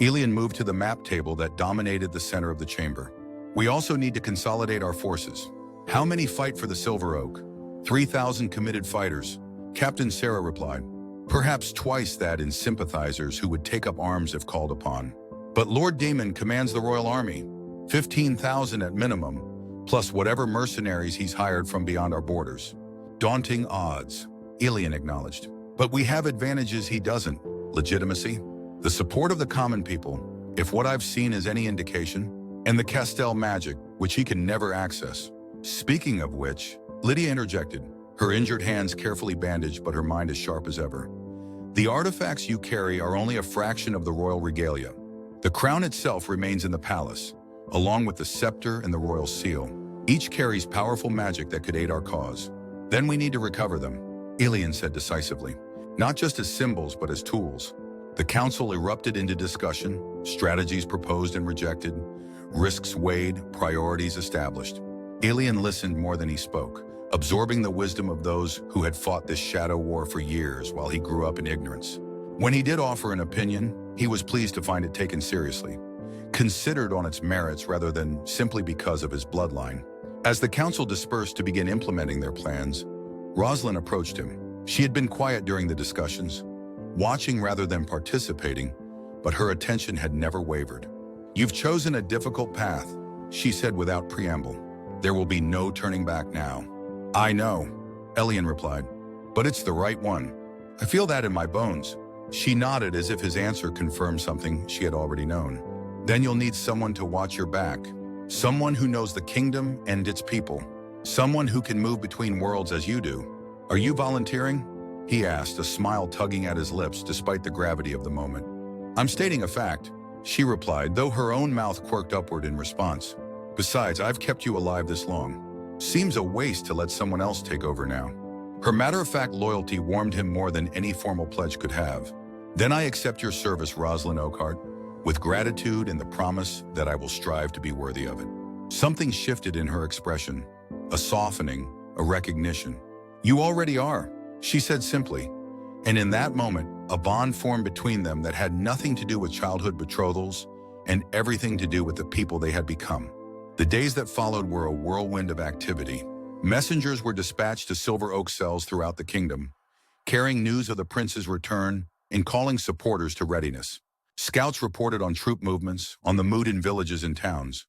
Elian moved to the map table that dominated the center of the chamber. We also need to consolidate our forces. How many fight for the Silver Oak? 3,000 committed fighters, Captain Sarah replied. Perhaps twice that in sympathizers who would take up arms if called upon. But Lord Demon commands the royal army, 15,000 at minimum, plus whatever mercenaries he's hired from beyond our borders. Daunting odds, Elian acknowledged. But we have advantages he doesn't. Legitimacy, the support of the common people, if what I've seen is any indication, and the Castell magic, which he can never access. Speaking of which, Lydia interjected, her injured hands carefully bandaged but her mind as sharp as ever. The artifacts you carry are only a fraction of the royal regalia. The crown itself remains in the palace, along with the scepter and the royal seal. Each carries powerful magic that could aid our cause. Then we need to recover them, Elian said decisively. Not just as symbols, but as tools. The council erupted into discussion, strategies proposed and rejected, risks weighed, priorities established. Elian listened more than he spoke, absorbing the wisdom of those who had fought this shadow war for years while he grew up in ignorance. When he did offer an opinion, he was pleased to find it taken seriously, considered on its merits rather than simply because of his bloodline. As the council dispersed to begin implementing their plans, Rosalind approached him. She had been quiet during the discussions, watching rather than participating, but her attention had never wavered. "You've chosen a difficult path," she said without preamble. "There will be no turning back now." "I know," Elian replied, "but it's the right one. I feel that in my bones." She nodded as if his answer confirmed something she had already known. "Then you'll need someone to watch your back. Someone who knows the kingdom and its people. Someone who can move between worlds as you do. Are you volunteering?" he asked, a smile tugging at his lips despite the gravity of the moment. "I'm stating a fact," she replied, though her own mouth quirked upward in response. "Besides, I've kept you alive this long. Seems a waste to let someone else take over now." Her matter-of-fact loyalty warmed him more than any formal pledge could have. "Then I accept your service, Rosalind Oakhart, with gratitude and the promise that I will strive to be worthy of it." Something shifted in her expression, a softening, a recognition. "You already are," she said simply. And in that moment, a bond formed between them that had nothing to do with childhood betrothals and everything to do with the people they had become. The days that followed were a whirlwind of activity. Messengers were dispatched to Silver Oak cells throughout the kingdom, carrying news of the prince's return and calling supporters to readiness. Scouts reported on troop movements, on the mood in villages and towns,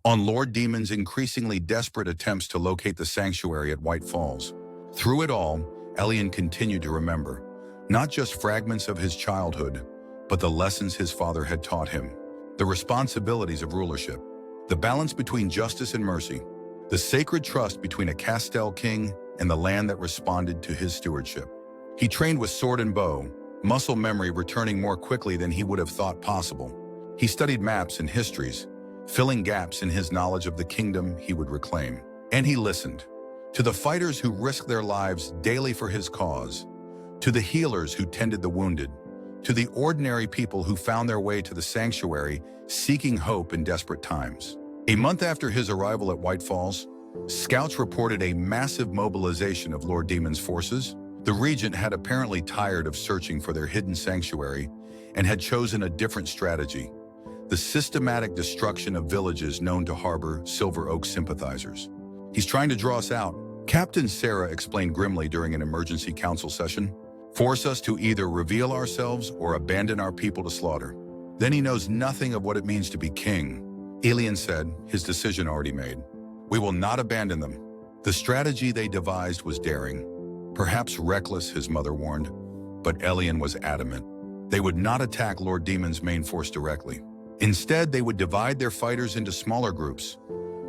on Lord Demon's increasingly desperate attempts to locate the sanctuary at White Falls. Through it all, Elian continued to remember, not just fragments of his childhood, but the lessons his father had taught him, the responsibilities of rulership, the balance between justice and mercy, the sacred trust between a Castell king and the land that responded to his stewardship. He trained with sword and bow, muscle memory returning more quickly than he would have thought possible. He studied maps and histories, filling gaps in his knowledge of the kingdom he would reclaim. And he listened to the fighters who risked their lives daily for his cause, to the healers who tended the wounded, to the ordinary people who found their way to the sanctuary seeking hope in desperate times. A month after his arrival at White Falls, scouts reported a massive mobilization of Lord Demon's forces. The regent had apparently tired of searching for their hidden sanctuary and had chosen a different strategy: the systematic destruction of villages known to harbor Silver Oak sympathizers. "He's trying to draw us out," Captain Sarah explained grimly during an emergency council session. "Force us to either reveal ourselves or abandon our people to slaughter. Then he knows nothing of what it means to be king." Elian said, his decision already made. "We will not abandon them." The strategy they devised was daring, perhaps reckless, his mother warned, but Elian was adamant. They would not attack Lord Demon's main force directly. Instead, they would divide their fighters into smaller groups,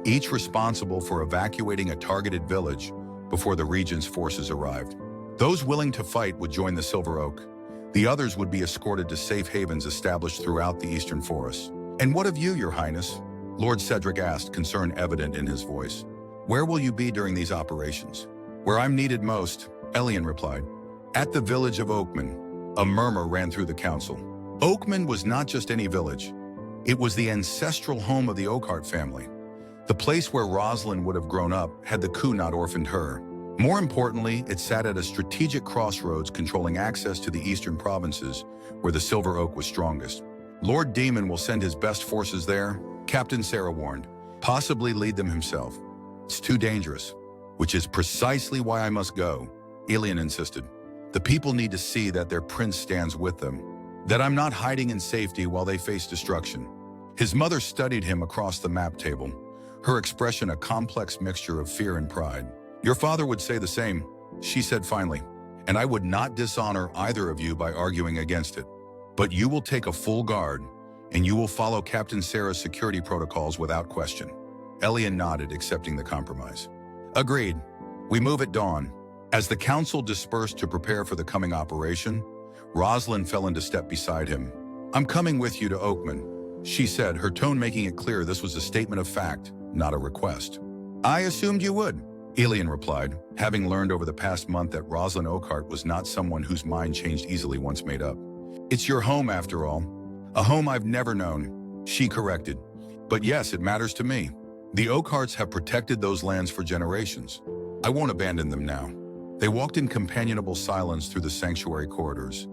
each responsible for evacuating a targeted village before the regent's forces arrived. Those willing to fight would join the Silver Oak. The others would be escorted to safe havens established throughout the eastern forests. "And what of you, Your Highness?" Lord Cedric asked, concern evident in his voice. "Where will you be during these operations?" "Where I'm needed most," Elian replied. "At the village of Oakman." A murmur ran through the council. Oakman was not just any village. It was the ancestral home of the Oakhart family. The place where Rosalind would have grown up had the coup not orphaned her. More importantly, it sat at a strategic crossroads controlling access to the eastern provinces, where the Silver Oak was strongest. "Lord Demon will send his best forces there," Captain Sarah warned. "Possibly lead them himself. It's too dangerous." "Which is precisely why I must go," Elian insisted. "The people need to see that their prince stands with them, that I'm not hiding in safety while they face destruction." His mother studied him across the map table, her expression a complex mixture of fear and pride. "Your father would say the same," she said finally, "and I would not dishonor either of you by arguing against it. But you will take a full guard, and you will follow Captain Sarah's security protocols without question." Elian nodded, accepting the compromise. "Agreed. We move at dawn." As the council dispersed to prepare for the coming operation, Rosalind fell into step beside him. "I'm coming with you to Oakman," she said, her tone making it clear this was a statement of fact, not a request. "I assumed you would," Elian replied, having learned over the past month that Rosalind Oakhart was not someone whose mind changed easily once made up. "It's your home, after all. A home I've never known," she corrected. "But yes, it matters to me. The Oakharts have protected those lands for generations. I won't abandon them now." They walked in companionable silence through the sanctuary corridors,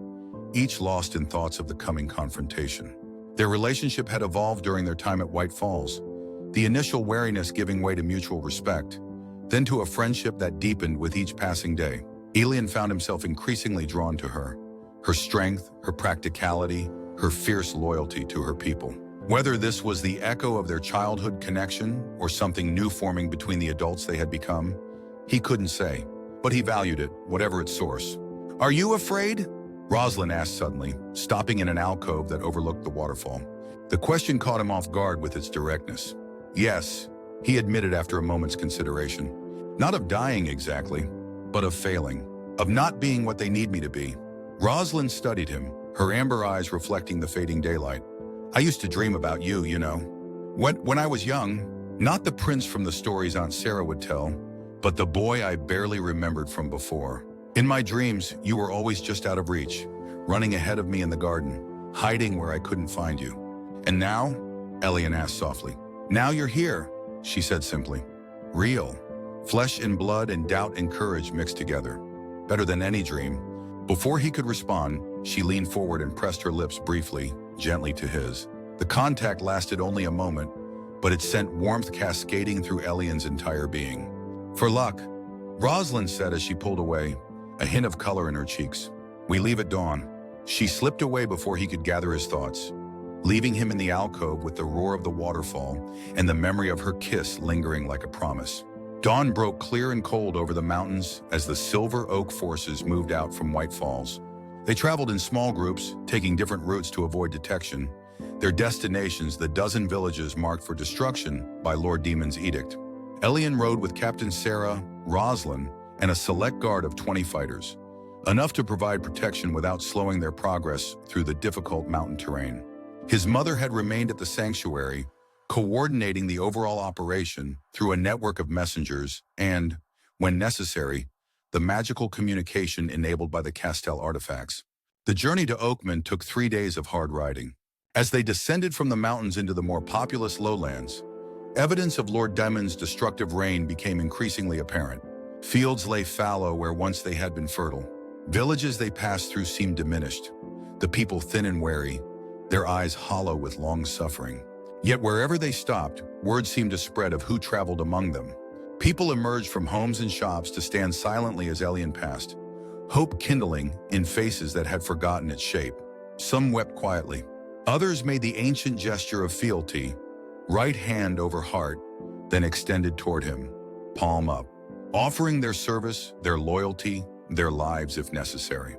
each lost in thoughts of the coming confrontation. Their relationship had evolved during their time at White Falls, the initial wariness giving way to mutual respect, then to a friendship that deepened with each passing day. Elian found himself increasingly drawn to her. Her strength, her practicality, her fierce loyalty to her people. Whether this was the echo of their childhood connection or something new forming between the adults they had become, he couldn't say, but he valued it, whatever its source. "Are you afraid?" Rosalind asked suddenly, stopping in an alcove that overlooked the waterfall. The question caught him off guard with its directness. "Yes," he admitted after a moment's consideration. "Not of dying exactly, but of failing, of not being what they need me to be." Rosalind studied him, her amber eyes reflecting the fading daylight. "I used to dream about you, you know. When I was young, not the prince from the stories Aunt Sarah would tell, but the boy I barely remembered from before. In my dreams, you were always just out of reach, running ahead of me in the garden, hiding where I couldn't find you. And now?" Elian asked softly. "Now you're here," she said simply. "Real. Flesh and blood and doubt and courage mixed together. Better than any dream." Before he could respond, she leaned forward and pressed her lips briefly, gently to his. The contact lasted only a moment, but it sent warmth cascading through Elian's entire being. "For luck," Rosalind said as she pulled away, a hint of color in her cheeks. "We leave at dawn." She slipped away before he could gather his thoughts, leaving him in the alcove with the roar of the waterfall and the memory of her kiss lingering like a promise. Dawn broke clear and cold over the mountains as the Silver Oak forces moved out from White Falls. They traveled in small groups, taking different routes to avoid detection, their destinations the dozen villages marked for destruction by Lord Demon's edict. Elian rode with Captain Sarah, Rosalind, and a select guard of 20 fighters, enough to provide protection without slowing their progress through the difficult mountain terrain. His mother had remained at the sanctuary, coordinating the overall operation through a network of messengers and, when necessary, the magical communication enabled by the Castell artifacts. The journey to Oakman took 3 days of hard riding. As they descended from the mountains into the more populous lowlands, evidence of Lord Demon's destructive reign became increasingly apparent. Fields lay fallow where once they had been fertile. Villages they passed through seemed diminished, the people thin and weary, their eyes hollow with long suffering. Yet wherever they stopped, word seemed to spread of who traveled among them. People emerged from homes and shops to stand silently as Elian passed, hope kindling in faces that had forgotten its shape. Some wept quietly. Others made the ancient gesture of fealty, right hand over heart, then extended toward him, palm up, offering their service, their loyalty, their lives if necessary.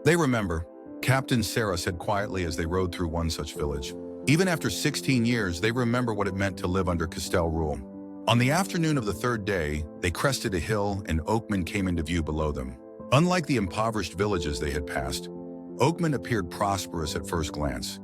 "They remember," Captain Sarah said quietly as they rode through one such village. "Even after 16 years, they remember what it meant to live under Castell rule." On the afternoon of the third day, they crested a hill and Oakman came into view below them. Unlike the impoverished villages they had passed, Oakman appeared prosperous at first glance,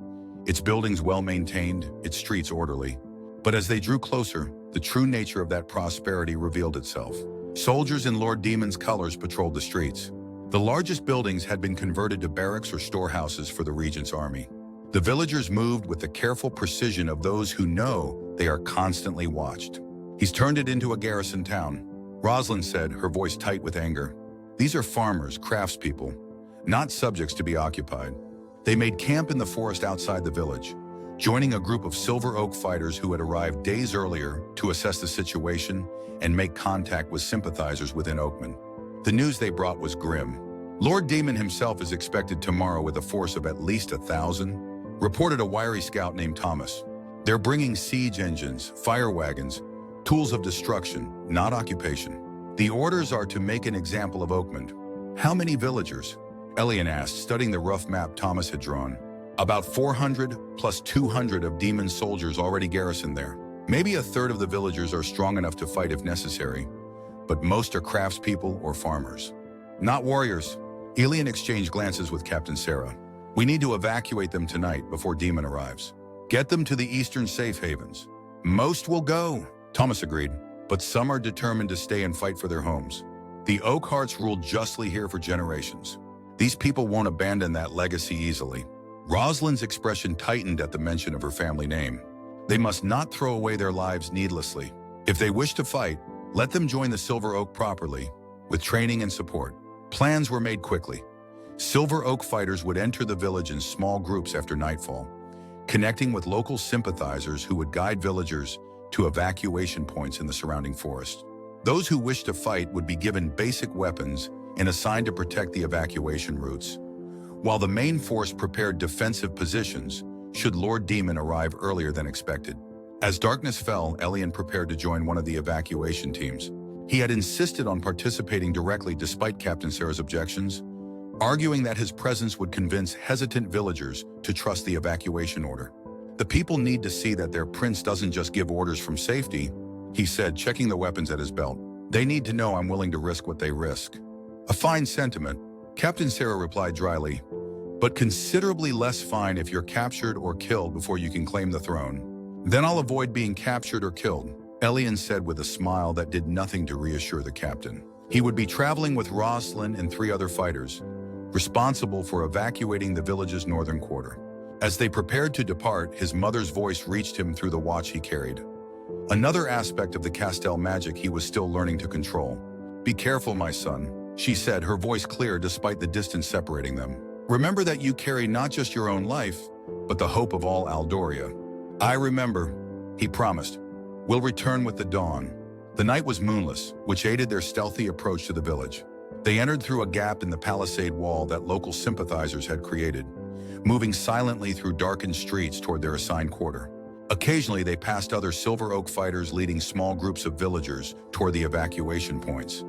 its buildings well-maintained, its streets orderly. But as they drew closer, the true nature of that prosperity revealed itself. Soldiers in Lord Demon's colors patrolled the streets. The largest buildings had been converted to barracks or storehouses for the regent's army. The villagers moved with the careful precision of those who know they are constantly watched. "He's turned it into a garrison town," Rosalind said, her voice tight with anger. "These are farmers, craftspeople, not subjects to be occupied." They made camp in the forest outside the village, joining a group of Silver Oak fighters who had arrived days earlier to assess the situation and make contact with sympathizers within Oakman. The news they brought was grim. Lord Demon himself is expected tomorrow with a force of at least 1,000, reported a wiry scout named Thomas. "They're bringing siege engines, fire wagons, tools of destruction, not occupation. The orders are to make an example of Oakman." "How many villagers?" Elian asked, studying the rough map Thomas had drawn. "About 400 plus 200 of Demon's soldiers already garrisoned there. Maybe a third of the villagers are strong enough to fight if necessary, but most are craftspeople or farmers. Not warriors." Elian exchanged glances with Captain Sarah. "We need to evacuate them tonight before Demon arrives. Get them to the eastern safe havens." "Most will go," Thomas agreed, "but some are determined to stay and fight for their homes. The Oakhearts ruled justly here for generations. These people won't abandon that legacy easily." Rosalind's expression tightened at the mention of her family name. "They must not throw away their lives needlessly. If they wish to fight, let them join the Silver Oak properly, with training and support." Plans were made quickly. Silver Oak fighters would enter the village in small groups after nightfall, connecting with local sympathizers who would guide villagers to evacuation points in the surrounding forest. Those who wished to fight would be given basic weapons and assigned to protect the evacuation routes, while the main force prepared defensive positions should Lord Demon arrive earlier than expected. As darkness fell, Elian prepared to join one of the evacuation teams. He had insisted on participating directly despite Captain Sarah's objections, arguing that his presence would convince hesitant villagers to trust the evacuation order. "The people need to see that their prince doesn't just give orders from safety," he said, checking the weapons at his belt. "They need to know I'm willing to risk what they risk." "A fine sentiment," Captain Sarah replied dryly, "but considerably less fine if you're captured or killed before you can claim the throne." "Then I'll avoid being captured or killed," Elian said with a smile that did nothing to reassure the captain. He would be traveling with Rosalind and 3 other fighters, responsible for evacuating the village's northern quarter. As they prepared to depart, his mother's voice reached him through the watch he carried. Another aspect of the Castell magic he was still learning to control. "Be careful, my son," she said, her voice clear despite the distance separating them. "Remember that you carry not just your own life, but the hope of all Aldoria." "I remember," he promised. "We'll return with the dawn." The night was moonless, which aided their stealthy approach to the village. They entered through a gap in the palisade wall that local sympathizers had created, moving silently through darkened streets toward their assigned quarter. Occasionally, they passed other Silver Oak fighters leading small groups of villagers toward the evacuation points.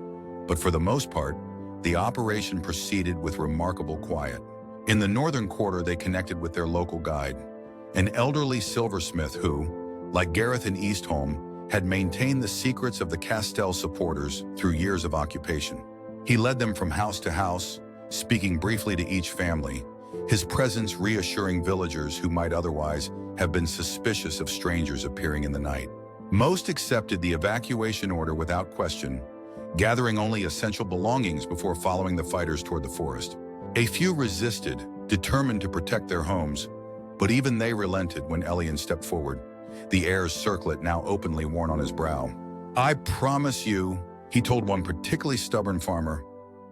But for the most part, the operation proceeded with remarkable quiet. In the northern quarter, they connected with their local guide, an elderly silversmith who, like Gareth in Eastholm, had maintained the secrets of the Castell supporters through years of occupation. He led them from house to house, speaking briefly to each family, his presence reassuring villagers who might otherwise have been suspicious of strangers appearing in the night. Most accepted the evacuation order without question, gathering only essential belongings before following the fighters toward the forest. A few resisted, determined to protect their homes, but even they relented when Elian stepped forward, the heir's circlet now openly worn on his brow. "I promise you," he told one particularly stubborn farmer,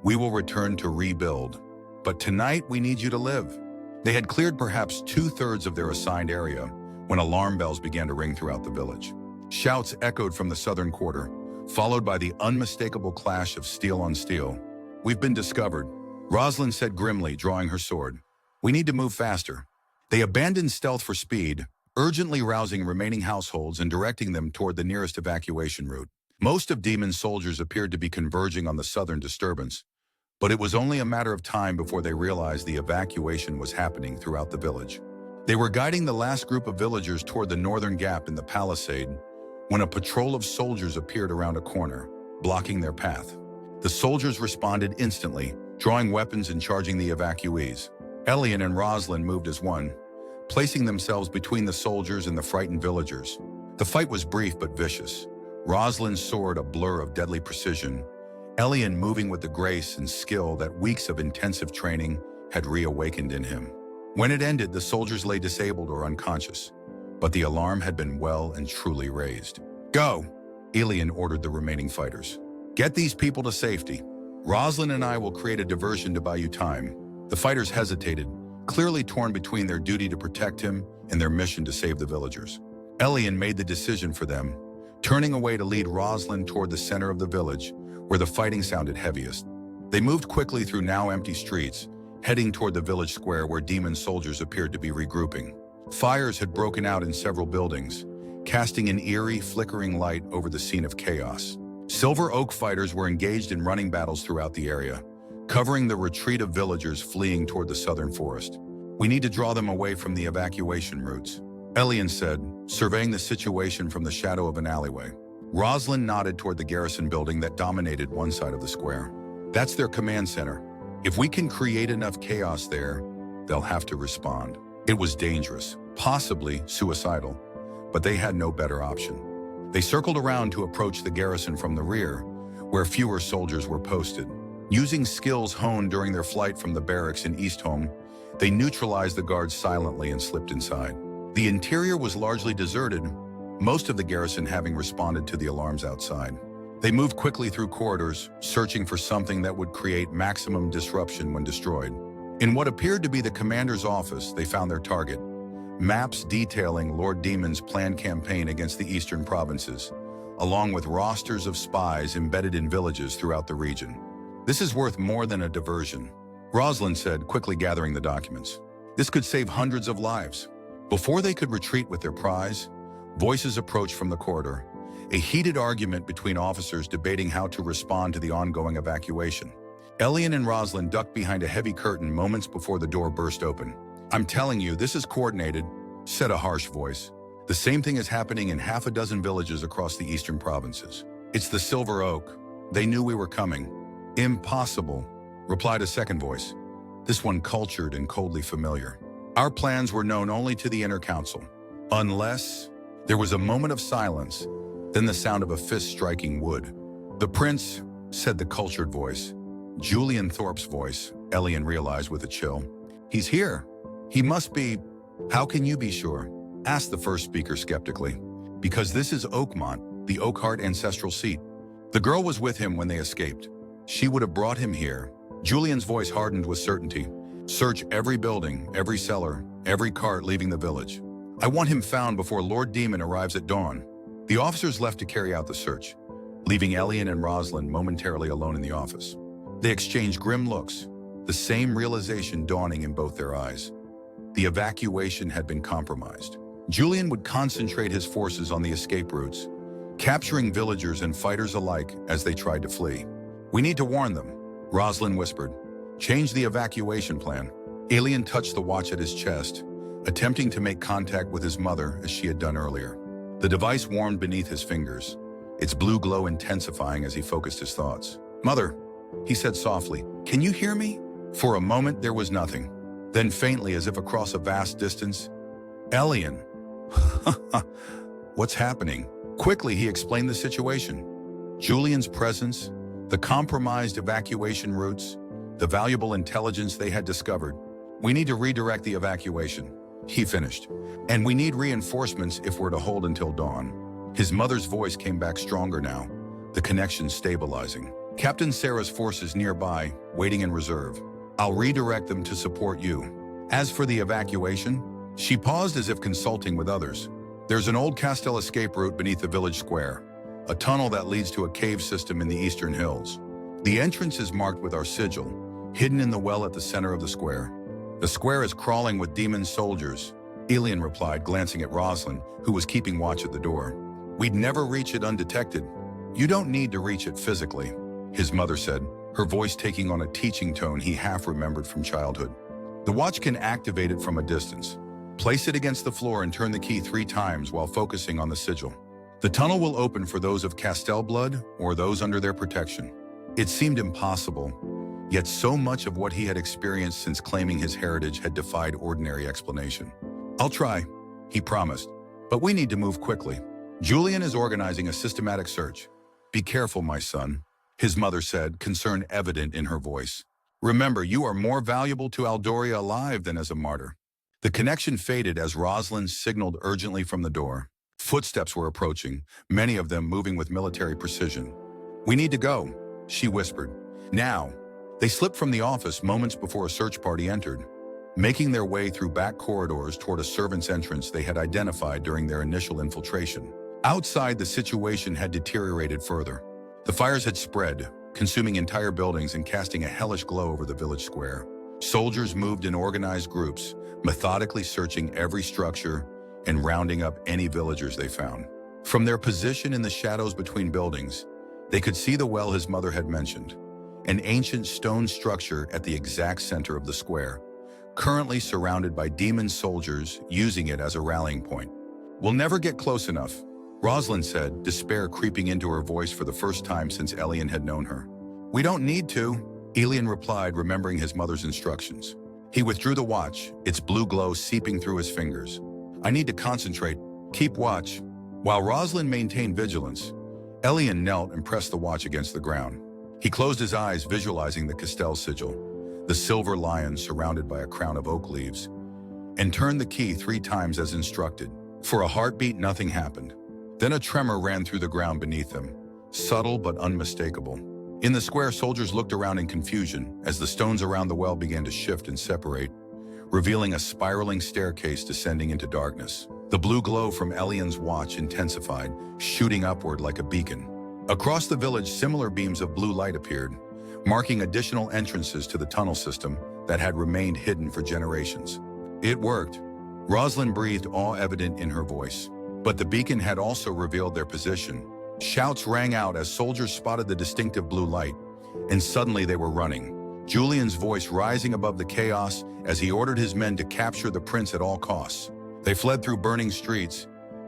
"we will return to rebuild. But tonight we need you to live." They had cleared perhaps 2/3 of their assigned area when alarm bells began to ring throughout the village. Shouts echoed from the southern quarter, followed by the unmistakable clash of steel on steel. "We've been discovered," Rosalind said grimly, drawing her sword. "We need to move faster." They abandoned stealth for speed, urgently rousing remaining households and directing them toward the nearest evacuation route. Most of Demon's soldiers appeared to be converging on the southern disturbance, but it was only a matter of time before they realized the evacuation was happening throughout the village. They were guiding the last group of villagers toward the northern gap in the palisade when a patrol of soldiers appeared around a corner, blocking their path. The soldiers responded instantly, drawing weapons and charging the evacuees. Elian and Rosalind moved as one, placing themselves between the soldiers and the frightened villagers. The fight was brief but vicious, Rosalind's sword a blur of deadly precision, Elian moving with the grace and skill that weeks of intensive training had reawakened in him. When it ended, the soldiers lay disabled or unconscious, but the alarm had been well and truly raised. "Go!" Elian ordered the remaining fighters. "Get these people to safety. Rosalind and I will create a diversion to buy you time." The fighters hesitated, clearly torn between their duty to protect him and their mission to save the villagers. Elian made the decision for them, turning away to lead Rosalind toward the center of the village, where the fighting sounded heaviest. They moved quickly through now empty streets, heading toward the village square where Demon soldiers appeared to be regrouping. Fires had broken out in several buildings, casting an eerie, flickering light over the scene of chaos. Silver Oak fighters were engaged in running battles throughout the area, covering the retreat of villagers fleeing toward the southern forest. "We need to draw them away from the evacuation routes," Elian said, surveying the situation from the shadow of an alleyway. Rosalind nodded toward the garrison building that dominated one side of the square. "That's their command center. If we can create enough chaos there, they'll have to respond." It was dangerous, possibly suicidal, but they had no better option. They circled around to approach the garrison from the rear, where fewer soldiers were posted. Using skills honed during their flight from the barracks in Eastholm, they neutralized the guards silently and slipped inside. The interior was largely deserted, most of the garrison having responded to the alarms outside. They moved quickly through corridors, searching for something that would create maximum disruption when destroyed. In what appeared to be the commander's office, they found their target: maps detailing Lord Demon's planned campaign against the eastern provinces, along with rosters of spies embedded in villages throughout the region. "This is worth more than a diversion," Rosalind said, quickly gathering the documents. This could save hundreds of lives. Before they could retreat with their prize, voices approached from the corridor, a heated argument between officers debating how to respond to the ongoing evacuation. Elian and Rosalind ducked behind a heavy curtain moments before the door burst open. "I'm telling you, this is coordinated," said a harsh voice. "The same thing is happening in half a dozen villages across the eastern provinces. It's the Silver Oak. They knew we were coming." "Impossible," replied a second voice, this one cultured and coldly familiar. "Our plans were known only to the inner council. Unless..." There was a moment of silence, then the sound of a fist striking wood. "The prince," said the cultured voice. Julian Thorpe's voice, Elian realized with a chill. "He's here. He must be..." "How can you be sure?" asked the first speaker skeptically. "Because this is Oakmont, the Oakheart ancestral seat. The girl was with him when they escaped. She would have brought him here." Julian's voice hardened with certainty. "Search every building, every cellar, every cart leaving the village. I want him found before Lord Demon arrives at dawn." The officers left to carry out the search, leaving Elian and Rosalind momentarily alone in the office. They exchanged grim looks, the same realization dawning in both their eyes. The evacuation had been compromised. Julian would concentrate his forces on the escape routes, capturing villagers and fighters alike as they tried to flee. "We need to warn them," Rosalind whispered. "Change the evacuation plan." Elian touched the watch at his chest, attempting to make contact with his mother as she had done earlier. The device warmed beneath his fingers, its blue glow intensifying as he focused his thoughts. "Mother," he said softly, "can you hear me?" For a moment there was nothing. Then faintly, as if across a vast distance, "Elian." "What's happening?" Quickly he explained the situation. Julian's presence, the compromised evacuation routes, the valuable intelligence they had discovered. "We need to redirect the evacuation," he finished. "And we need reinforcements if we're to hold until dawn." His mother's voice came back stronger now, the connection stabilizing. "Captain Sarah's forces nearby, waiting in reserve. I'll redirect them to support you. As for the evacuation..." She paused as if consulting with others. "There's an old Castell escape route beneath the village square, a tunnel that leads to a cave system in the eastern hills. The entrance is marked with our sigil, hidden in the well at the center of the square. The square is crawling with demon soldiers," Elian replied, glancing at Rosalind, who was keeping watch at the door. "We'd never reach it undetected." "You don't need to reach it physically," his mother said, her voice taking on a teaching tone he half remembered from childhood. "The watch can activate it from a distance. Place it against the floor and turn the key 3 times while focusing on the sigil. The tunnel will open for those of Castell blood or those under their protection." It seemed impossible, yet so much of what he had experienced since claiming his heritage had defied ordinary explanation. "I'll try," he promised, "but we need to move quickly. Julian is organizing a systematic search." "Be careful, my son," his mother said, concern evident in her voice. "Remember, you are more valuable to Aldoria alive than as a martyr." The connection faded as Rosalind signaled urgently from the door. Footsteps were approaching, many of them moving with military precision. "We need to go," she whispered. "Now." They slipped from the office moments before a search party entered, making their way through back corridors toward a servant's entrance they had identified during their initial infiltration. Outside, the situation had deteriorated further. The fires had spread, consuming entire buildings and casting a hellish glow over the village square. Soldiers moved in organized groups, methodically searching every structure and rounding up any villagers they found. From their position in the shadows between buildings, they could see the well his mother had mentioned, an ancient stone structure at the exact center of the square, currently surrounded by demon soldiers using it as a rallying point. "We'll never get close enough," Rosalind said, despair creeping into her voice for the first time since Elian had known her. "We don't need to," Elian replied, remembering his mother's instructions. He withdrew the watch, its blue glow seeping through his fingers. "I need to concentrate. Keep watch." While Rosalind maintained vigilance, Elian knelt and pressed the watch against the ground. He closed his eyes, visualizing the Castell sigil, the silver lion surrounded by a crown of oak leaves, and turned the key 3 times as instructed. For a heartbeat, nothing happened. Then a tremor ran through the ground beneath them, subtle but unmistakable. In the square, soldiers looked around in confusion as the stones around the well began to shift and separate, revealing a spiraling staircase descending into darkness. The blue glow from Elian's watch intensified, shooting upward like a beacon. Across the village, similar beams of blue light appeared, marking additional entrances to the tunnel system that had remained hidden for generations. It worked. Rosalind breathed, awe evident in her voice. But the beacon had also revealed their position. Shouts rang out as soldiers spotted the distinctive blue light, and suddenly they were running. Julian's voice rising above the chaos as he ordered his men to capture the prince at all costs. They fled through burning streets,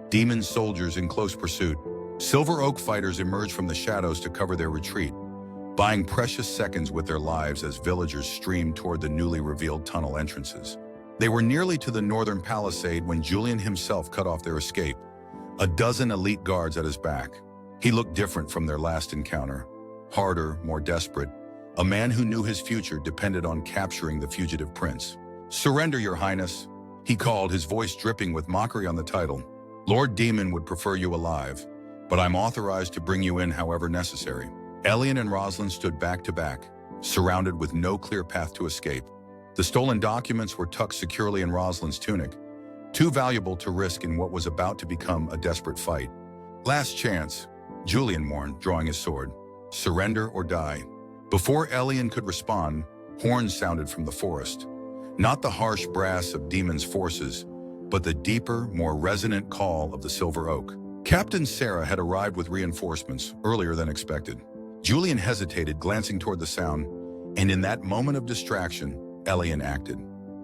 demon soldiers in close pursuit. Silver Oak fighters emerged from the shadows to cover their retreat, buying precious seconds with their lives as villagers streamed toward the newly revealed tunnel entrances. They were nearly to the northern palisade when Julian himself cut off their escape, a dozen elite guards at his back. He looked different from their last encounter, harder, more desperate, a man who knew his future depended on capturing the fugitive prince. "Surrender, Your Highness," he called, his voice dripping with mockery on the title. "Lord Demon would prefer you alive, but I'm authorized to bring you in however necessary." Elian and Rosalind stood back to back, surrounded with no clear path to escape. The stolen documents were tucked securely in Rosalind's tunic, too valuable to risk in what was about to become a desperate fight. "Last chance," Julian warned, drawing his sword. "Surrender or die." Before Elian could respond, horns sounded from the forest. Not the harsh brass of demons' forces, but the deeper, more resonant call of the Silver Oak. Captain Sarah had arrived with reinforcements earlier than expected. Julian hesitated, glancing toward the sound, and in that moment of distraction, Elian acted.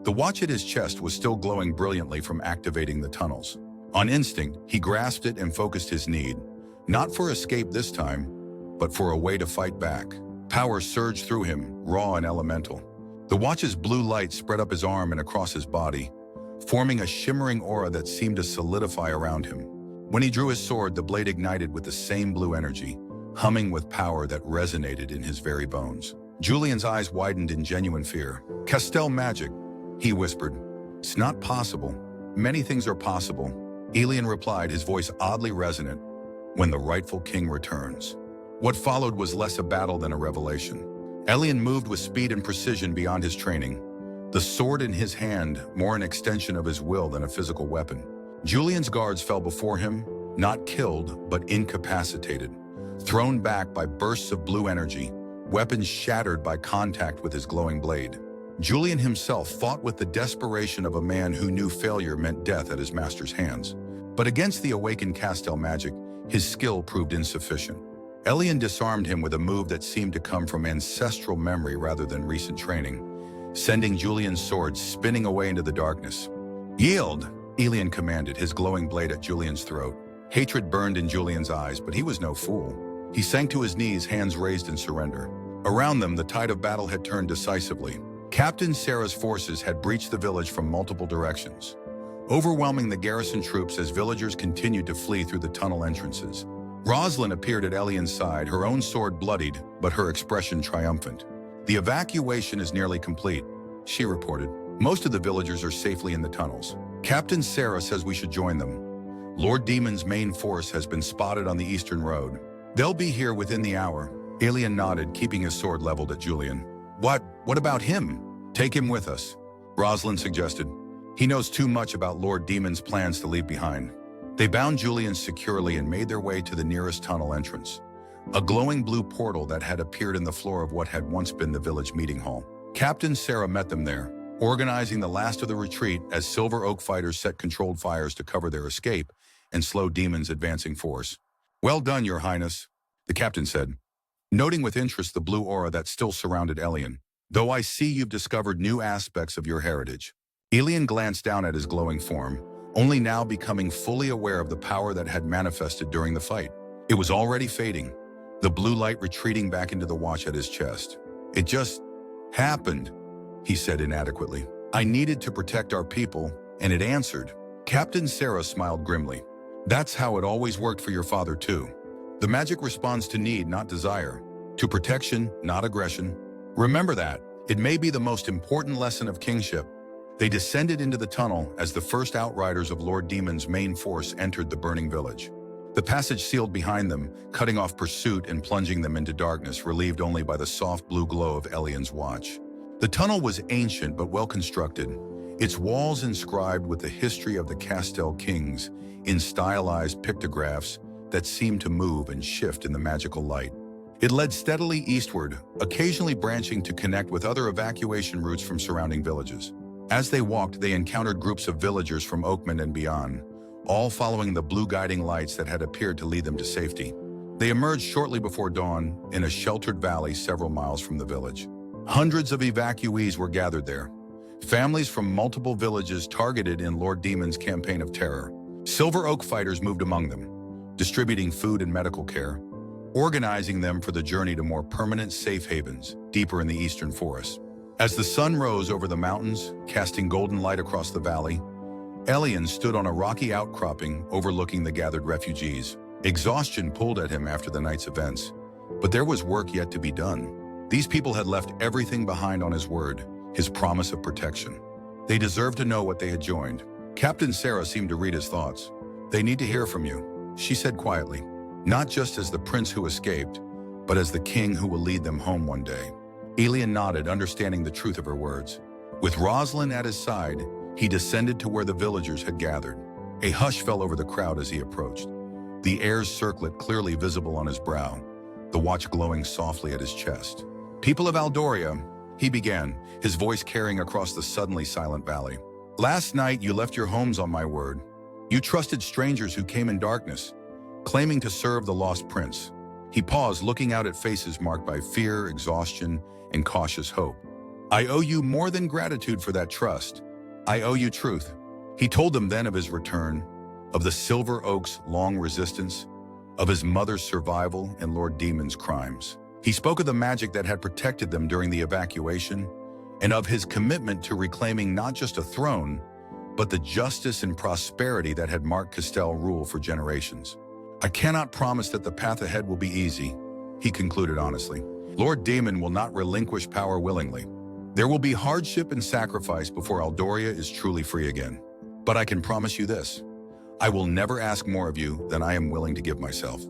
The watch at his chest was still glowing brilliantly from activating the tunnels. On instinct, he grasped it and focused his need, not for escape this time, but for a way to fight back. Power surged through him, raw and elemental. The watch's blue light spread up his arm and across his body, forming a shimmering aura that seemed to solidify around him. When he drew his sword, the blade ignited with the same blue energy, humming with power that resonated in his very bones. Julian's eyes widened in genuine fear. "Castell magic," he whispered. "It's not possible." "Many things are possible," Elian replied, his voice oddly resonant. "When the rightful king returns." What followed was less a battle than a revelation. Elian moved with speed and precision beyond his training, the sword in his hand more an extension of his will than a physical weapon. Julian's guards fell before him, not killed, but incapacitated, thrown back by bursts of blue energy, weapons shattered by contact with his glowing blade. Julian himself fought with the desperation of a man who knew failure meant death at his master's hands. But against the awakened Castell magic, his skill proved insufficient. Elian disarmed him with a move that seemed to come from ancestral memory rather than recent training, sending Julian's sword spinning away into the darkness. "Yield," Elian commanded, his glowing blade at Julian's throat. Hatred burned in Julian's eyes, but he was no fool. He sank to his knees, hands raised in surrender. Around them, the tide of battle had turned decisively. Captain Sarah's forces had breached the village from multiple directions, overwhelming the garrison troops as villagers continued to flee through the tunnel entrances. Rosalind appeared at Elian's side, her own sword bloodied, but her expression triumphant. "The evacuation is nearly complete," she reported. "Most of the villagers are safely in the tunnels. Captain Sarah says we should join them. Lord Demon's main force has been spotted on the eastern road. They'll be here within the hour." Elian nodded, keeping his sword leveled at Julian. What about him?" "Take him with us," Rosalind suggested. "He knows too much about Lord Demon's plans to leave behind." They bound Julian securely and made their way to the nearest tunnel entrance, a glowing blue portal that had appeared in the floor of what had once been the village meeting hall. Captain Sarah met them there, organizing the last of the retreat as Silver Oak fighters set controlled fires to cover their escape and slow Demon's advancing force. "Well done, Your Highness," the captain said, noting with interest the blue aura that still surrounded Elian. "Though I see you've discovered new aspects of your heritage." Elian glanced down at his glowing form, only now becoming fully aware of the power that had manifested during the fight. It was already fading, the blue light retreating back into the watch at his chest. "It just happened," he said inadequately. "I needed to protect our people, and it answered." Captain Sarah smiled grimly. "That's how it always worked for your father too. The magic responds to need, not desire. To protection, not aggression. Remember that. It may be the most important lesson of kingship." They descended into the tunnel as the first outriders of Lord Demon's main force entered the burning village. The passage sealed behind them, cutting off pursuit and plunging them into darkness, relieved only by the soft blue glow of Elian's watch. The tunnel was ancient but well constructed, its walls inscribed with the history of the Castell kings in stylized pictographs that seemed to move and shift in the magical light. It led steadily eastward, occasionally branching to connect with other evacuation routes from surrounding villages. As they walked, they encountered groups of villagers from Oakman and beyond, all following the blue guiding lights that had appeared to lead them to safety. They emerged shortly before dawn in a sheltered valley several miles from the village. Hundreds of evacuees were gathered there, families from multiple villages targeted in Lord Demon's campaign of terror. Silver Oak fighters moved among them, distributing food and medical care, organizing them for the journey to more permanent safe havens deeper in the eastern forest. As the sun rose over the mountains, casting golden light across the valley, Elian stood on a rocky outcropping overlooking the gathered refugees. Exhaustion pulled at him after the night's events, but there was work yet to be done. These people had left everything behind on his word, his promise of protection. They deserved to know what they had joined. Captain Sarah seemed to read his thoughts. "They need to hear from you," she said quietly, "not just as the prince who escaped, but as the king who will lead them home one day." Elian nodded, understanding the truth of her words. With Rosalind at his side, he descended to where the villagers had gathered. A hush fell over the crowd as he approached, the Heir's circlet clearly visible on his brow, the watch glowing softly at his chest. "People of Aldoria," he began, his voice carrying across the suddenly silent valley. "Last night you left your homes on my word. You trusted strangers who came in darkness, claiming to serve the lost prince." He paused, looking out at faces marked by fear, exhaustion, and cautious hope. "I owe you more than gratitude for that trust. I owe you truth." He told them then of his return, of the Silver Oak's long resistance, of his mother's survival and Lord Demon's crimes. He spoke of the magic that had protected them during the evacuation, and of his commitment to reclaiming not just a throne, but the justice and prosperity that had marked Castell rule for generations. "I cannot promise that the path ahead will be easy," he concluded honestly. "Lord Demon will not relinquish power willingly. There will be hardship and sacrifice before Aldoria is truly free again. But I can promise you this: I will never ask more of you than I am willing to give myself.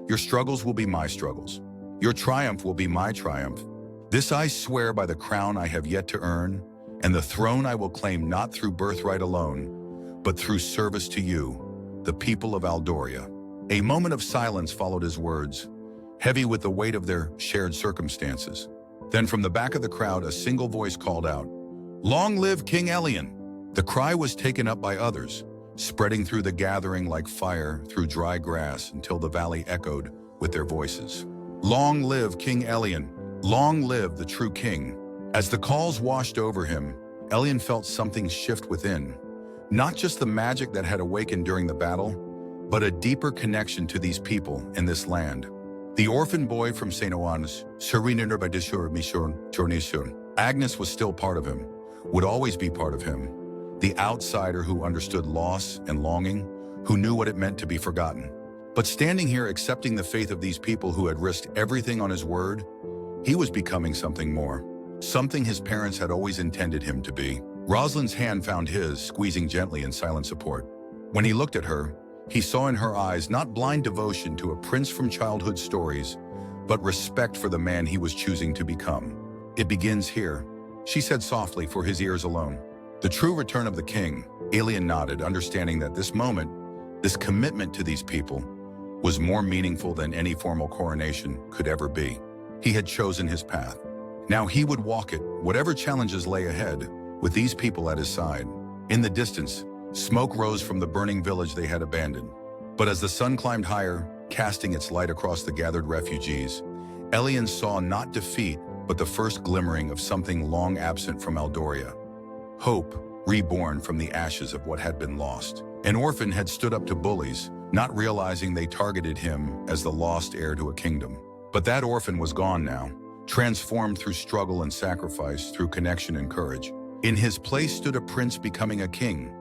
Your struggles will be my struggles. Your triumph will be my triumph. This I swear by the crown I have yet to earn, and the throne I will claim not through birthright alone, but through service to you, the people of Aldoria." A moment of silence followed his words, heavy with the weight of their shared circumstances. Then from the back of the crowd, a single voice called out, "Long live King Elian!" The cry was taken up by others, spreading through the gathering like fire through dry grass until the valley echoed with their voices. "Long live King Elian! Long live the true king!" As the calls washed over him, Elian felt something shift within. Not just the magic that had awakened during the battle, but a deeper connection to these people and this land. The orphan boy from St. Owen's, Agnes was still part of him, would always be part of him. The outsider who understood loss and longing, who knew what it meant to be forgotten. But standing here accepting the faith of these people who had risked everything on his word, he was becoming something more. Something his parents had always intended him to be. Rosalind's hand found his, squeezing gently in silent support. When he looked at her, he saw in her eyes not blind devotion to a prince from childhood stories, but respect for the man he was choosing to become. "It begins here," she said softly for his ears alone. "The true return of the king." Elian nodded, understanding that this moment, this commitment to these people, was more meaningful than any formal coronation could ever be. He had chosen his path. Now he would walk it, whatever challenges lay ahead, with these people at his side. In the distance, smoke rose from the burning village they had abandoned. But as the sun climbed higher, casting its light across the gathered refugees, Elian saw not defeat, but the first glimmering of something long absent from Aldoria. Hope, reborn from the ashes of what had been lost. An orphan had stood up to bullies, not realizing they targeted him as the lost heir to a kingdom. But that orphan was gone now, transformed through struggle and sacrifice, through connection and courage. In his place stood a prince becoming a king,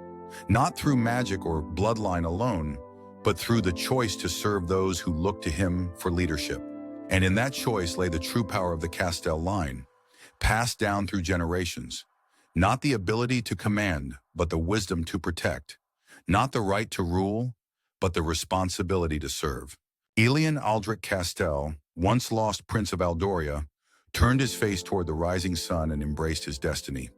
not through magic or bloodline alone, but through the choice to serve those who looked to him for leadership. And in that choice lay the true power of the Castell line, passed down through generations. Not the ability to command, but the wisdom to protect. Not the right to rule, but the responsibility to serve. Elian Aldrich Castell, once lost Prince of Aldoria, turned his face toward the rising sun and embraced his destiny.